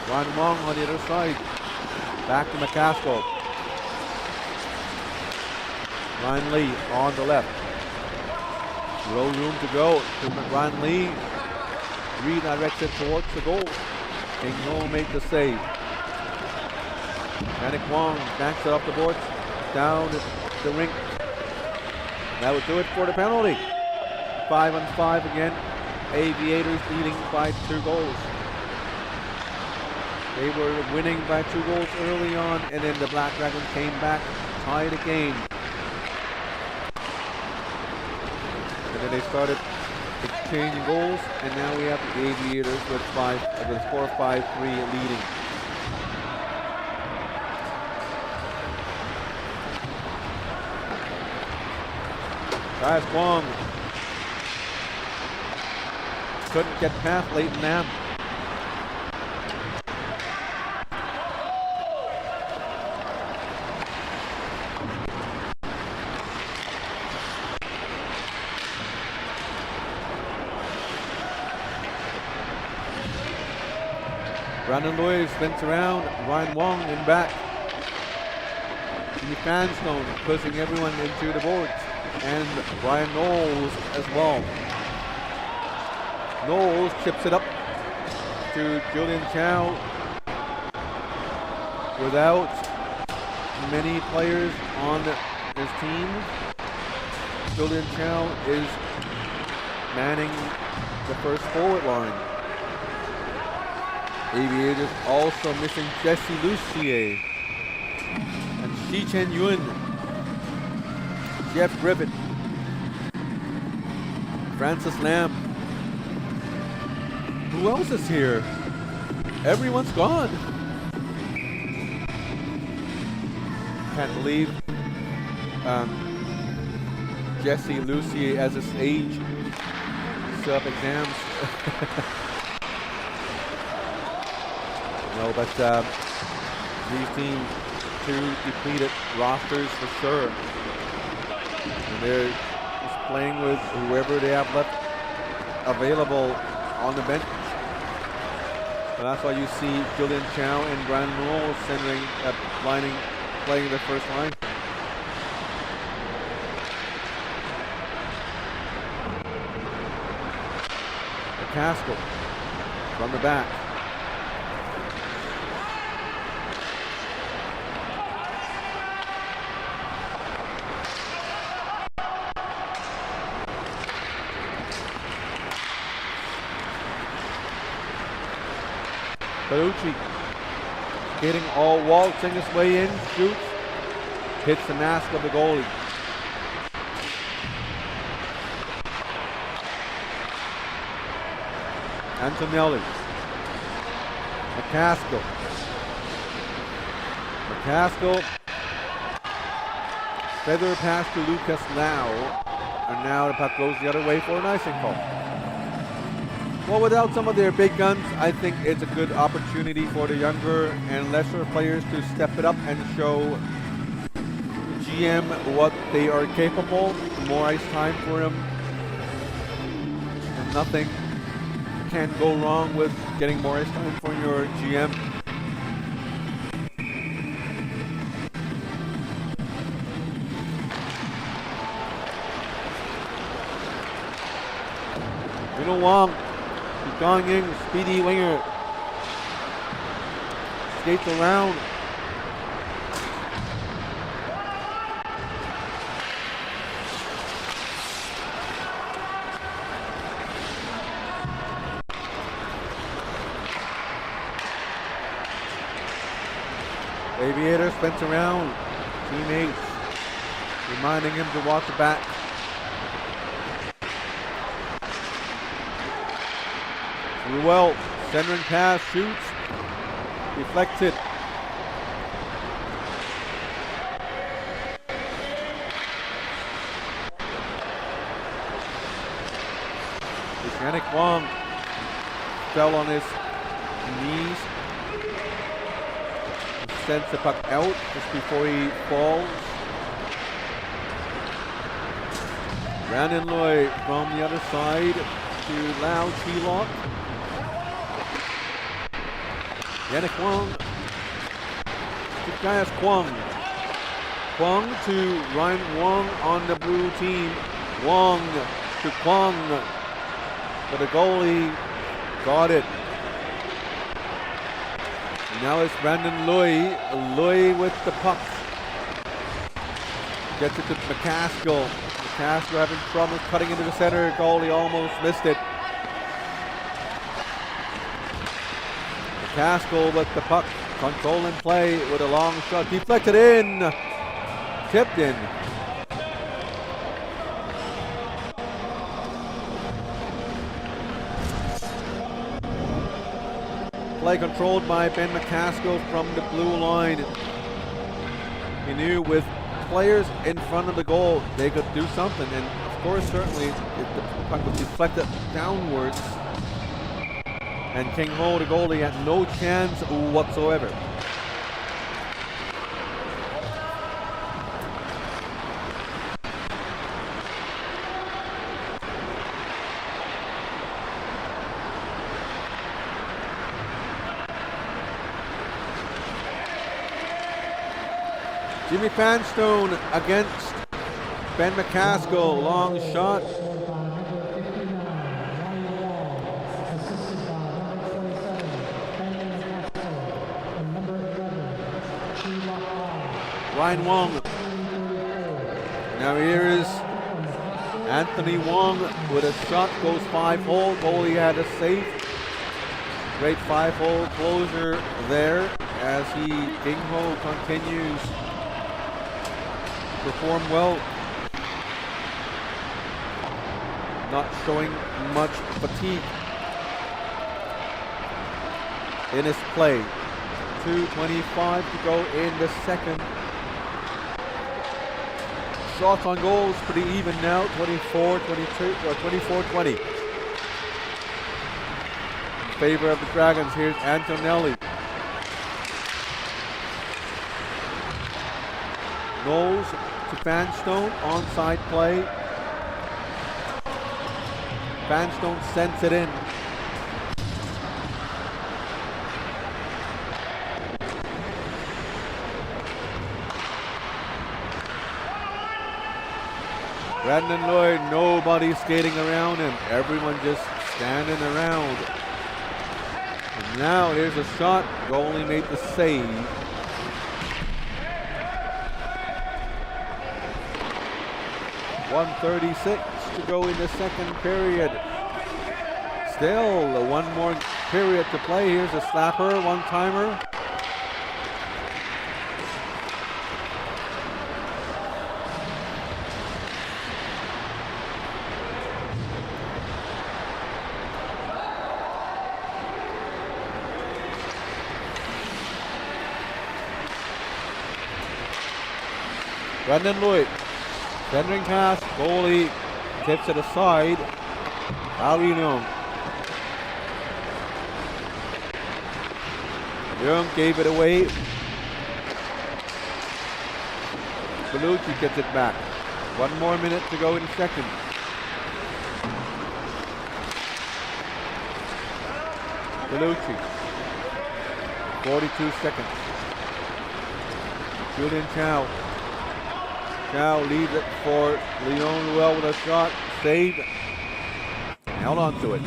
Ron Wong on the other side. Back to McCaskill. Ryan Lee on the left. Low room to go to Ryan Lee. Redirected towards the goal. Kingo made the save. Yannick Wong backs it off the boards. Down the rink. That would do it for the penalty. 5-on-5 again. Aviators leading by 2 goals. They were winning by 2 goals early on, and then the Black Dragons came back, tied the game. And then they started exchanging goals, and now we have the Aviators with the score 5-3 leading. Guys, Wong couldn't get past Leighton Lamb. Brandon Lewis spins around, Ryan Wong in back. Jimmy Fanstone pushing everyone into the boards. And Brian Knowles as well. Knowles chips it up to Julian Chow. Without many players on his team, Julian Chow is manning the first forward line. Aviators also missing Jesse Lucier and Shi Chen Yun, Jeff Griffith, Francis Lamb. Who else is here? Everyone's gone. Can't believe Jesse Lucier as his age still up exams. No, but these teams, 2 depleted rosters for sure. And they're just playing with whoever they have left available on the bench. So that's why you see Julian Chow and Brian Knowles centering, playing the first line. McCaskill from the back. Bellucci getting all waltzing his way in, shoots, hits the mask of the goalie. Antonelli. McCaskill. McCaskill. Feather pass to Lucas Lau. And now the puck goes the other way for an icing call. Well, without some of their big guns, I think it's a good opportunity for the younger and lesser players to step it up and show GM what they are capable. More ice time for them, and nothing can go wrong with getting more ice time for your GM. Wang, Gong Ying, speedy winger, skates around. Aviator spins around, teammates reminding him to watch the back. Well, centering pass, shoots, deflected. Yannick Wong fell on his knees. Sends the puck out just before he falls. Brandon Loy from the other side to Lau Chi-Lock. Yannick Kwong to Gaius Kwong. Kwong to Ryan Wong on the blue team. Wong to Kwong. But the goalie got it. Now it's Brandon Loy. Loy with the puck. Gets it to McCaskill. McCaskill having trouble cutting into the center. Goalie almost missed it. McCaskill with the puck. Controlling play with a long shot. Deflected in. Tipped in. Play controlled by Ben McCaskill from the blue line. He knew with players in front of the goal, they could do something. And of course, certainly, if the puck was deflected downwards, and King Ho, the goalie, had no chance whatsoever. Jimmy Fanstone against Ben McCaskill, long shot. Ryan Wong. Now here is Anthony Wong with a shot, goes 5-hole. Goalie had a save. Great 5-hole closer there as King Ho continues to perform well. Not showing much fatigue in his play. 2:25 to go in the second. Shots on goals pretty even now, 24-22 or 24-20. In favor of the Dragons, here's Antonelli. Knowles to Fanstone, onside play. Fanstone sends it in. Brandon Lloyd, nobody skating around him. Everyone just standing around. And now here's a shot. Goalie made the save. .136 to go in the second period. Still one more period to play. Here's a slapper, one-timer. Brandon Lloyd, centering pass, goalie tips it aside. Alino Young gave it away. Bellucci gets it back. 1 more minute to go in the second. Bellucci. 42 seconds. Julian Chow. Chow leaves it for Leon Ruel with a shot. Saved. Held on to it.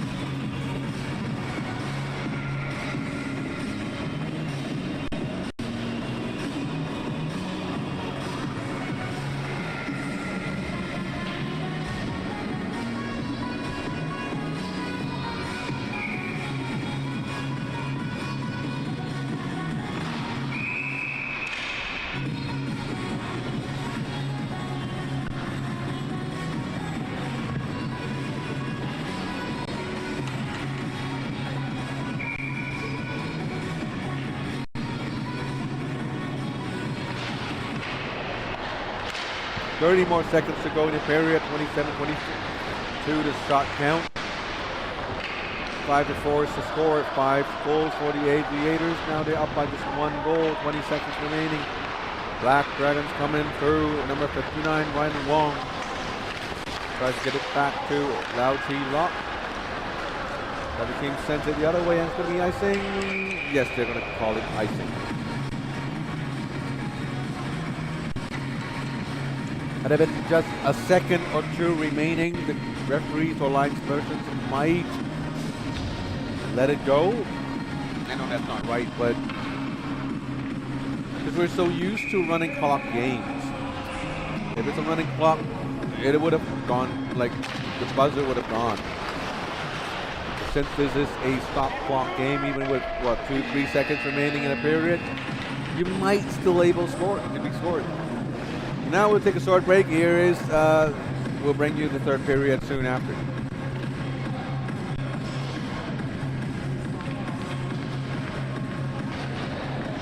Thirty more seconds to go in the period. 27-22 the shot count. 5-4 is the score. 5 goals for the Aviators. Now they're up by just 1 goal. 20 seconds remaining. Black Dragons coming through. Number 59, Ryan Wong. Tries to get it back to Lau Chi Lock. Other team sends it the other way and it's going to be icing. Yes, they're going to call it icing. Had it been just a second or two remaining, the referees or linespersons might let it go. I know that's not right, but because we're so used to running clock games. If it's a running clock, it would have gone, like the buzzer would have gone. Since this is a stop clock game, even with what 2-3 seconds remaining in a period, you might still able to score to be scored. Now we'll take a short break. Here is, we'll bring you the third period soon after.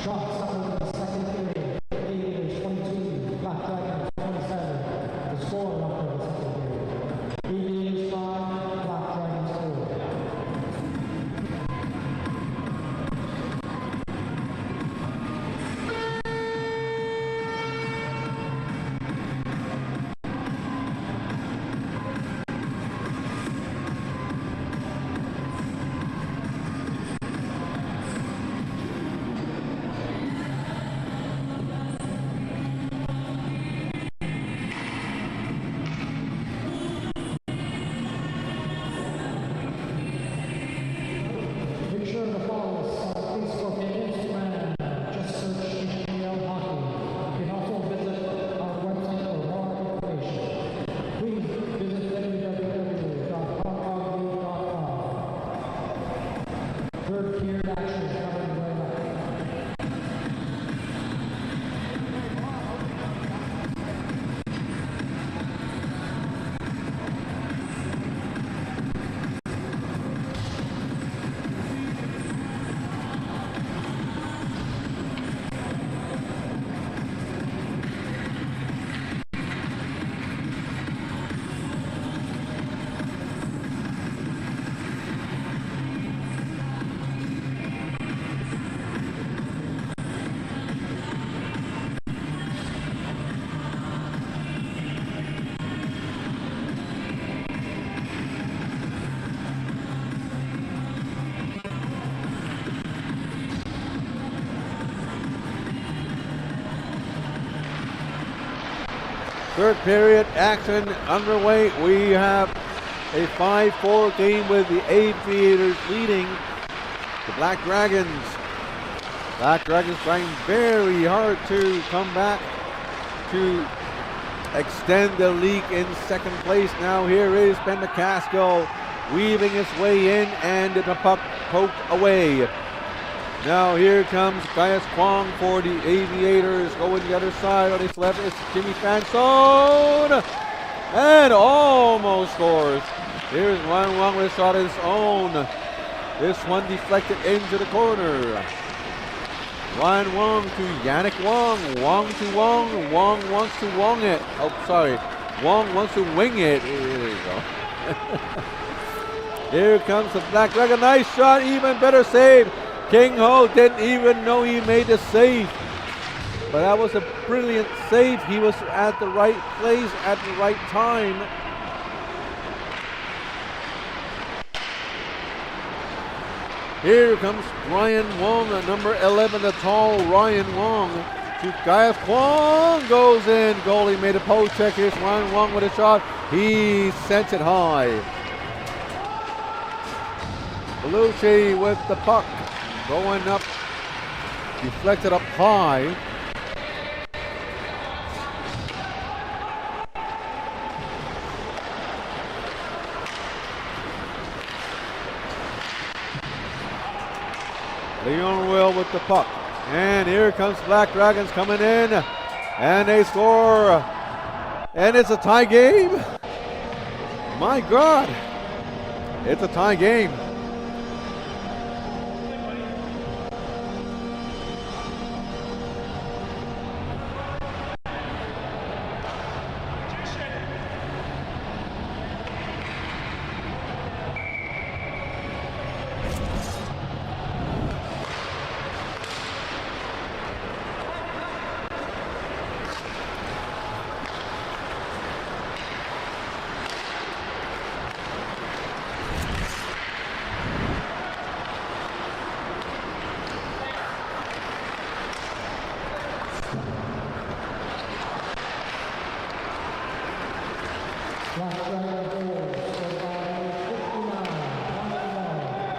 Shots in the second period. Aviators 22, Black Dragons 27. The score after the second period. Aviators 5, Black Dragons 4. Make sure to follow us on Facebook and Instagram. Just search HKL Hockey. You can also visit our website for more information. Please visit www.hockey.com. Third period action is coming right up. Third period action underway. We have a 5-4 game with the Aviators leading the Black Dragons. Black Dragons trying very hard to come back to extend the league in second place. Now here is Ben McCaskill weaving his way in and the puck poked away. Now here comes Gaius Kwong for the Aviators. Going the other side on his left is Jimmy Fansone. And almost scores. Here's Ryan Wong with a shot of his own. This one deflected into the corner. Ryan Wong to Yannick Wong. Wong to Wong. Wong wants to Wong it. Oh, sorry. Wong wants to wing it. Here you go. Here comes the Black Dragon. Nice shot. Even better save. King Ho didn't even know he made a save. But that was a brilliant save. He was at the right place at the right time. Here comes Ryan Wong, number 11, the tall Ryan Wong. To Gaius Kwong, goes in. Goalie made a post check. Here's Ryan Wong with a shot. He sent it high. Belushi with the puck. Going up. Deflected up high. Leon Will with the puck. And here comes Black Dragons coming in. And they score. And it's a tie game. My God. It's a tie game. Black Dragon goal scored by 59, 1-1 at 1:40.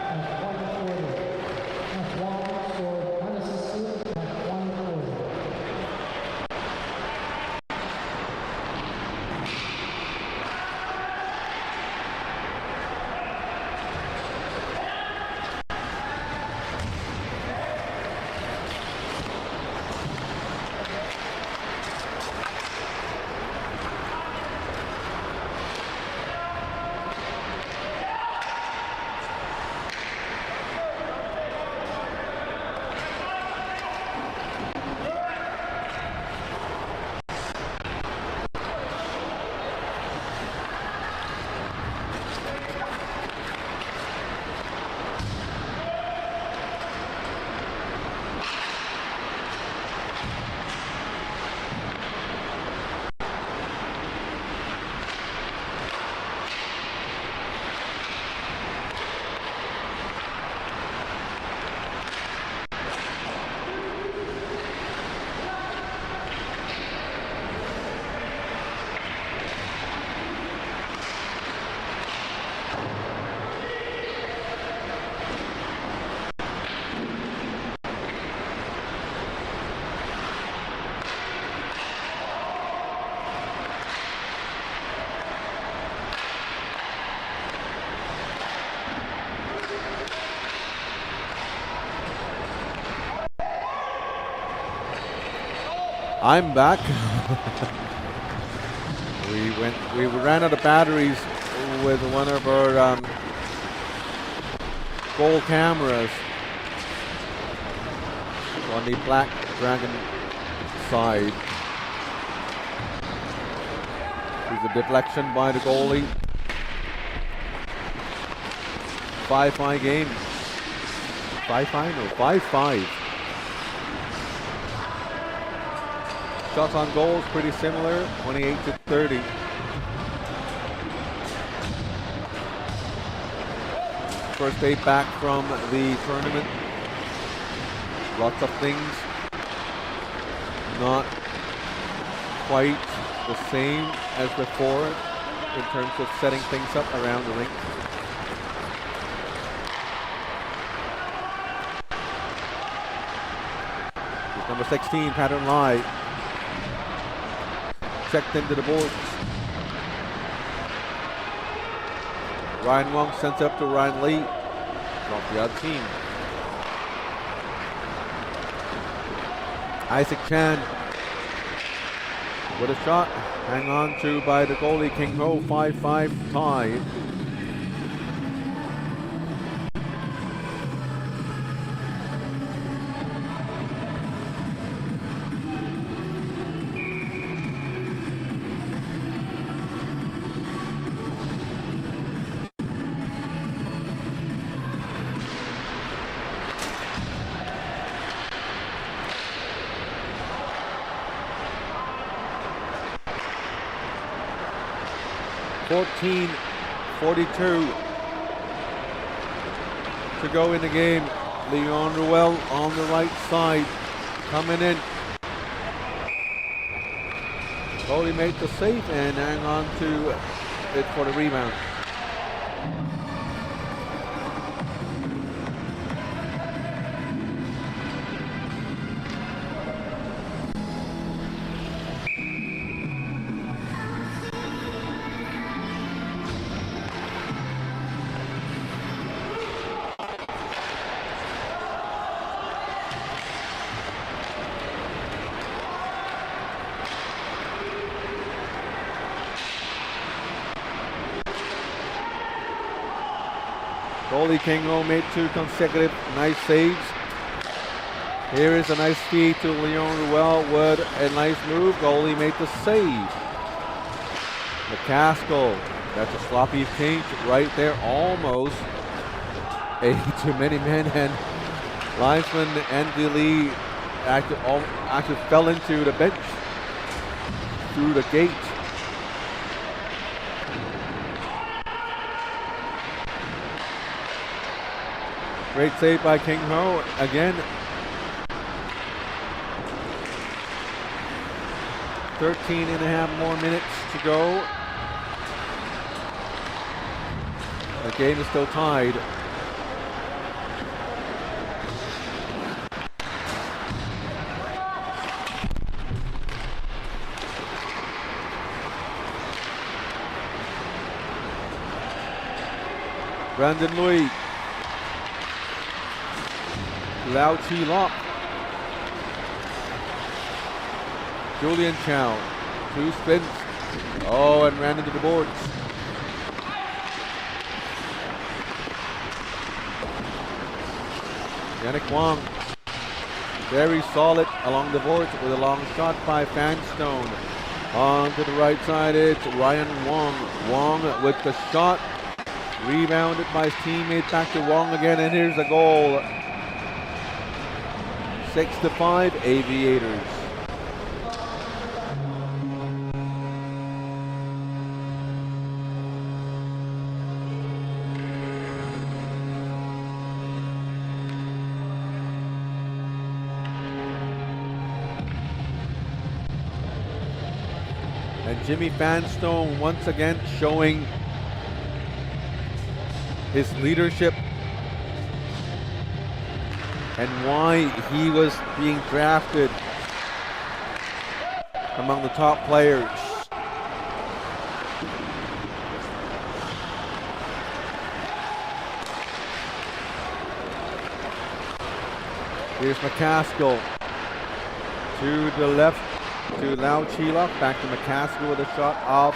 As Wong scored unassisted at 1:40. I'm back. We ran out of batteries with one of our goal cameras on the Black Dragon side. There's a deflection by the goalie. 5-5 game. 5-5 or 5-5. Shots on goal is pretty similar, 28-30. First day back from the tournament. Lots of things not quite the same as before in terms of setting things up around the rink. With number 16, Pattern Lai. Checked into the boards. Ryan Wong sends it up to Ryan Lee. Off the other team. Isaac Chan with a shot. Hang on to by the goalie King Ho. 5-5 tie. 14:42 to go in the game. Leon Ruel on the right side, coming in. Goalie made the save and hang on to it for the rebound. Goalie King Ho made 2 consecutive nice saves. Here is a nice feed to Leon Ruel with a nice move. Goalie made the save. McCaskill, that's a sloppy change right there, almost a too many men, and linesman Andy Lee actually fell into the bench through the gate. Great save by King Ho again. 13 and a half more minutes to go. The game is still tied. Brandon Louis. Lau Chi Lok. Julian Chow. 2 spins. Oh, and ran into the boards. Yannick Wong. Very solid along the boards with a long shot by Fanstone. On to the right side, it's Ryan Wong. Wong with the shot. Rebounded by his teammate, back to Wong again, and here's a goal. 6-5 Aviators. And Jimmy Fanstone once again showing his leadership and why he was being drafted among the top players. Here's McCaskill to the left to Lau Chi Lok, back to McCaskill with a shot off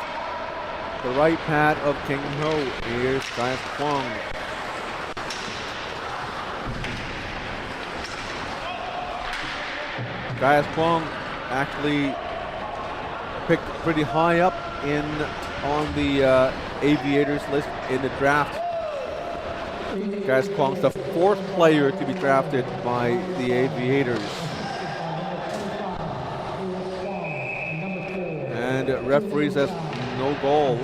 the right pad of King Ho. Here's Gaius Kwong. Gaius Kwong actually picked pretty high up on the Aviators list in the draft. Gaius Kwong's the 4th player to be drafted by the Aviators. And referee says no goal.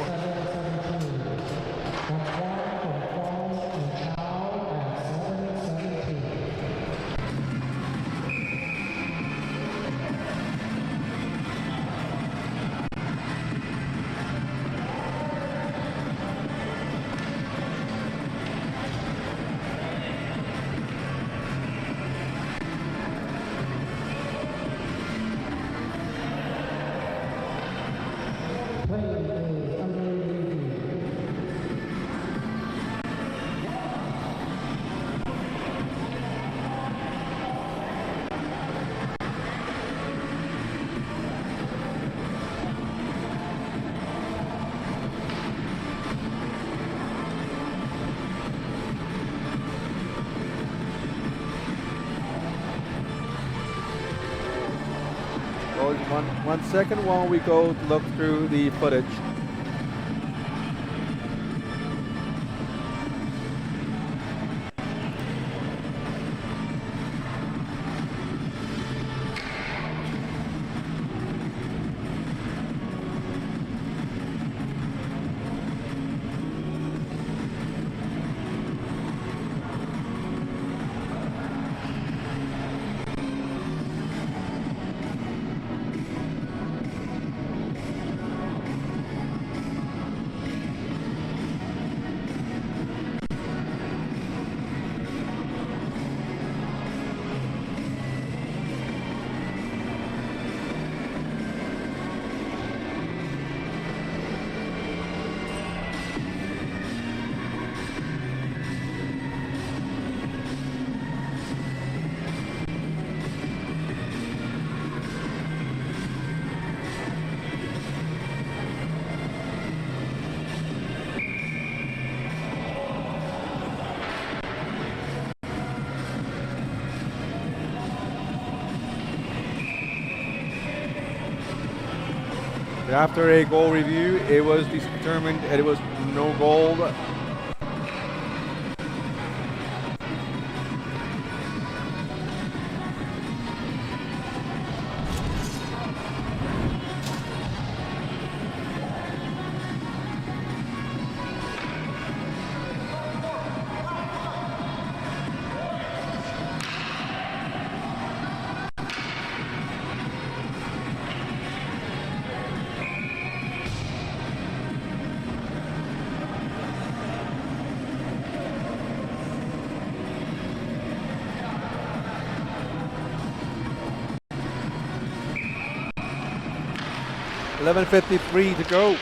One second while we go to look through the footage. But after a goal review, it was determined that it was no goal. .53 to go.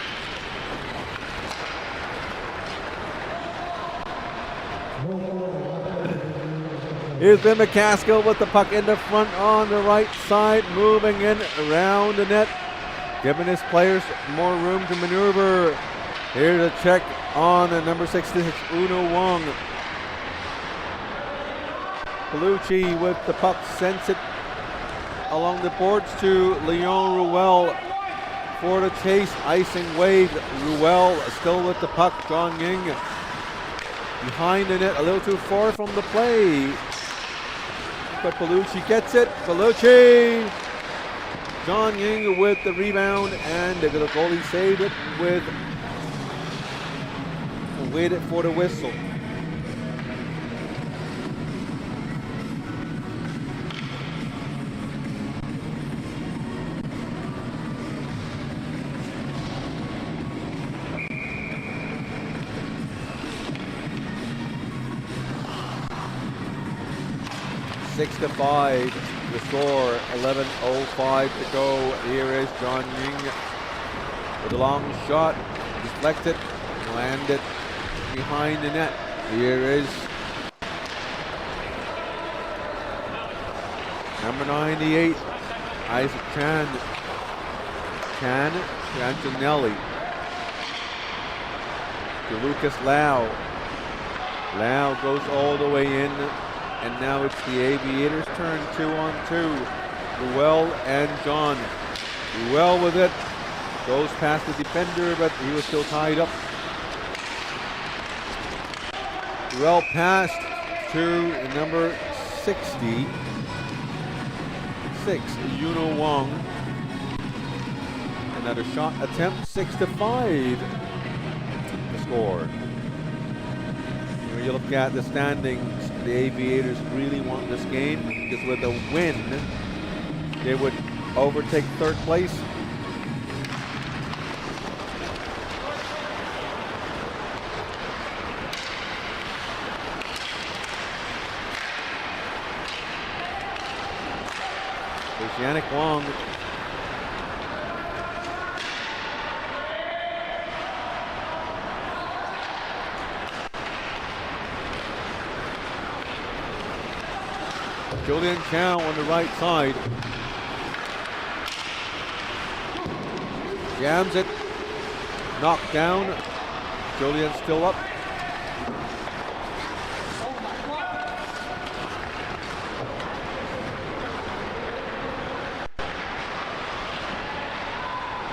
Here's Ben McCaskill with the puck in the front on the right side, moving in around the net, giving his players more room to maneuver. Here's a check on the number 66, Uno Wong. Palucci with the puck, sends it along the boards to Leon Ruel for the chase, icing wave. Ruel still with the puck. John Ying behind the net, a little too far from the play. But Palucci gets it. Palucci! John Ying with the rebound, and the goalie saved it with, waited for the whistle. Six to 5, the score, 11:05 to go. Here is John Ying with a long shot, deflected, landed behind the net. Here is number 98, Isaac Chan. Chan to Antonelli. To Lucas Lau. Lau goes all the way in. And now it's the Aviators' turn, 2-on-2. Ruel and John. Ruel with it. Goes past the defender, but he was still tied up. Ruel passed to number 66, Yuno Wong. Another shot attempt, 6-5 the score. When you look at the standings, the Aviators really want this game because with a win, they would overtake third place. There's Yannick Wong. Julian Chow on the right side. Jams it. Knocked down. Julian still up.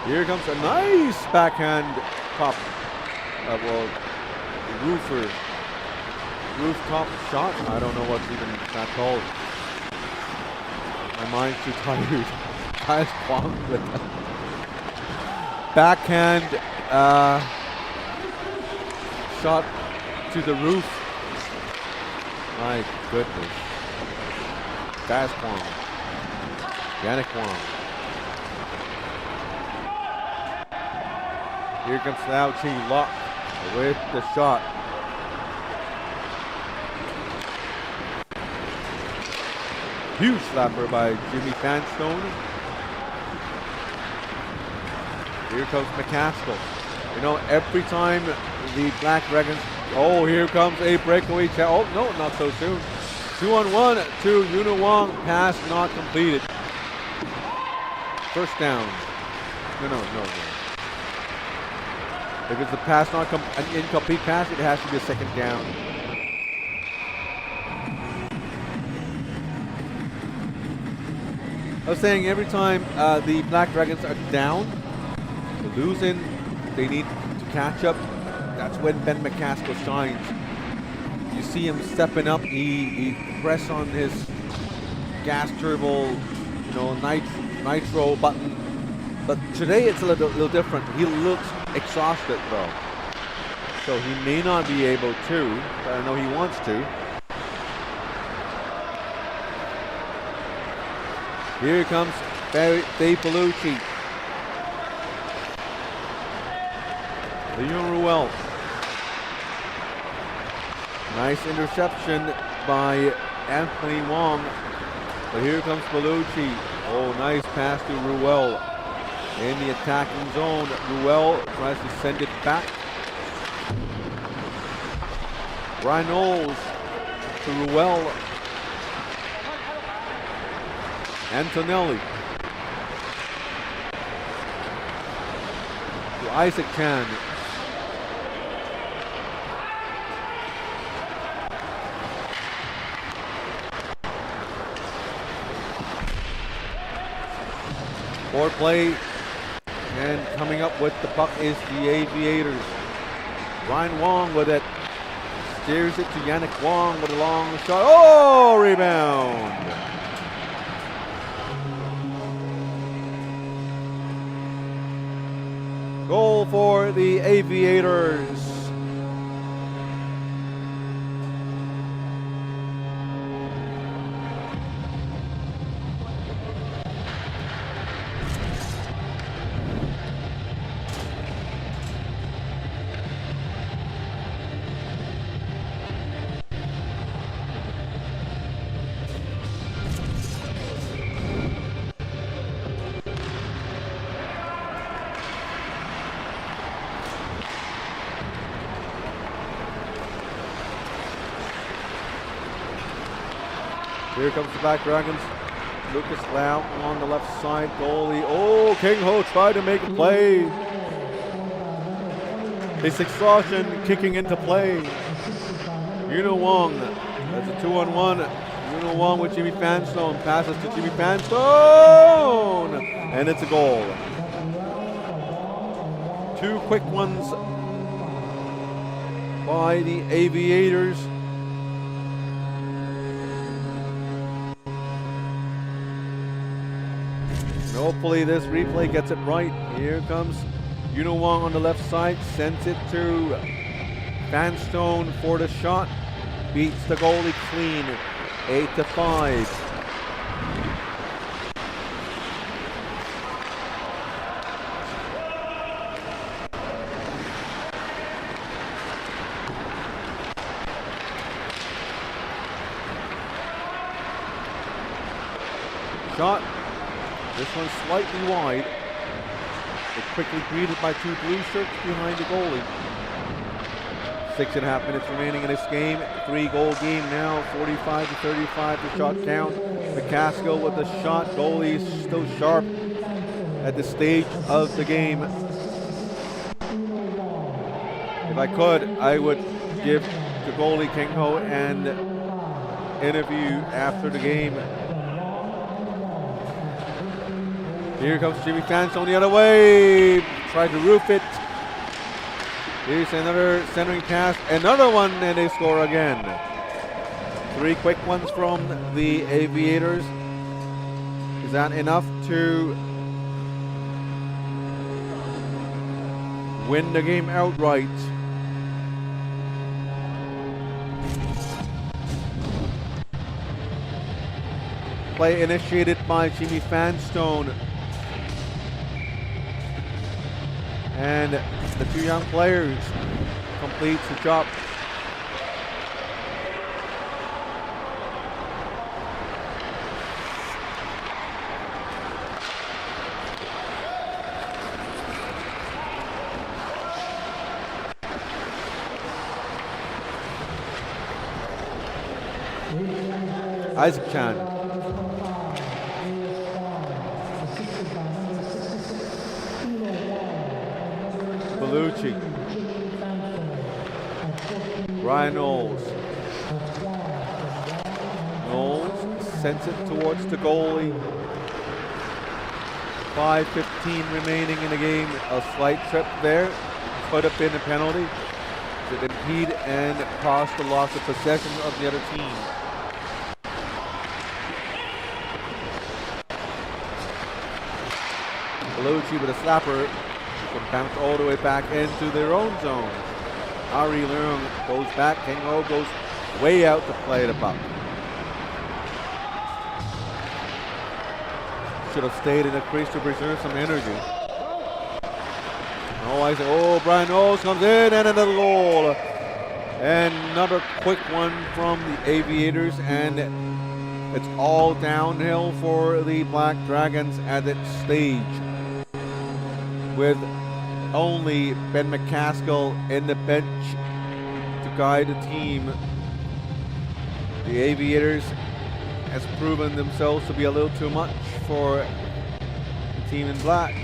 Here comes a nice backhand pop. Rooftop shot. I don't know what's even that called. My mind's too tired. Guys, Kwong with that. Backhand shot to the roof. My goodness. Guys, Kwong. Yannick Kwong. Here comes Lau Chi Lok with the shot. Huge slapper by Jimmy Fanstone. Here comes McCaskill. You know, every time the Black Dragons, oh, here comes a breakaway. Oh, no, not so soon. 2-on-1 to Yuno Wong. Pass not completed. First down. No. If it's a pass not an incomplete pass, it has to be a second down. I was saying every time the Black Dragons are down, losing, they need to catch up. That's when Ben McCaskill shines. You see him stepping up. He press on his gas turbo, nitro button. But today it's a little different. He looks exhausted though, so he may not be able to. But I know he wants to. Here comes Dave Bellucci. Leon Ruel. Nice interception by Anthony Wong. But here comes Bellucci. Oh, nice pass to Ruel. In the attacking zone, Ruel tries to send it back. Ryan Knowles to Ruel. Antonelli. To Isaac Chan. Forward play, and coming up with the puck is the Aviators. Ryan Wong with it. Steers it to Yannick Wong with a long shot. Oh, rebound. Goal for the Aviators. Here comes the back Dragons. Lucas Lau on the left side. Goalie. Oh, King Ho tried to make a play. His exhaustion kicking into play. Yuno Wong. That's a 2-on-1. Yuno Wong with Jimmy Fanstone. Passes to Jimmy Fanstone. And it's a goal. Two quick ones by the Aviators. Hopefully this replay gets it right. Here comes Yuno Wong on the left side, sends it to Fanstone for the shot. Beats the goalie clean, 8-5. Shot. This one's slightly wide. But quickly greeted by two blue shirts behind the goalie. 6.5 minutes remaining in this game. 3-goal game now. 45-35 the shot count. McCaskill with the shot. Goalie still sharp at this stage of the game. If I could, I would give the goalie King Ho an interview after the game. Here comes Jimmy Fanstone the other way. Tried to roof it. Here's another centering pass. Another one, and they score again. 3 quick ones from the Aviators. Is that enough to win the game outright? Play initiated by Jimmy Fanstone. And the 2 young players completes the job. Isaac Chan. Bellucci. Ryan Knowles. Knowles sends it towards the goalie. 5:15 remaining in the game. A slight trip there could have been a penalty to impede and cause the loss of possession of the other team. Bellucci with a slapper can bounce all the way back into their own zone. Ari Leung goes back. Kang Ho goes way out to play the puck. Should have stayed in the crease to preserve some energy. Brian Knowles comes in and another goal. And another quick one from the Aviators, and it's all downhill for the Black Dragons at this stage, with only Ben McCaskill in the bench to guide the team. The Aviators has proven themselves to be a little too much for the team in black.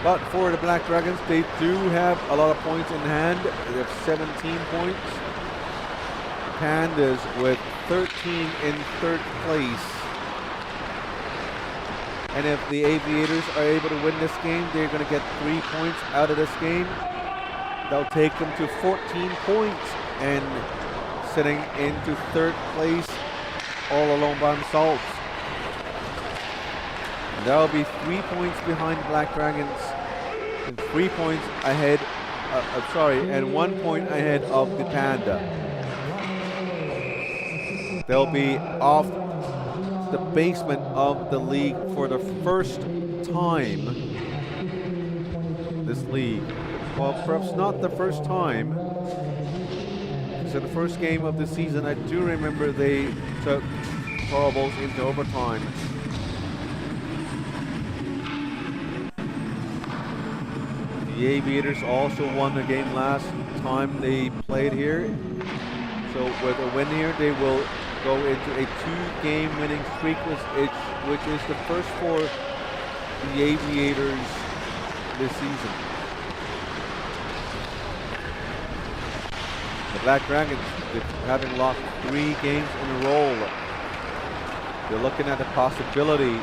But for the Black Dragons, they do have a lot of points in hand. They have 17 points. Pandas with 13 in third place. And if the Aviators are able to win this game, they're going to get 3 points out of this game. They'll take them to 14 points and sitting into third place all alone by themselves. And that'll be 3 points behind the Black Dragons and 3 points ahead, and 1 point ahead of the Panda. They'll be off the basement of the league for the first time this league. Well, perhaps not the first time. So the first game of the season, I do remember they took Thorold's into overtime. The Aviators also won the game last time they played here. So with a win here, they will go into a 2-game winning streak, which is the first for the Aviators this season. The Black Dragons, having lost 3 games in a row, they're looking at the possibility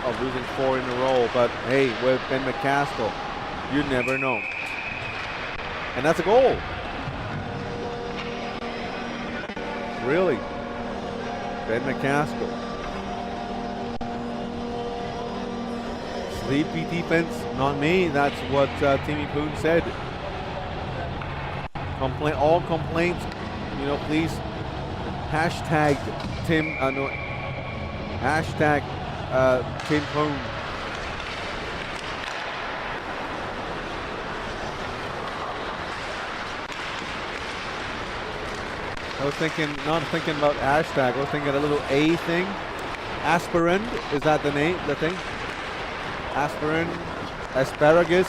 of losing 4 in a row. But hey, with Ben McCaskill, you never know. And that's a goal. Really. Ben McCaskill. Sleepy defense, not me. That's what Timmy Poon said. All complaints, please hashtag Tim Poon. I was not thinking about hashtag, I was thinking a little A thing. Aspirin, is that the thing? Aspirin, asparagus,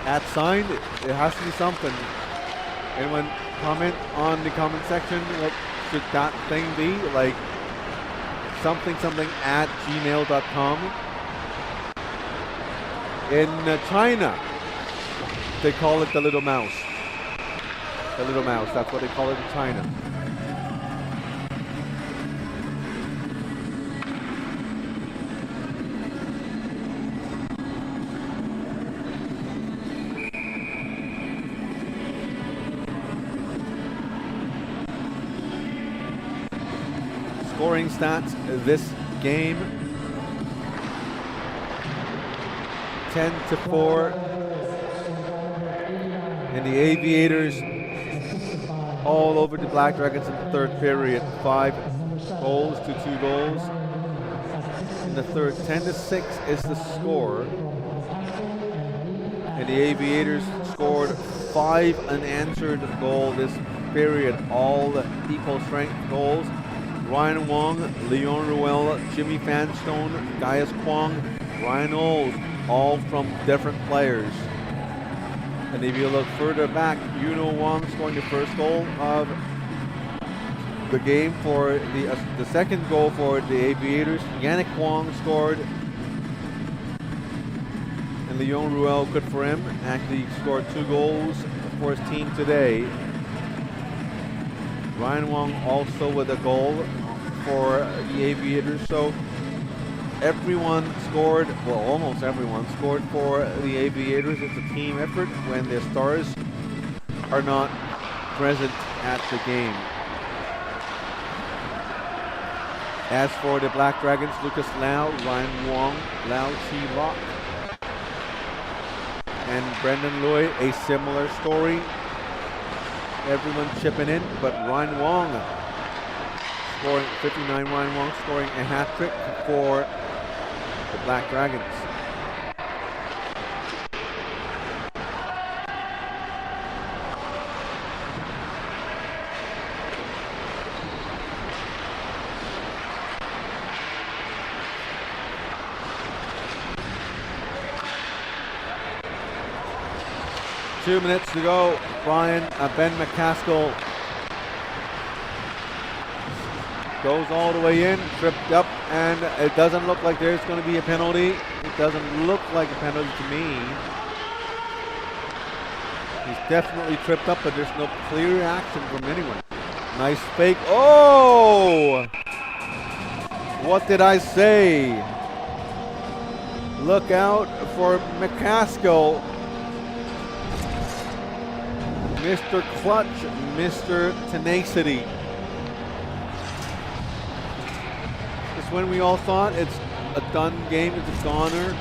@ it has to be something. Anyone comment on the comment section? What should that thing be? Like something @gmail.com. In China, they call it the little mouse. The little mouse, that's what they call it in China. Scoring stats this game: 10-4, and the Aviators all over the Black Dragons in the third period. 5 goals to 2 goals. In the third, 10-6 is the score. And the Aviators scored 5 unanswered goals this period, all equal strength goals. Ryan Wong, Leon Ruel, Jimmy Fanstone, Gaius Kwong, Ryan Knowles, all from different players. And if you look further back, Yuno Wong scoring the first goal of the game for the second goal for the Aviators. Yannick Kwong scored, and Leon Ruel, good for him, actually scored 2 goals for his team today. Ryan Wong also with a goal for the Aviators. So everyone scored, well, almost everyone scored for the Aviators. It's a team effort when their stars are not present at the game. As for the Black Dragons, Lucas Lau, Ryan Wong, Lau Chi Lok, and Brendan Loy, a similar story. Everyone chipping in, but Ryan Wong scoring 59. Ryan Wong scoring a hat trick for the Black Dragons. Two minutes to go. Ben McCaskill goes all the way in, tripped up, and it doesn't look like there's going to be a penalty. It doesn't look like a penalty to me. He's definitely tripped up, but there's no clear action from anyone. Nice fake. Oh! What did I say? Look out for McCaskill. Mr. Clutch, Mr. Tenacity. Just when we all thought it's a done game, it's a goner,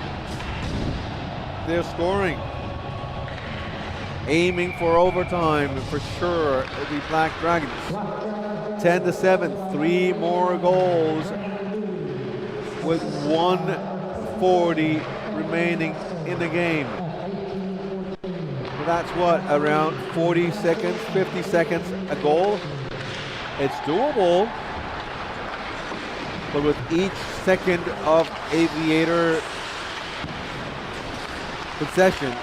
they're scoring. Aiming for overtime for sure, the Black Dragons. 10-7, 3 more goals with 1:40 remaining in the game. That's what, around 40 seconds, 50 seconds a goal. It's doable, but with each second of Aviator possession,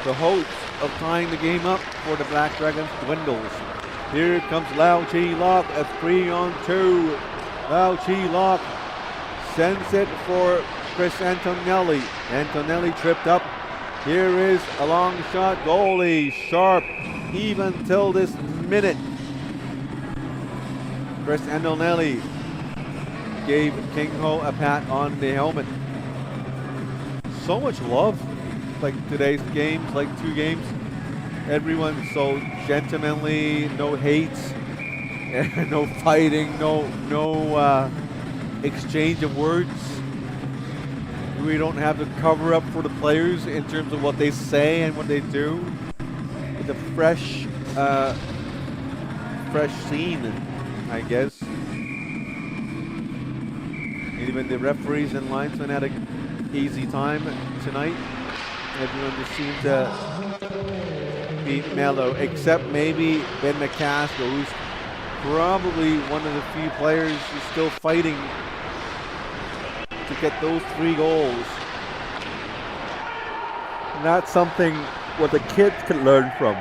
the hopes of tying the game up for the Black Dragons dwindles. Here comes Lau Chi Lok, a 3-on-2. Lau Chi Lok sends it for Chris Antonelli. Antonelli tripped up. Here is a long shot. Goalie sharp even till this minute. Chris Antonelli gave King Ho a pat on the helmet. So much love, like today's games, like 2 games. Everyone so gentlemanly, no hates, no fighting, no exchange of words. We don't have to cover up for the players in terms of what they say and what they do. It's a fresh scene, I guess. Even the referees and linesmen had an easy time tonight. Everyone just seemed to be mellow, except maybe Ben McCaskill, who's probably one of the few players who's still fighting to get those 3 goals. And that's something what the kids can learn from.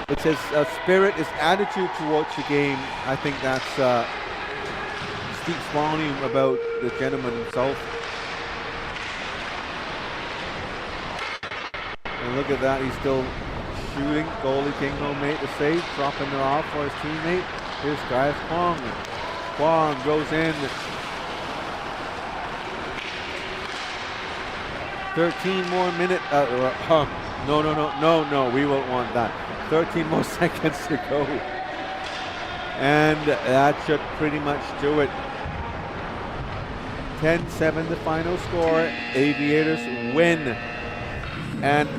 It's his spirit, his attitude towards the game. I think that's speaks volume about the gentleman himself. And look at that, he's still shooting. Goalie King Ho made the save, dropping it off for his teammate. Here's Gaius Kwong. Kwong goes in. 13 more minutes. No, we won't want that. 13 more seconds to go. And that should pretty much do it. 10-7 the final score. Aviators win. And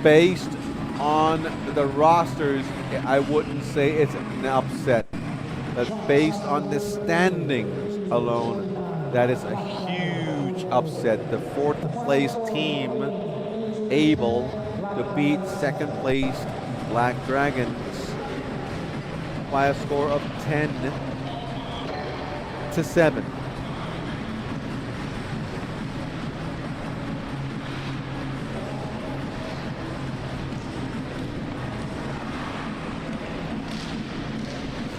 based on the rosters, I wouldn't say it's an upset. But based on the standings alone, that is a huge upset. The 4th place team able to beat 2nd place Black Dragons by a score of 10-7.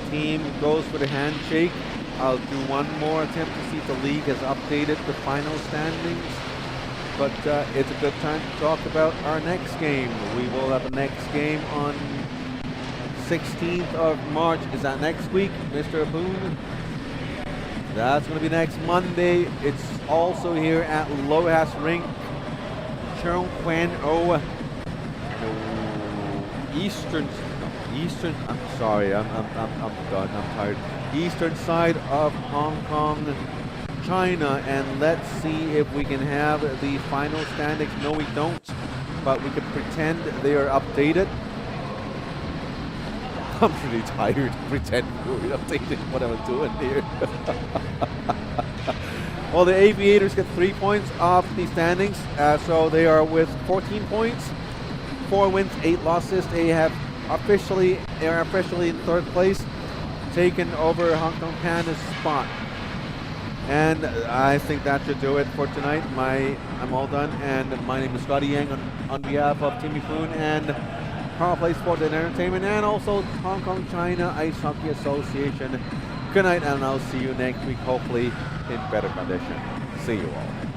Team goes for the handshake. I'll do one more attempt to see if the league has updated the final standings. But it's a good time to talk about our next game. We will have a next game on 16th of March. Is that next week, Mr. Boone? That's going to be next Monday. It's also here at Lohas Rink, Cheung Kwan O. Eastern. I'm sorry. I'm done. I'm tired. Eastern side of Hong Kong, China, and let's see if we can have the final standings. No, we don't, but we can pretend they are updated. I'm really tired. Pretend we're updated what I'm doing here. Well, the Aviators get 3 points off the standings, so they are with 14 points, 4 wins, 8 losses. They are officially in third place, taken over Hong Kong Panda's spot. And I think that should do it for tonight. I'm all done, and my name is Scotty Yang on behalf of Timmy Poon and Power Play Sport and Entertainment, and also Hong Kong China Ice Hockey Association. Good night, and I'll see you next week, hopefully in better condition. See you all.